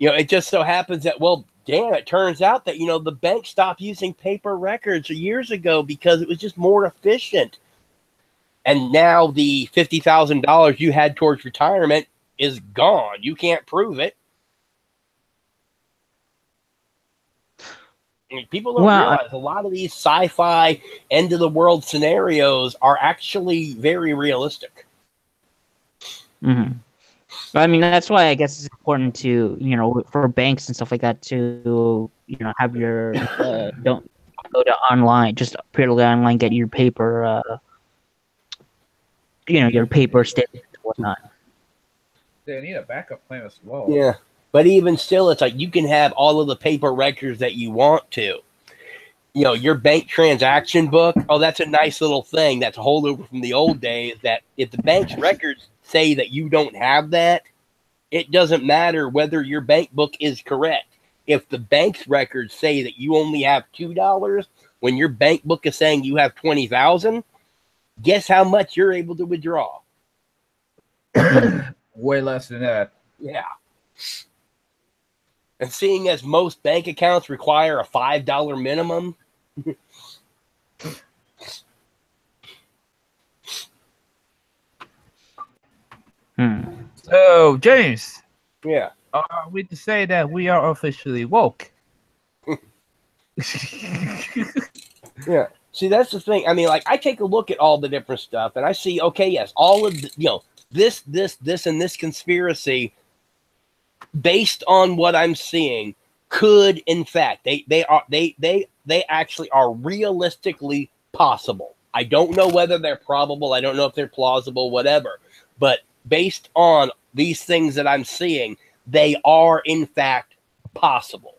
it just so happens that, well, damn, it turns out that the bank stopped using paper records years ago because it was just more efficient. And now the $50,000 you had towards retirement is gone. You can't prove it. I mean, people don't realize a lot of these sci-fi end-of-the-world scenarios are actually very realistic. Mm-hmm. I mean, that's why I guess it's important to, for banks and stuff like that to, have your, don't go to online, just purely online, get your paper, your paper statements and whatnot. They need a backup plan as well. Yeah. But even still, it's like you can have all of the paper records that you want to. Your bank transaction book, oh, that's a nice little thing. That's a holdover from the old days, that if the bank's records say that you don't have that, it doesn't matter whether your bank book is correct. If the bank's records say that you only have $2 when your bank book is saying you have 20,000, guess how much you're able to withdraw? Way less than that. Yeah. And seeing as most bank accounts require a $5 minimum, So, James, yeah. are we to say that we are officially woke? Yeah. See, that's the thing. I mean, like, I take a look at all the different stuff, and I see, okay, yes, all of this, and this conspiracy, based on what I'm seeing, could, in fact, they actually are realistically possible. I don't know whether they're probable. I don't know if they're plausible, whatever. But based on these things that I'm seeing, they are, in fact, possible.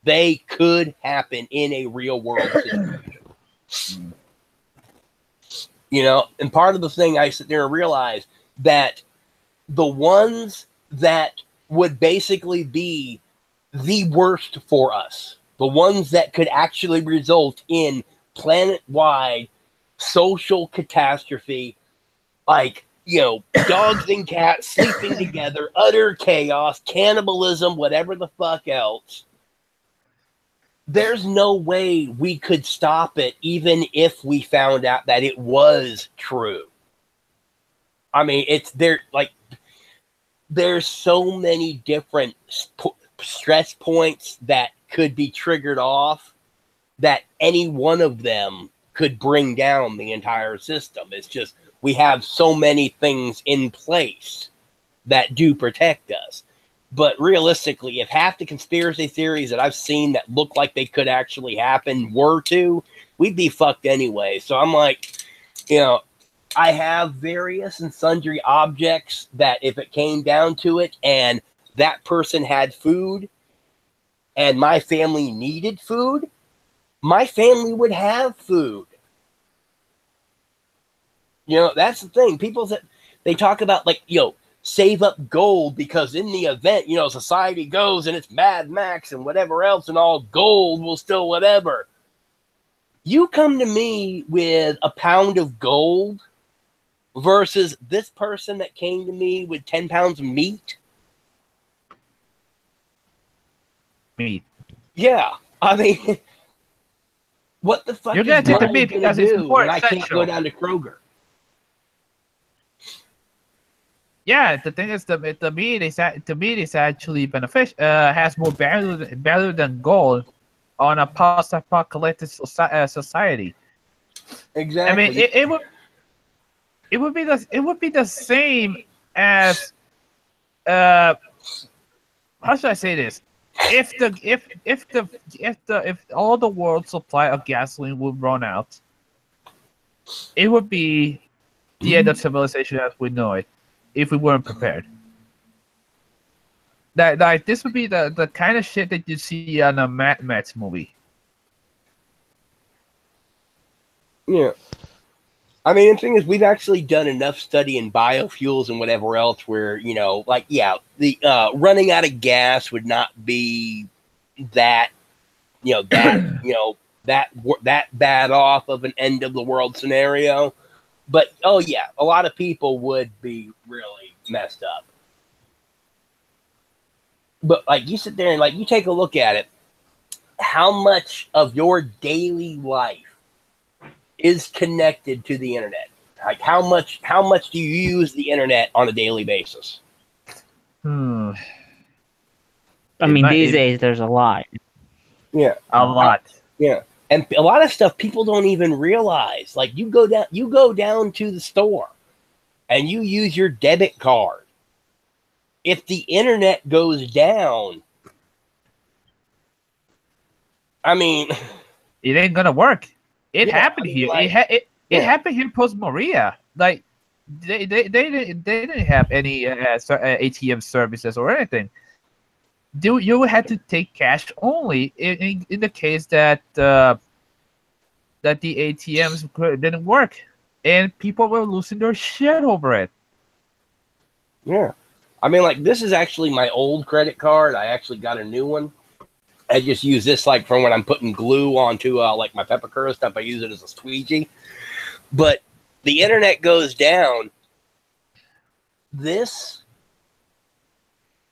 They could happen in a real world situation. And part of the thing I sit there and realize that the ones that would basically be the worst for us, the ones that could actually result in planet-wide social catastrophe, like, dogs and cats sleeping together, utter chaos, cannibalism, whatever the fuck else. There's no way we could stop it, even if we found out that it was true. I mean, there's so many different stress points that could be triggered off that any one of them could bring down the entire system. It's just, we have so many things in place that do protect us. But realistically, if half the conspiracy theories that I've seen that look like they could actually happen were to, we'd be fucked anyway. So I'm like, I have various and sundry objects that if it came down to it and that person had food and my family needed food, my family would have food. That's the thing. People that they talk about, like, save up gold because in the event, society goes and it's Mad Max and whatever else and all, gold will still whatever. You come to me with a pound of gold versus this person that came to me with 10 pounds of meat. Meat. Yeah. I mean, what the fuck You're is gonna take the money meat gonna because it's do important, when I can't essential. go down to Kroger? Yeah, the thing is, the meat is actually beneficial. Has more value than gold on a post-apocalyptic society. Exactly. I mean, it would be the same as how should I say this? If all the world's supply of gasoline would run out, it would be the end of civilization as we know it if we weren't prepared. That like this would be the kind of shit that you see on a Mad Max movie. Yeah. I mean, the thing is, we've actually done enough study in biofuels and whatever else where, like, yeah, the running out of gas would not be that, that bad off of an end of the world scenario. But, oh, yeah, a lot of people would be really messed up. But, like, you sit there and, like, you take a look at it. How much of your daily life is connected to the internet? Like, how much do you use the internet on a daily basis? I mean, these days there's a lot. Yeah, a lot. Yeah, and a lot of stuff people don't even realize. Like, you go down to the store, and you use your debit card. If the internet goes down, I mean, it ain't gonna work. It happened here. Like, it happened here post Maria. Like they didn't have any ATM services or anything. You had to take cash only in the case that the ATMs didn't work, and people were losing their shit over it. Yeah, I mean, like, this is actually my old credit card. I actually got a new one. I just use this like for when I'm putting glue onto like my peppercorn stuff. I use it as a squeegee. But the internet goes down. This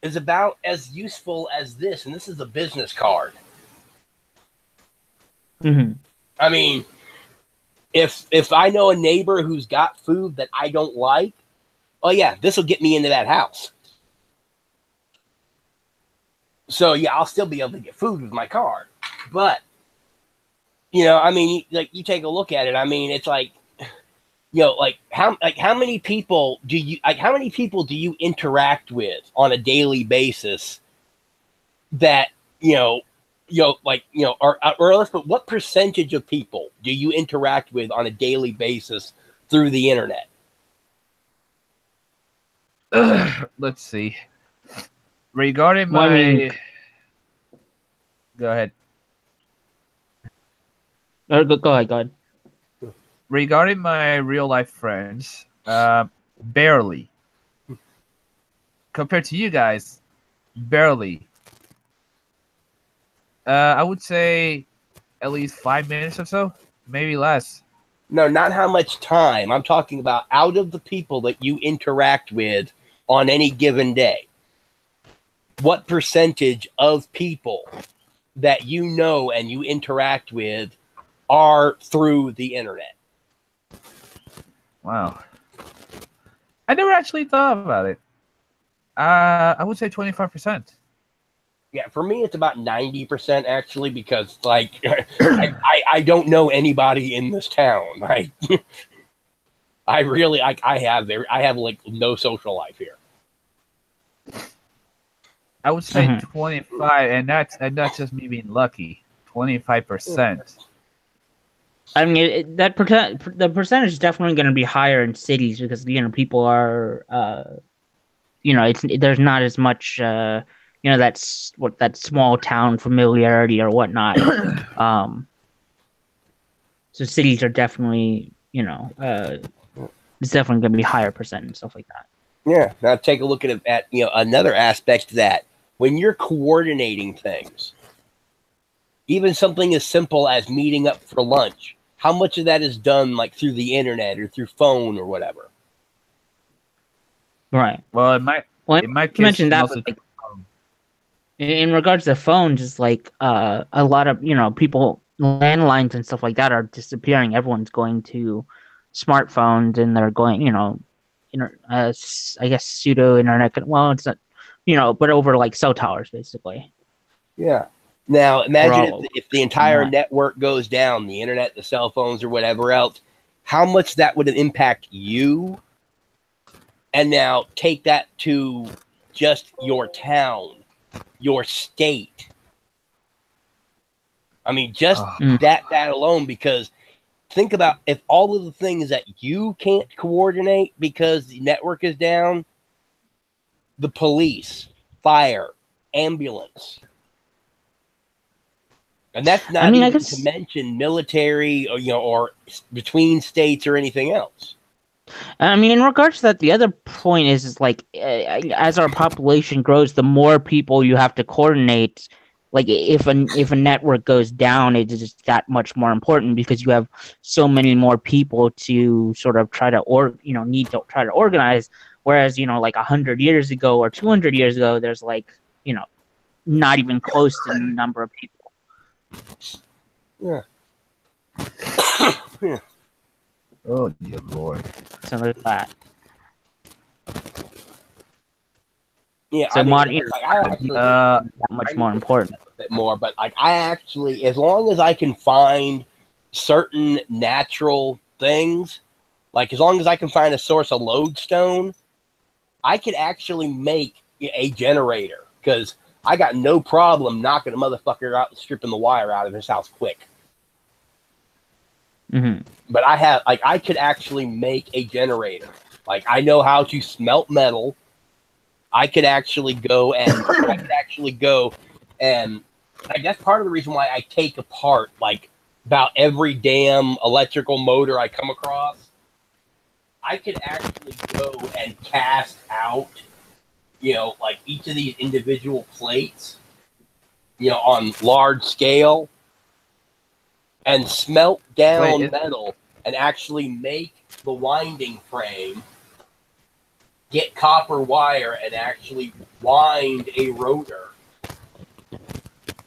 is about as useful as this, and this is a business card. Mm-hmm. I mean, if I know a neighbor who's got food that I don't like, oh yeah, this will get me into that house. So yeah, I'll still be able to get food with my card. But I mean, like, you take a look at it. I mean, it's like, how many people do you interact with on a daily basis that or let's put, what percentage of people do you interact with on a daily basis through the internet? Let's see. Regarding my, go ahead. Go ahead. Regarding my real life friends, barely. Compared to you guys, barely. I would say at least 5 minutes or so, maybe less. No, not how much time. I'm talking about out of the people that you interact with on any given day. What percentage of people that you know and you interact with are through the internet? Wow. I never actually thought about it. I would say 25%. Yeah, for me, it's about 90% actually, because like I don't know anybody in this town. I really I have like no social life here. I would say 25, and that's just me being lucky. 25%. I mean, the percentage is definitely going to be higher in cities because people are, there's not as much, that's what that small town familiarity or whatnot. So cities are definitely, it's definitely going to be higher percent and stuff like that. Yeah. Now take a look at another aspect to that. When you're coordinating things, even something as simple as meeting up for lunch, how much of that is done like through the internet or through phone or whatever? Right. Well, it might mention that. Like, in regards to phones, it's like a lot of people, landlines and stuff like that are disappearing. Everyone's going to smartphones, and they're going, I guess pseudo internet. Well, it's not, but over like cell towers, basically. Yeah. Now imagine if the entire network goes down, the internet, the cell phones, or whatever else, how much that would impact you. And now take that to just your town, your state. I mean, just that alone, because think about if all of the things that you can't coordinate because the network is down, the police, fire, ambulance. And that's not I even guess to mention military or, or between states or anything else. in regards to that, the other point is like as our population grows, the more people you have to coordinate. Like if a network goes down, it is just that much more important because you have so many more people to sort of try to need to try to organize. Whereas like 100 years ago or 200 years ago, there's like not even close to the number of people. Yeah. Yeah. Oh dear lord. So there's that. Yeah, So modern, I actually that much more important. a bit more, but like I actually, as long as I can find certain natural things, like as long as I can find a source of lodestone, I could actually make a generator because I got no problem knocking a motherfucker out and stripping the wire out of his house quick. Mm-hmm. But I could actually make a generator. Like I know how to smelt metal. I could actually go and like that's part of the reason why I take apart like about every damn electrical motor I come across. I could actually go and cast out, like each of these individual plates, on large scale and smelt down metal and actually make the winding frame, get copper wire and actually wind a rotor.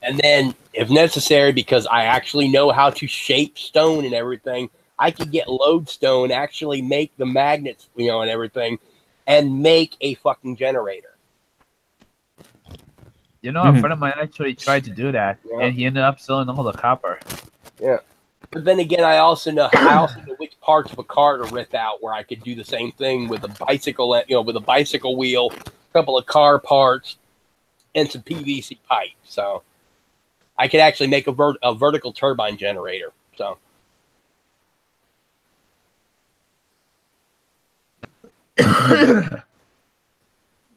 And then, if necessary, because I actually know how to shape stone and everything, I could get lodestone, actually make the magnets, and everything, and make a fucking generator. A friend of mine actually tried to do that, and he ended up selling all the copper. Yeah. But then again, I also know which parts of a car to rip out where I could do the same thing with a bicycle, with a bicycle wheel, a couple of car parts, and some PVC pipe. So I could actually make a vertical turbine generator. So.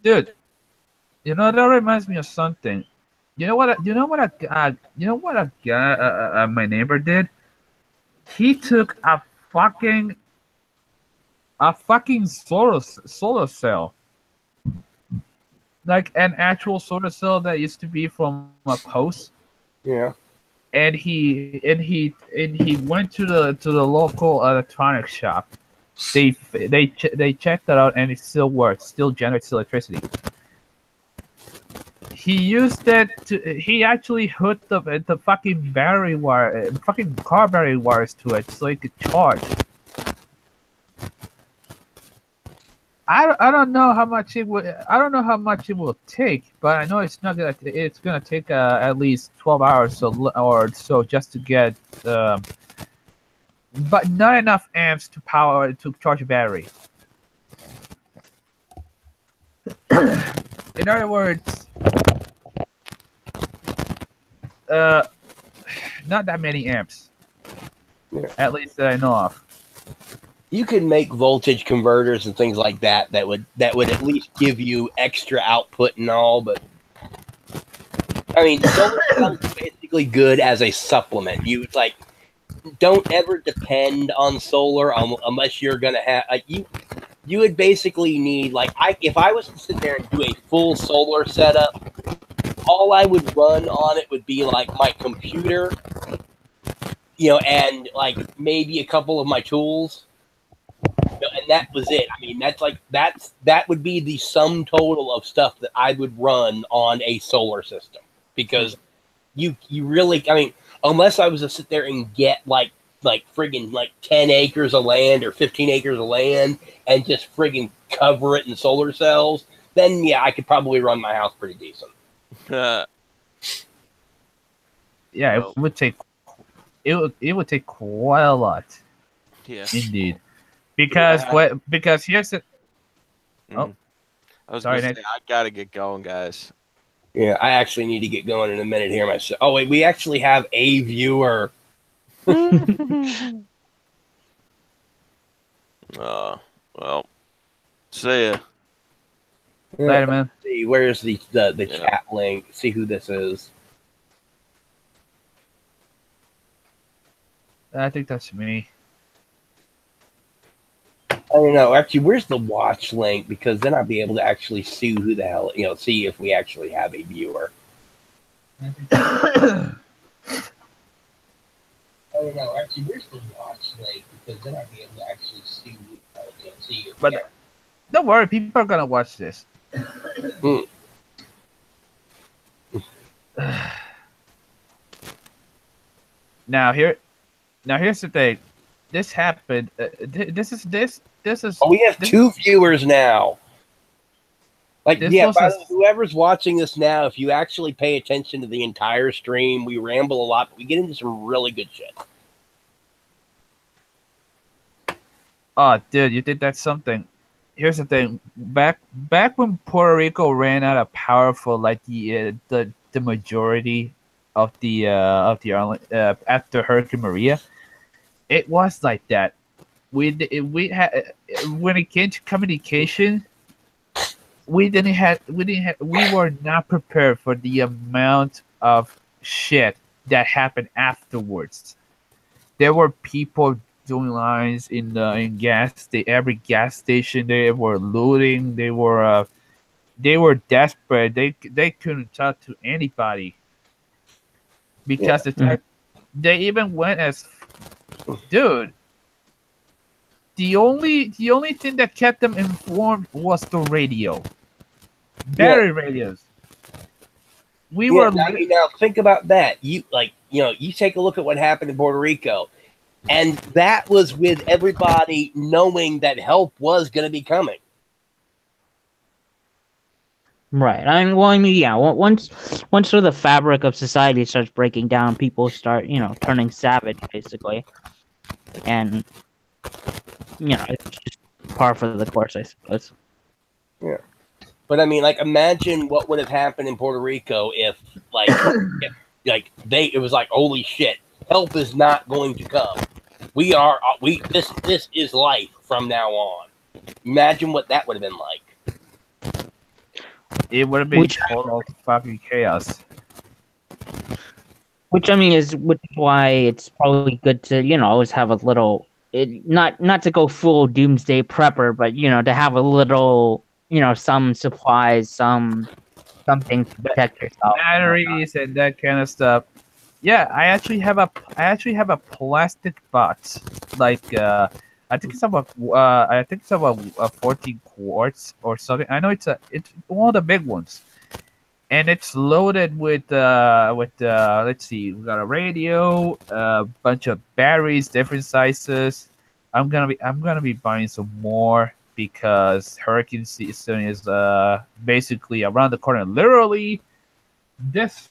Dude, that reminds me of something. My neighbor did? He took a fucking solar cell, like an actual solar cell that used to be from a post. Yeah. And he went to the local electronics shop. They checked that out, and it still works. Still generates electricity. He used it he actually hooked the fucking battery wire, fucking car battery wires to it so it could charge. I don't know how much it will take, but I know it's gonna take at least 12 hours or so just to get but not enough amps to charge a battery. In other words, not that many amps. Yeah. At least that I know of. You can make voltage converters and things like that would at least give you extra output and all, but I mean, solar cells are basically good as a supplement. You don't ever depend on solar unless you're gonna have you would basically need if I was to sit there and do a full solar setup, all I would run on it would be like my computer, and like maybe a couple of my tools. And that was it. I mean, that would be the sum total of stuff that I would run on a solar system, because you really, I mean, unless I was to sit there and get like friggin' 10 acres of land or 15 acres of land and just friggin' cover it in solar cells, then yeah, I could probably run my house pretty decent. Yeah, it would take quite a lot. Yeah. Indeed. Because here's the I was sorry, gonna Nate. say, I gotta get going, guys. Yeah, I actually need to get going in a minute here myself. Oh wait, we actually have a viewer. Well, see ya. Later, man. See, where's the Yeah. chat link? See who this is. I think that's me. I don't know. Actually, where's the watch link? Because then I'll be able to actually see who the hell, see if we actually have a viewer. I don't know. Actually, where's the watch link? Because then I'll be able to actually see who the hell, see if But don't worry, people are gonna watch this. Now here's the thing. This happened. This is. Oh, we have this, 2 viewers now. Like, This yeah, was by a- the way, whoever's watching this now, if you actually pay attention to the entire stream, we ramble a lot, but we get into some really good shit. Oh, dude, you think that's something? Here's the thing. Back when Puerto Rico ran out of power for like the majority of the after Hurricane Maria, it was like that. We had when it came to communication, we were not prepared for the amount of shit that happened afterwards. There were people doing lines in every gas station. They were looting. They were desperate. They couldn't talk to anybody because they even went as, dude. The only thing that kept them informed was the radio, battery radios. We were now think about that. You take a look at what happened in Puerto Rico, and that was with everybody knowing that help was going to be coming. Right. Yeah. Once sort of the fabric of society starts breaking down, people start, turning savage, basically, and it's just par for the course, I suppose. Yeah. But I mean, like, imagine what would have happened in Puerto Rico if it was like, holy shit, help is not going to come. This is life from now on. Imagine what that would have been like. It would have been total fucking chaos. Which is why it's probably good to always have a little, not to go full doomsday prepper, but to have a little, some supplies, something to protect yourself, batteries and that kind of stuff. Yeah, I actually have a plastic box, like I think it's about 14 quarts or something. I know it's one of the big ones, and it's loaded with let's see, we got a radio, a bunch of batteries, different sizes. I'm gonna be buying some more because hurricane season is basically around the corner. Literally, this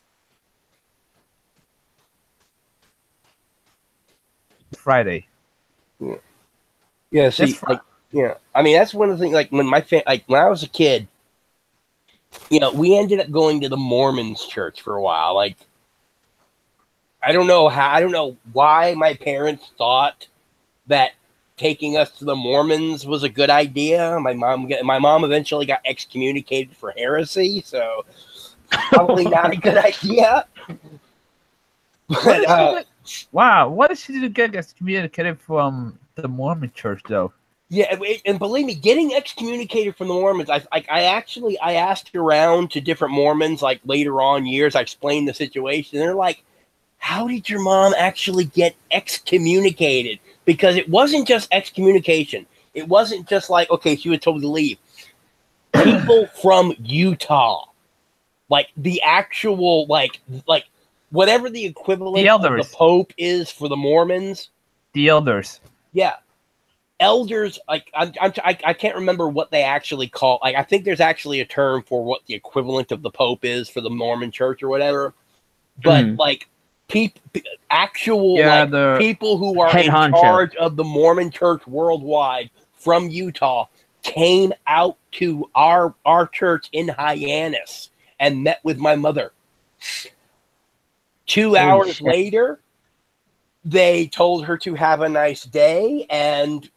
Friday. Yeah, see, I mean, that's one of the things. Like when when I was a kid, we ended up going to the Mormons church for a while. Like, I don't know why my parents thought that taking us to the Mormons was a good idea. My mom eventually got excommunicated for heresy, so probably not a good idea. But, wow, what did she get excommunicated from the Mormon church, though? Yeah, and believe me, getting excommunicated from the Mormons, I asked around to different Mormons, like later on years, I explained the situation. They're like, how did your mom actually get excommunicated? Because it wasn't just excommunication. It wasn't just like, okay, she was told to leave. People from Utah, like the actual, like whatever the equivalent of the Pope is for the Mormons. The elders. Yeah. Elders, like I can't remember what they actually call. Like, I think there's actually a term for what the equivalent of the Pope is for the Mormon Church or whatever. But like people who are in charge of the Mormon Church worldwide from Utah came out to our church in Hyannis and met with my mother. 2 hours later, they told her to have a nice day, and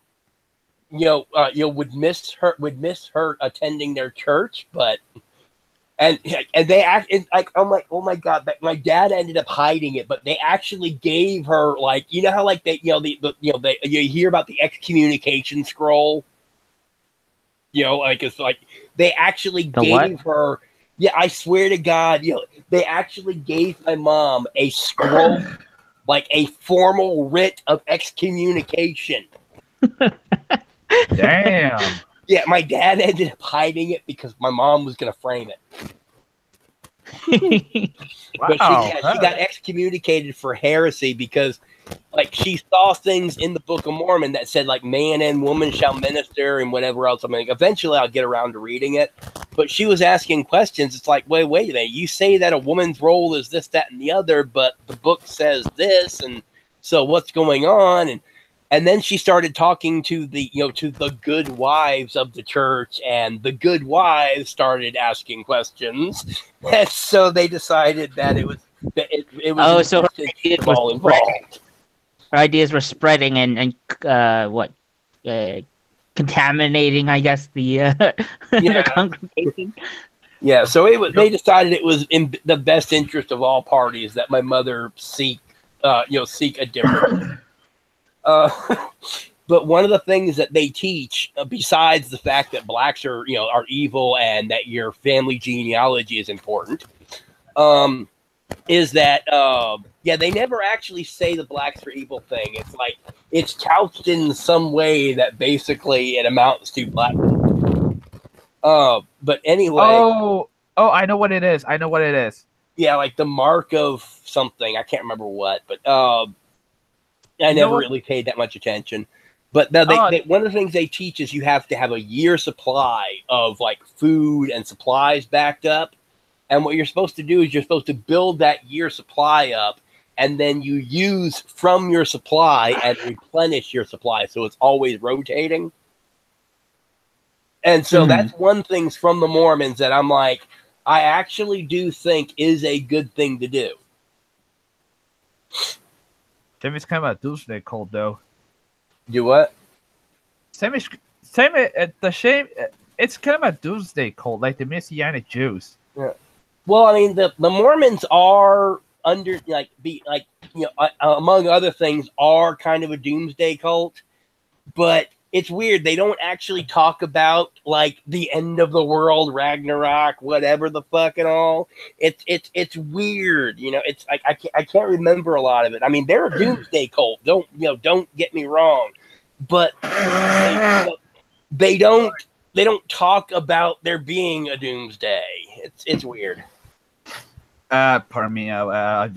would miss her attending their church, but and they act like, I'm like, oh my god, that my dad ended up hiding it, but they actually gave her, like, you know how like they you hear about the excommunication scroll, like it's like they actually The what? gave her. Yeah, I swear to God, they actually gave my mom a scroll, like a formal writ of excommunication. Damn. Yeah, my dad ended up hiding it because my mom was going to frame it. But Wow. she got excommunicated for heresy because, like, she saw things in the Book of Mormon that said, like, man and woman shall minister and whatever else. I mean, eventually I'll get around to reading it. But she was asking questions. It's like, wait a minute. You say that a woman's role is this, that, and the other, but the book says this, and so what's going on? And then she started talking to the good wives of the church, and the good wives started asking questions. And so they decided that it was Oh, so her it was all involved. Her ideas were spreading and contaminating, I guess, the the congregation. Yeah, so they decided it was in the best interest of all parties that my mother seek a different. But one of the things that they teach, besides the fact that blacks are evil and that your family genealogy is important, is that they never actually say the blacks are evil thing. It's like it's couched in some way that basically it amounts to black. But anyway. Oh, I know what it is. Yeah, like the mark of something. I can't remember what, but I never really paid that much attention. But one of the things they teach is you have to have a year supply of like food and supplies backed up. And what you're supposed to do is you're supposed to build that year supply up, and then you use from your supply and replenish your supply. So it's always rotating. And so that's one thing from the Mormons that I'm like, I actually do think is a good thing to do. Sammy's kind of a doomsday cult, though. Do what? Sammy, the shame. It's kind of a doomsday cult, like the Messianic Jews. Yeah. Well, I mean, the Mormons are among other things, are kind of a doomsday cult, but it's weird. They don't actually talk about like the end of the world, Ragnarok, whatever the fuck and all. It's weird, It's like I can't remember a lot of it. I mean, they're a doomsday cult. Don't get me wrong, but they don't talk about there being a doomsday. It's weird. Pardon me. I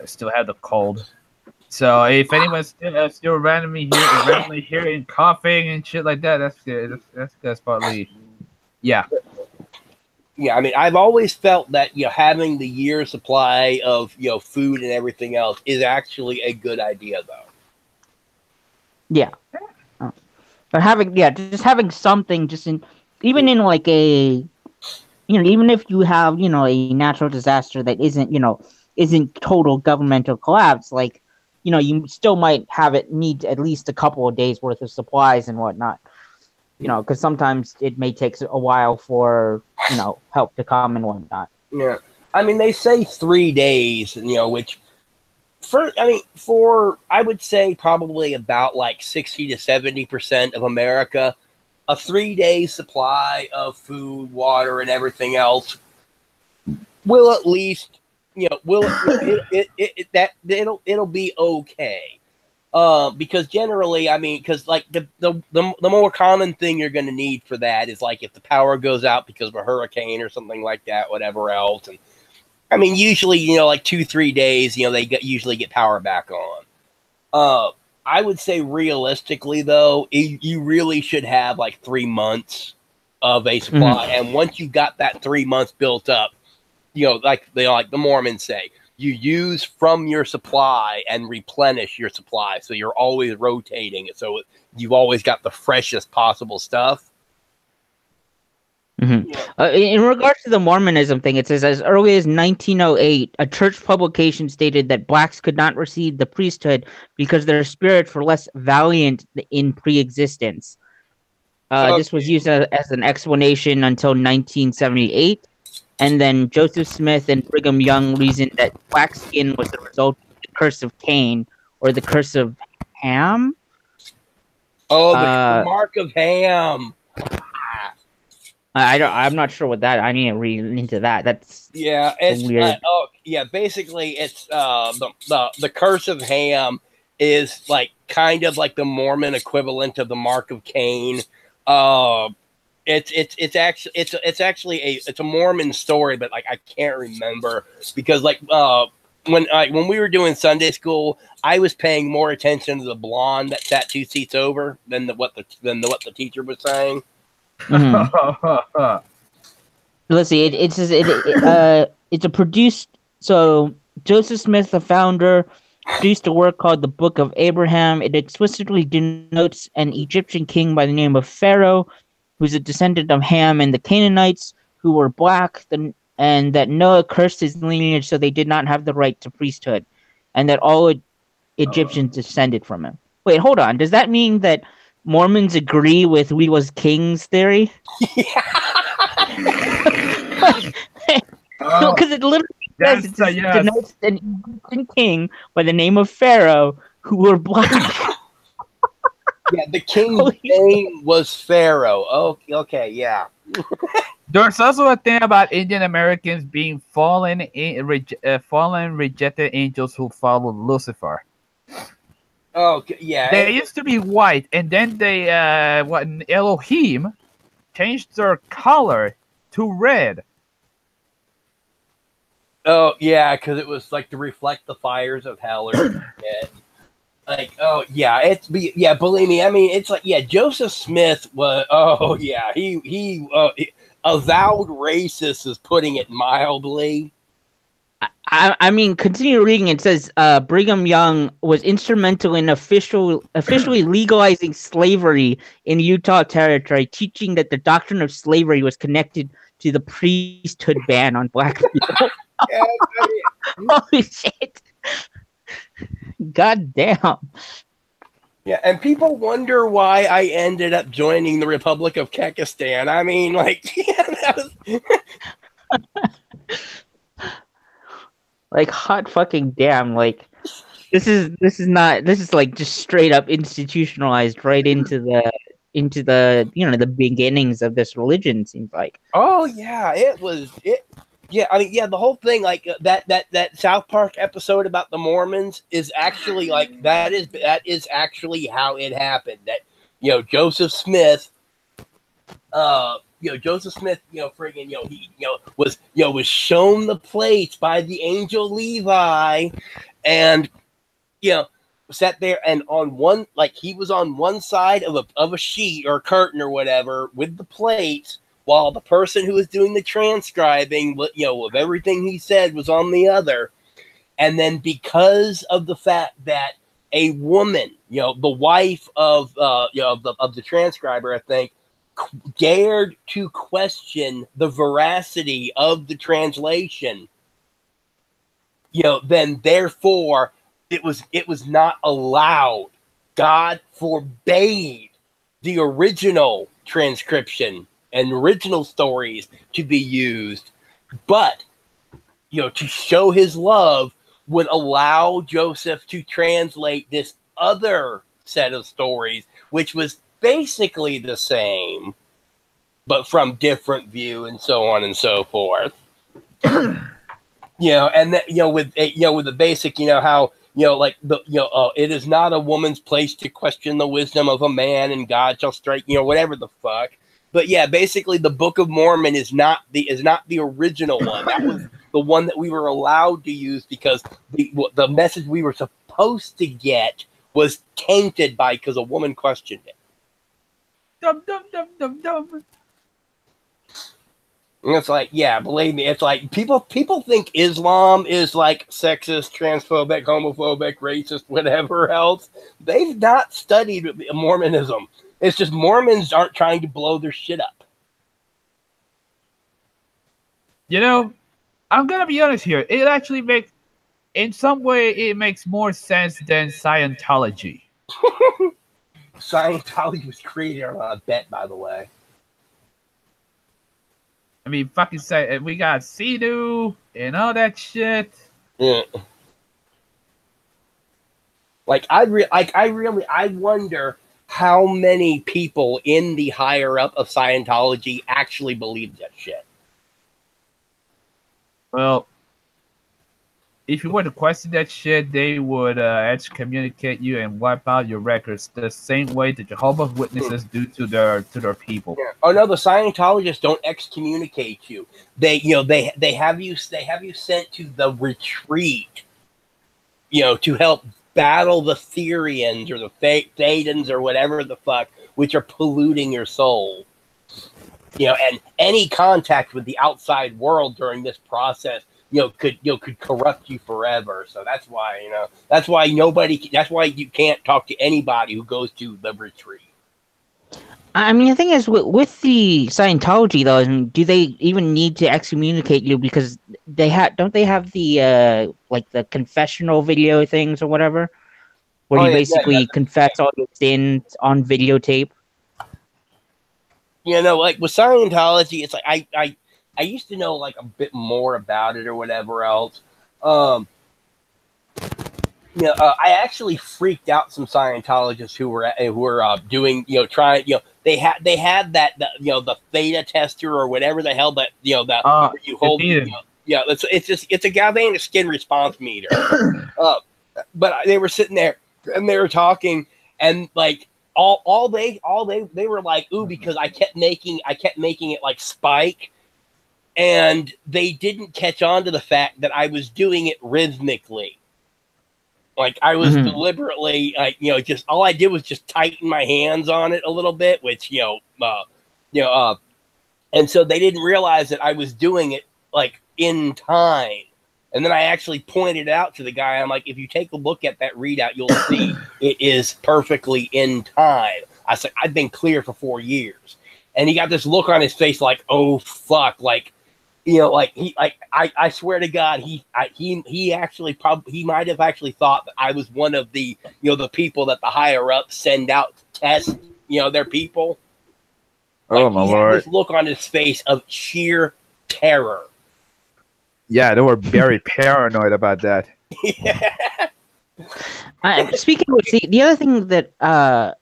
still have the cold. So if anyone's still randomly hearing coughing and shit like that, that's good. That's partly, yeah. Yeah, I mean, I've always felt that having the year supply of food and everything else is actually a good idea, though. Yeah, but just having something, even in like a, even if you have a natural disaster that isn't total governmental collapse, like. You still might need at least a couple of days worth of supplies and whatnot. Because sometimes it may take a while for help to come and whatnot. Yeah, I mean they say 3 days, which I would say probably about like 60 to 70% of America, a 3-day supply of food, water, and everything else will at least. It'll be okay, because generally, I mean, because like the more common thing you're going to need for that is like if the power goes out because of a hurricane or something like that, whatever else, and I mean usually like 2-3 days, they usually get power back on. I would say realistically though, you really should have like 3 months of a supply, and once you got that 3 months built up. Like the Mormons say, you use from your supply and replenish your supply. So you're always rotating it. So you've always got the freshest possible stuff. Mhm. Yeah. In regards to the Mormonism thing, it says as early as 1908, a church publication stated that blacks could not receive the priesthood because their spirits were less valiant in pre-existence. This was Okay. used as an explanation until 1978, and then Joseph Smith and Brigham Young reasoned that black skin was the result of the curse of Cain or the curse of Ham. Oh, the Uh, mark of Ham. I'm not sure what that. I need to read into that. That's Yeah, it's weird. basically it's the curse of Ham is like kind of like the Mormon equivalent of the mark of Cain. It's actually a Mormon story, but like I can't remember because like when we were doing Sunday school, I was paying more attention to the blonde that sat 2 seats over than what the teacher was saying. Mhm. Let's see. It's a produced. So Joseph Smith, the founder, produced a work called the Book of Abraham. It explicitly denotes an Egyptian king by the name of Pharaoh, who's a descendant of Ham and the Canaanites, who were black, and that Noah cursed his lineage, so they did not have the right to priesthood, and that all Egyptians descended from him. Wait, hold on. Does that mean that Mormons agree with "we was kings" theory? Because it literally says it denotes an Egyptian king by the name of Pharaoh who were black. Yeah, the king's name was Pharaoh. Okay, yeah. There's also a thing about Indian Americans being fallen, rejected angels who followed Lucifer. Oh, yeah. They used to be white, and then they, Elohim changed their color to red. Oh, yeah, because it was like to reflect the fires of hell or something. Like, oh, yeah, believe me, I mean, it's like, yeah, Joseph Smith was, oh, yeah, he avowed racist is putting it mildly. I mean, continue reading. It says Brigham Young was instrumental in officially legalizing slavery in Utah Territory, teaching that the doctrine of slavery was connected to the priesthood ban on black people. Yeah, I mean, Holy shit. God damn. yeah, and people wonder why I ended up joining the Republic of Kekistan. I mean, like, yeah, that was... Like, hot fucking damn. Like, this is like just straight up institutionalized right into the the beginnings of this religion, seems like. Oh yeah, yeah, I mean, yeah, the whole thing, like that South Park episode about the Mormons is actually like that is actually how it happened. That Joseph Smith, friggin', he was shown the plates by the angel Levi, and sat there and on one, like he was on one side of a sheet or a curtain or whatever with the plates, while the person who was doing the transcribing, of everything he said was on the other. And then because of the fact that a woman, the wife of the transcriber, I think, dared to question the veracity of the translation, then therefore it was not allowed. God forbade the original transcription and original stories to be used, but to show his love would allow Joseph to translate this other set of stories, which was basically the same but from different view, and so on and so forth. And that, with the basic, how like the it is not a woman's place to question the wisdom of a man, and God shall strike, whatever the fuck. But yeah, basically, the Book of Mormon is not the original one. That was the one that we were allowed to use because the message we were supposed to get was tainted because a woman questioned it. Dum dum dum dum dum. And it's like, yeah, believe me, it's like people think Islam is like sexist, transphobic, homophobic, racist, whatever else. They've not studied Mormonism. It's just Mormons aren't trying to blow their shit up. You know, I'm gonna be honest here. It actually makes, in some way, it makes more sense than Scientology. Scientology was created on a bet, by the way. I mean, fucking say we got Sea-Doo and all that shit. Yeah. I wonder how many people in the higher up of Scientology actually believe that shit. Well, if you were to question that shit, they would excommunicate you and wipe out your records the same way the Jehovah's Witnesses do to their people. Yeah. Oh no, the Scientologists don't excommunicate you. They have you sent to the retreat, to help battle the Therians or the Thetans or whatever the fuck, which are polluting your soul. And any contact with the outside world during this process, could corrupt you forever. So that's why you can't talk to anybody who goes to the retreat. I mean, the thing is, with the Scientology, though, do they even need to excommunicate you because don't they have the like the confessional video things or whatever, where you basically confess all your sins on videotape? Like with Scientology, it's like I used to know like a bit more about it or whatever else. I actually freaked out some Scientologists who were doing trying they had that the theta tester or whatever the hell that that you hold it's a galvanic skin response meter. But they were sitting there and they were talking and like all they were like, ooh, because I kept making it like spike, and they didn't catch on to the fact that I was doing it rhythmically. Like I was deliberately, just all I did was just tighten my hands on it a little bit, which and so they didn't realize that I was doing it like in time. And then I actually pointed out to the guy, I'm like, if you take a look at that readout, you'll see it is perfectly in time. I said, I've been clear for 4 years. And he got this look on his face like, oh, fuck. Like, I swear to God, he might have actually thought that I was one of the, the people that the higher ups send out to test, their people. Oh, my Lord. This look on his face of sheer terror. Yeah, they were very paranoid about that. Yeah. Speaking of the other thing that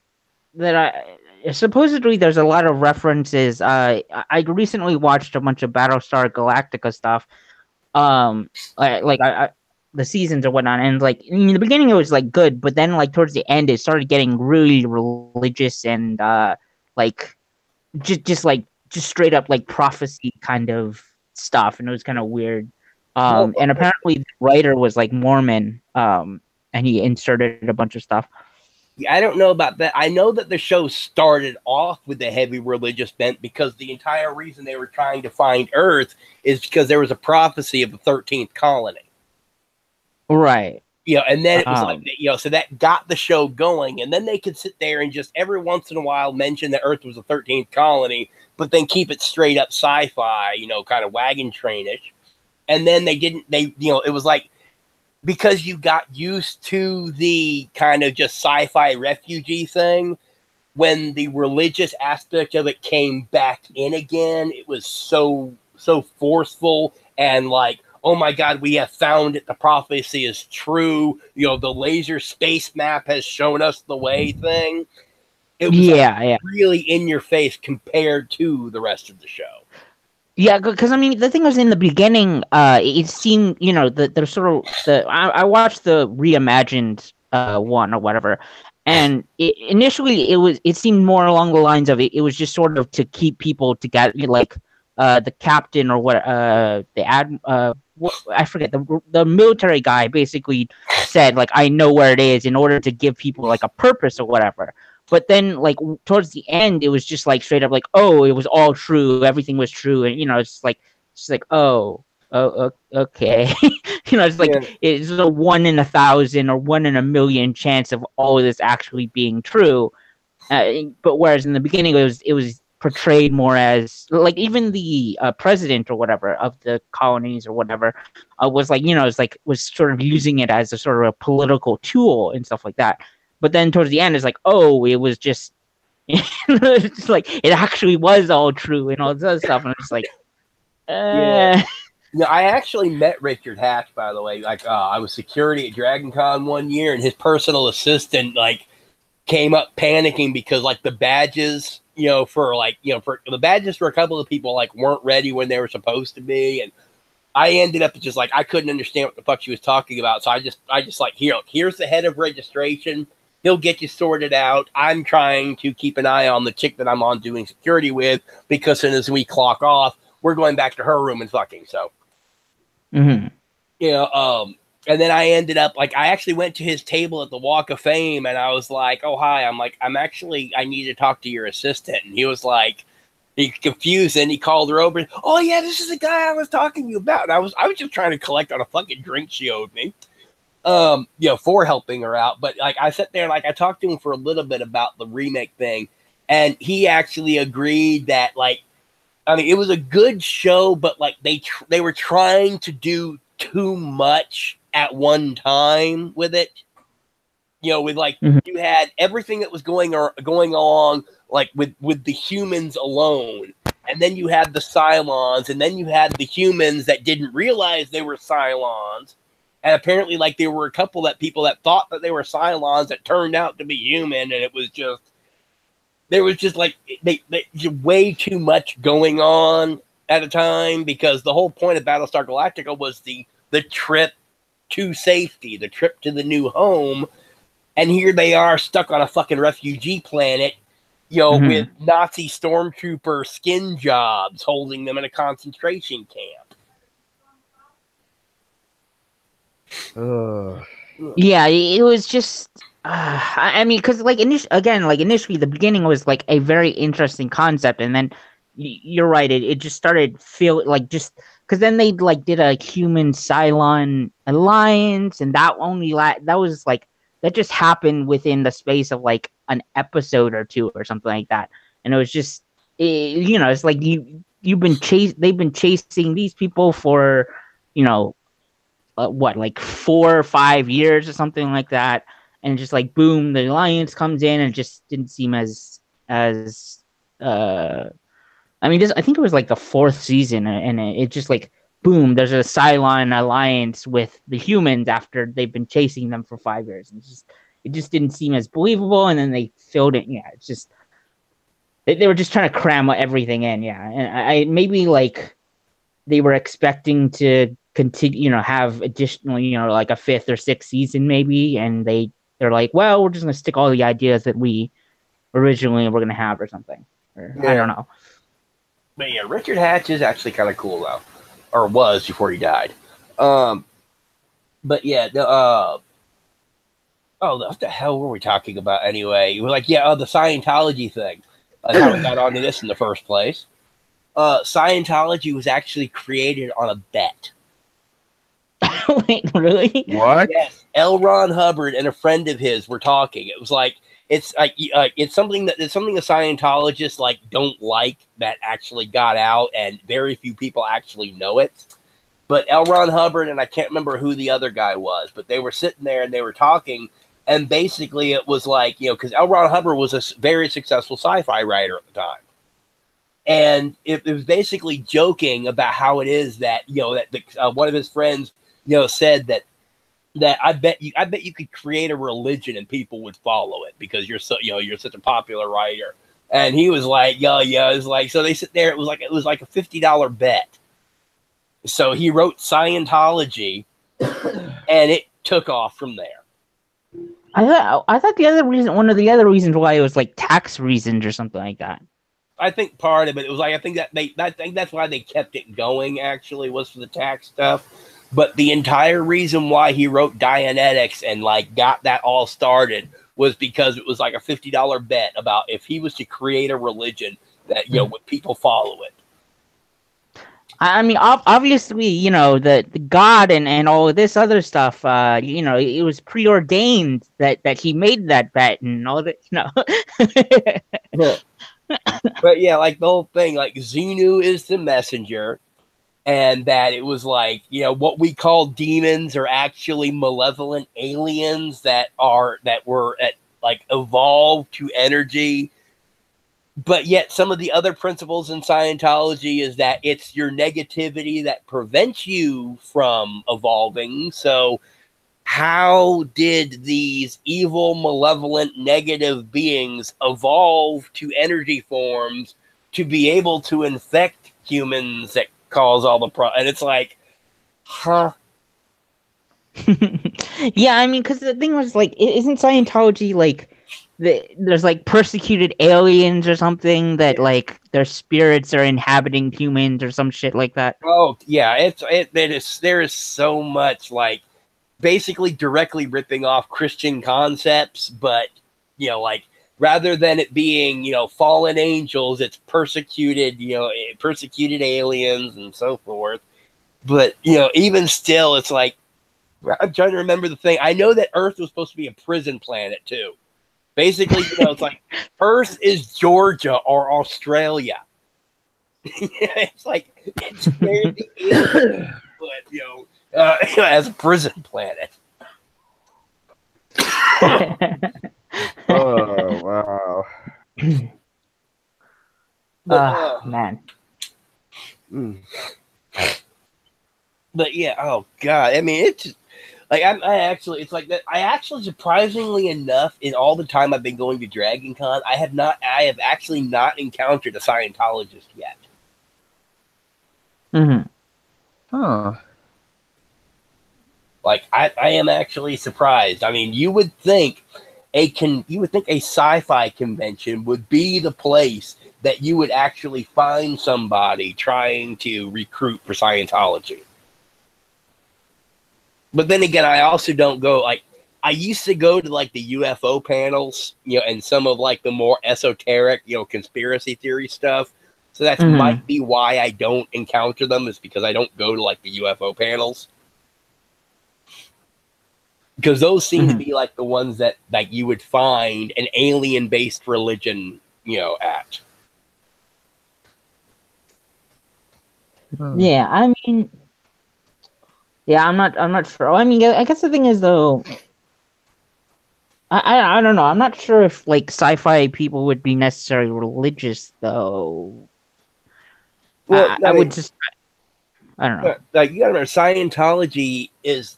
supposedly there's a lot of references. I recently watched a bunch of Battlestar Galactica stuff. The seasons or whatnot, and like in the beginning it was like good, but then like towards the end it started getting really religious and just straight up like prophecy kind of stuff, and it was kind of weird. And apparently the writer was like Mormon, and he inserted a bunch of stuff. I don't know about that. I know that the show started off with a heavy religious bent because the entire reason they were trying to find Earth is because there was a prophecy of the 13th colony. Right. And then it was so that got the show going, and then they could sit there and just every once in a while mention that Earth was the 13th colony, but then keep it straight up sci-fi, kind of wagon trainish. And then it was like, because you got used to the kind of just sci-fi refugee thing, when the religious aspect of it came back in again, it was so forceful and like, oh my God, we have found it. The prophecy is true. The laser space map has shown us the way thing. It was really in your face compared to the rest of the show. Yeah, because I mean, the thing was in the beginning, it seemed, the sort of I watched the reimagined one or whatever, and initially it seemed more along the lines of it was just sort of to keep people together, like the captain or what I forget, the military guy basically said like, I know where it is, in order to give people like a purpose or whatever. But then, like towards the end, it was just like straight up like, oh, it was all true, everything was true, and it's like oh, okay, it's like it's a 1 in 1,000 or 1 in a million chance of all of this actually being true. But whereas in the beginning it was portrayed more as like even the president or whatever of the colonies or whatever was like it's like was sort of using it as a sort of a political tool and stuff like that. But then towards the end, it's like, oh, it was just it's like it actually was all true and all this other stuff, and I'm just like, Yeah. No, I actually met Richard Hatch, by the way. Like, I was security at Dragon Con one year, and his personal assistant like came up panicking because like the badges, for the badges for a couple of people like weren't ready when they were supposed to be, and I ended up just like I couldn't understand what the fuck she was talking about, so I just like here's the head of registration. He'll get you sorted out. I'm trying to keep an eye on the chick that I'm on doing security with because as soon as we clock off, we're going back to her room and fucking. So, mm-hmm. And then I ended up like I actually went to his table at the Walk of Fame, and I was like, "Oh hi," I'm like, I need to talk to your assistant," and he was like, he confused, and he called her over. Oh yeah, this is the guy I was talking to you about. And I was just trying to collect on a fucking drink she owed me. For helping her out. But like I sat there and like I talked to him for a little bit about the remake thing, and he actually agreed that like, I mean, it was a good show, but like they were trying to do too much at one time with it. With like you had everything that was going along like with the humans alone, and then you had the Cylons, and then you had the humans that didn't realize they were Cylons. And apparently, like, there were a couple of people that thought that they were Cylons that turned out to be human, and there was just like way too much going on at a time, because the whole point of Battlestar Galactica was the trip to safety, the trip to the new home, and here they are stuck on a fucking refugee planet, with Nazi stormtrooper skin jobs holding them in a concentration camp. Yeah, it was just I mean, because like initially the beginning was like a very interesting concept, and then you're right, it just started feel like just because then they like did a human Cylon alliance, and that just happened within the space of like an episode or two or something like that, and it was just it's like they've been chasing these people for like 4 or 5 years or something like that, and just like boom, the alliance comes in, and it just didn't seem as I mean, I think it was like the 4th season, and it just like boom, there's a Cylon alliance with the humans after they've been chasing them for 5 years, and it just didn't seem as believable, and then they filled it. Yeah, it's just they were just trying to cram everything in. Yeah, and I maybe like they were expecting to continue, have additional, like a 5th or 6th season maybe, and they're like, well, we're just gonna stick all the ideas that we originally were gonna have or something. I don't know. But yeah, Richard Hatch is actually kind of cool though, or was before he died. But yeah, what the hell were we talking about anyway? We're like, the Scientology thing. How we got onto this in the first place. Scientology was actually created on a bet. Wait, really? What? Yes, L. Ron Hubbard and a friend of his were talking. It was like it's something that Scientologists like don't like that actually got out, and very few people actually know it. But L. Ron Hubbard and I can't remember who the other guy was, but they were sitting there and they were talking, and basically it was like because L. Ron Hubbard was a very successful sci-fi writer at the time. And it was basically joking about how it is that one of his friends said that I bet you could create a religion and people would follow it because you're such a popular writer. And he was like, it was like, so they sit there. It was like a $50 bet. So he wrote Scientology, and it took off from there. I thought one of the other reasons why it was like tax reasons or something like that. I think part of it was like I think that's why they kept it going. Actually, was for the tax stuff. But the entire reason why he wrote Dianetics and like got that all started was because it was like a $50 bet about if he was to create a religion that would people follow it. I mean, obviously, the God and all of this other stuff, it was preordained that he made that bet and all that, But yeah, like the whole thing, like Xenu is the messenger, and that it was like, what we call demons are actually malevolent aliens that were like evolved to energy. But yet some of the other principles in Scientology is that it's your negativity that prevents you from evolving. So how did these evil, malevolent, negative beings evolve to energy forms to be able to infect humans that cause all the problems? And it's like, huh? Yeah, I mean, because the thing was like, isn't Scientology like there's like persecuted aliens or something that like their spirits are inhabiting humans or some shit like that? Oh yeah, there is so much like basically directly ripping off Christian concepts, but like rather than it being fallen angels, it's persecuted persecuted aliens and so forth. But even still, it's like I'm trying to remember the thing. I know that Earth was supposed to be a prison planet too. Basically, it's like Earth is Georgia or Australia. It's like it's where the aliens, but as a prison planet. Oh wow. Man. But yeah, oh god, I mean, it's like it's like that. I actually, surprisingly enough, in all the time I've been going to Dragon Con, I have actually not encountered a Scientologist yet. Mm-hmm. Huh. Like I am actually surprised. I mean, you would think a sci-fi convention would be the place that you would actually find somebody trying to recruit for Scientology. But then again, I also don't go, like, I used to go to like the UFO panels, and some of like the more esoteric, conspiracy theory stuff. So that might be why I don't encounter them, is because I don't go to like the UFO panels. Because those seem to be like the ones that like you would find an alien-based religion, at. Yeah, I mean, yeah, I'm not sure. I mean, I guess the thing is though, I don't know. I'm not sure if like sci-fi people would be necessarily religious though. Well, I would just, I don't know. Like, you gotta remember, Scientology is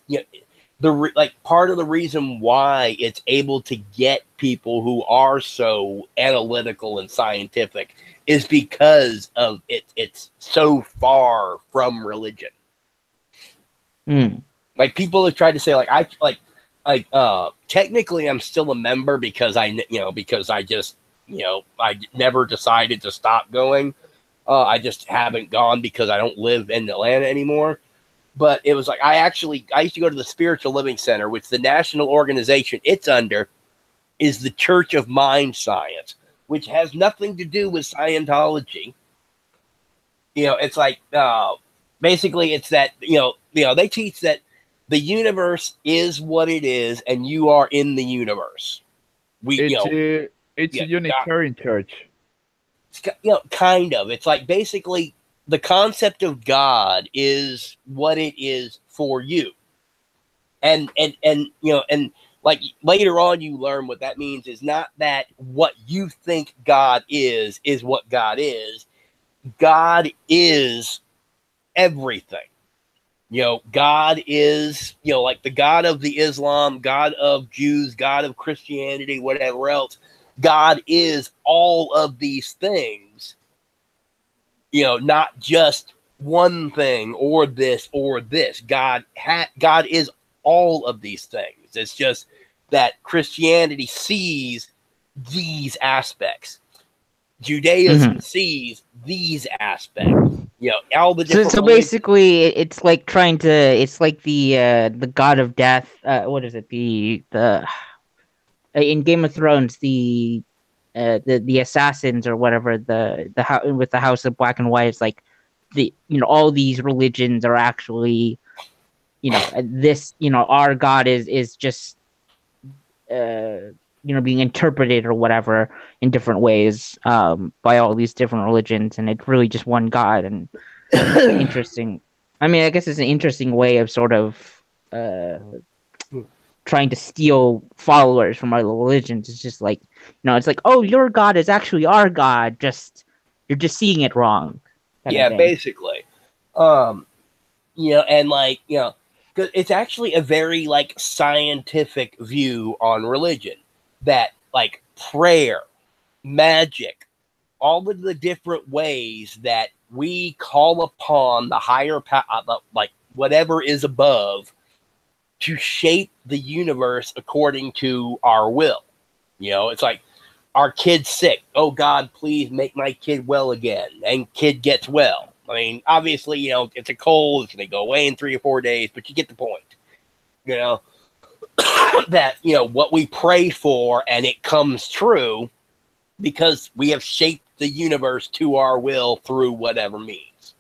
part of the reason why it's able to get people who are so analytical and scientific is because of it's so far from religion. Like, people have tried to say, technically I'm still a member because I just I never decided to stop going. I just haven't gone because I don't live in Atlanta anymore. But it was like, I used to go to the Spiritual Living Center, which the national organization it's under is the Church of Mind Science, which has nothing to do with Scientology. It's like, basically it's that, they teach that the universe is what it is and you are in the universe. It's a Unitarian church. Kind of. It's like basically the concept of God is what it is for you. And like later on you learn what that means is not that what you think God is what God is. God is everything. God is, like the God of the Islam, God of Jews, God of Christianity, whatever else. God is all of these things, not just one thing or this or this. God is all of these things. It's just that Christianity sees these aspects. Judaism sees these aspects. All the different. So basically, it's like it's like the god of death. What is it? The in Game of Thrones, the assassins or whatever, with the House of Black and White, it's like all these religions are actually this our God is just being interpreted or whatever in different ways by all these different religions, and it's really just one God. And interesting. I mean, I guess it's an interesting way of sort of trying to steal followers from other religions. It's just like, it's like, oh, your God is actually our God. You're just seeing it wrong. Yeah, basically. And like, 'cause it's actually a very like scientific view on religion, that like prayer, magic, all of the different ways that we call upon the higher power, like whatever is above, to shape the universe according to our will. It's like our kid's sick. Oh God, please make my kid well again. And kid gets well. I mean, obviously, it's a cold. It's going to go away in 3 or 4 days, but you get the point. That, what we pray for and it comes true because we have shaped the universe to our will through whatever means.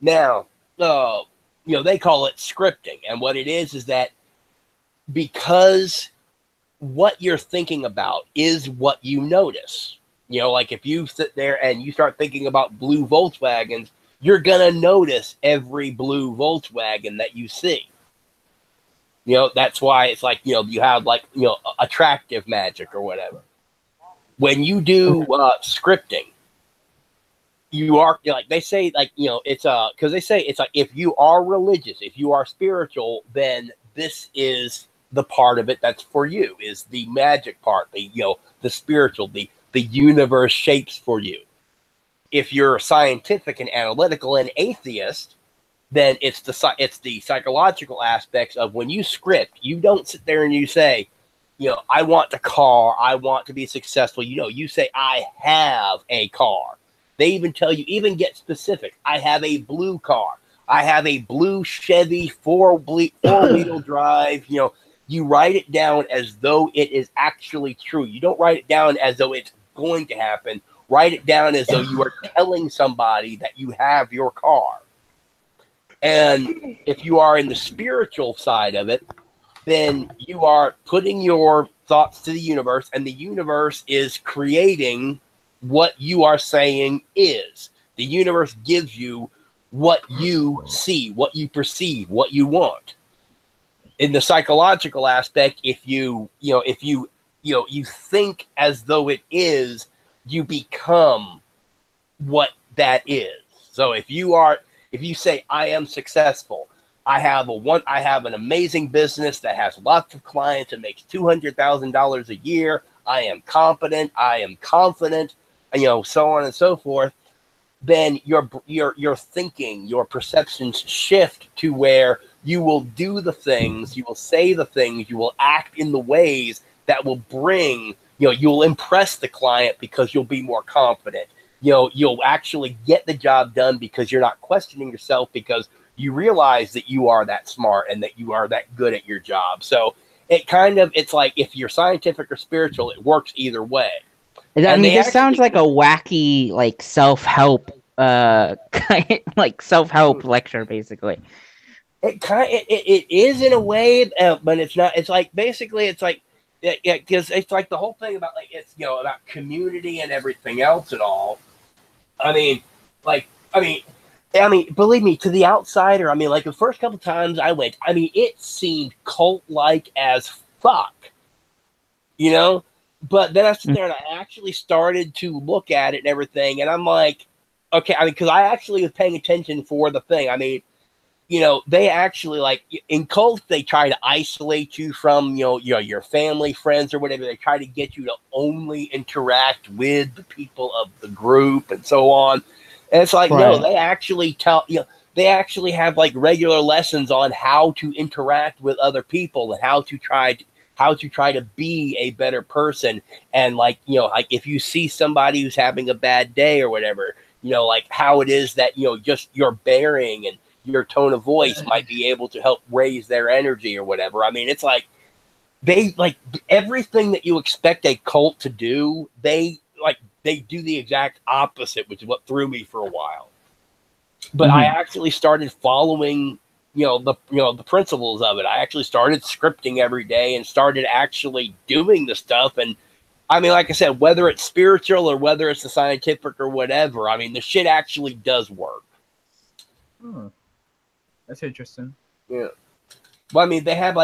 Now, they call it scripting. And what it is that because what you're thinking about is what you notice. Like if you sit there and you start thinking about blue Volkswagens, you're going to notice every blue Volkswagen that you see. That's why it's like, you have like, attractive magic or whatever. When you do scripting, you are like, they say like, it's because they say it's like, if you are religious, if you are spiritual, then this is the part of it that's for you, is the magic part, the spiritual, the universe shapes for you. If you're scientific and analytical and atheist, then it's the psychological aspects of when you script, you don't sit there and you say, I want a car, I want to be successful. You say, I have a car. They even tell you, even get specific. I have a blue car. I have a blue Chevy four-wheel drive. You write it down as though it is actually true. You don't write it down as though it's going to happen. Write it down as though you are telling somebody that you have your car. And if you are in the spiritual side of it, then you are putting your thoughts to the universe, and the universe is creating what you are saying is. The universe gives you what you see, what you perceive, what you want. In the psychological aspect, if you think as though it is, you become what that is. So if you say, I am successful, I have an amazing business that has lots of clients and makes $200,000 a year, I am competent, I am confident, so on and so forth, then your thinking, your perceptions shift to where you will do the things, you will say the things, you will act in the ways that will bring, you'll impress the client because you'll be more confident. You'll actually get the job done because you're not questioning yourself, because you realize that you are that smart and that you are that good at your job. So it's like if you're scientific or spiritual, it works either way. I mean, this sounds like a wacky, like self-help, like self-help lecture, basically. It is in a way, but it's not. It's like basically, it's like, yeah, because it's like the whole thing about like it's about community and everything else and all. I mean, believe me, to the outsider, I mean, like the first couple times I went, I mean, it seemed cult-like as fuck, But then I sit there and I actually started to look at it and everything, and I'm like, okay, I mean, because I actually was paying attention for the thing. I mean, they actually, like, in cults, they try to isolate you from, your family, friends, or whatever. They try to get you to only interact with the people of the group and so on. And it's like, no, they actually they actually have, like, regular lessons on how to interact with other people and how to try to be a better person. And, like, like if you see somebody who's having a bad day or whatever, like how it is that, just your bearing and your tone of voice might be able to help raise their energy or whatever. I mean, it's like they like everything that you expect a cult to do. They do the exact opposite, which is what threw me for a while. But I actually started following the principles of it. I actually started scripting every day and started actually doing the stuff. And I mean, like I said, whether it's spiritual or whether it's the scientific or whatever, I mean, the shit actually does work. Hmm. That's interesting. Yeah. Well, I mean, they have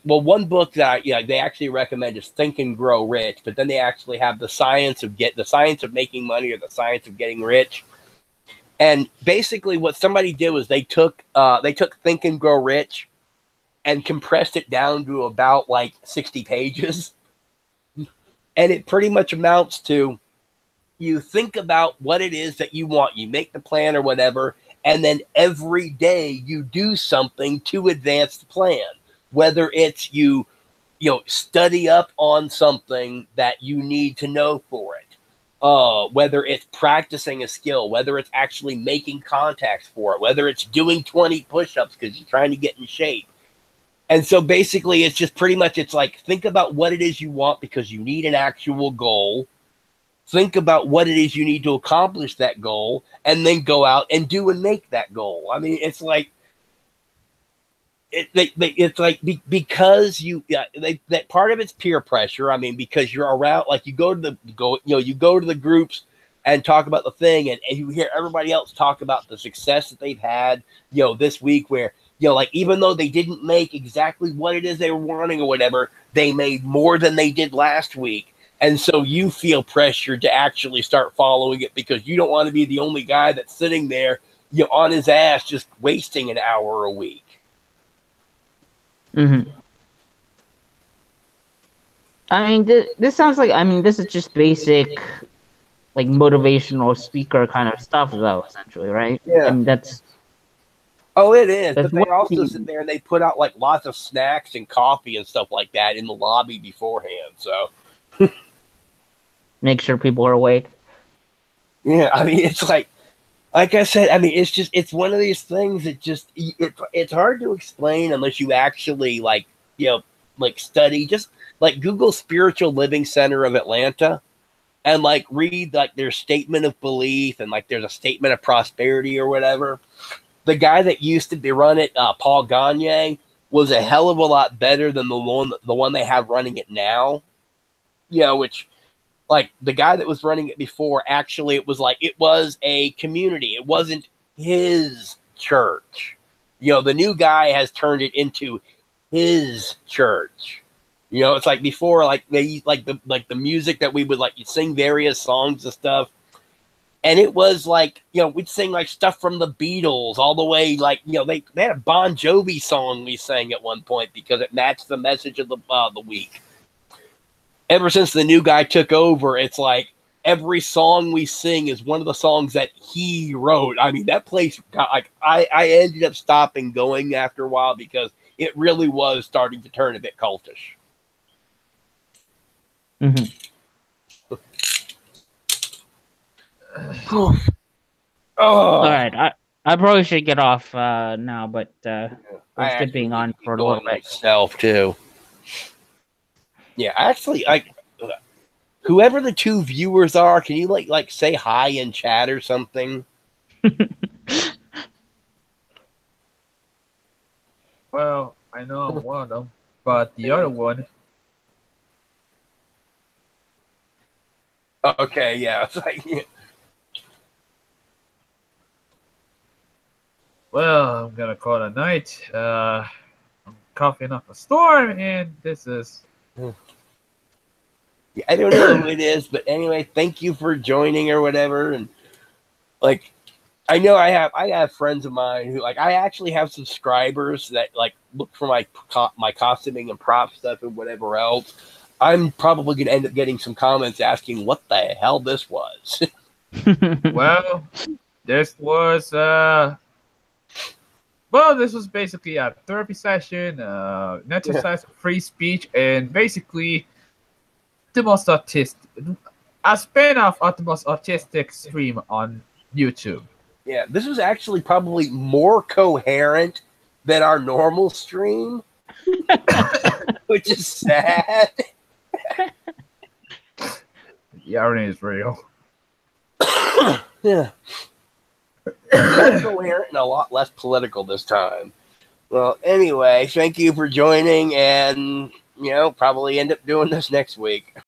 one book that they actually recommend is Think and Grow Rich, but then they actually have the science of making money or the science of getting rich. And basically, what somebody did was they took Think and Grow Rich and compressed it down to about like 60 pages, and it pretty much amounts to you think about what it is that you want, you make the plan or whatever, and then every day you do something to advance the plan. Whether it's you study up on something that you need to know for it. Whether it's practicing a skill, whether it's actually making contacts for it, whether it's doing 20 push-ups because you're trying to get in shape. And so basically it's just pretty much, it's like, think about what it is you want because you need an actual goal. Think about what it is you need to accomplish that goal, and then go out and do and make that goal. I mean, it's like, because that part of it's peer pressure. I mean, because you're around, like you go to the groups and talk about the thing, and you hear everybody else talk about the success that they've had, this week, where, like, even though they didn't make exactly what it is they were wanting or whatever, they made more than they did last week. And so you feel pressured to actually start following it because you don't want to be the only guy that's sitting there, on his ass, just wasting an hour a week. Mm-hmm. I mean, this sounds like, this is just basic, like, motivational speaker kind of stuff, though, essentially, right? Yeah. I mean, that's... Oh, it is. That's But they also sit there and they put out, like, lots of snacks and coffee and stuff like that in the lobby beforehand, so... Make sure people are awake. Yeah, I mean, it's like I said, I mean, it's one of these things that just, it's hard to explain unless you actually, like, study, just, like, Google Spiritual Living Center of Atlanta and, like, read, like, their statement of belief and, like, there's a statement of prosperity or whatever. The guy that used to be run it, Paul Gagne, was a hell of a lot better than the one they have running it now. Which... Like, the guy that was running it before, actually, it was a community. It wasn't his church. The new guy has turned it into his church. It's like before, like, they like the music that we would, like, you'd sing various songs and stuff. And it was like, we'd sing, like, stuff from the Beatles all the way, like, they had a Bon Jovi song we sang at one point because it matched the message of the week. Ever since the new guy took over, it's like every song we sing is one of the songs that he wrote. I mean, that place got, like, I ended up stopping going after a while because it really was starting to turn a bit cultish. Mm-hmm. All right, I probably should get off now, but it's good being on for a little bit. Myself too. Yeah, actually, whoever the two viewers are, can you like say hi in chat or something? Well, I know I'm one of them, but the other one... Okay, yeah. It's like, yeah. Well, I'm gonna call it a night. I'm coughing up a storm, and this is... I don't know who it is, but anyway, thank you for joining or whatever. And, like, I know I have friends of mine who, like, I actually have subscribers that, like, look for my costuming and prop stuff and whatever else. I'm probably going to end up getting some comments asking what the hell this was. Well, this was basically a therapy session, an exercise of free speech, and basically the most autistic, a spin-off of the most autistic stream on YouTube. Yeah, this was actually probably more coherent than our normal stream, which is sad. The irony is real. Yeah. Less coherent and a lot less political this time. Well, anyway, thank you for joining, and probably end up doing this next week.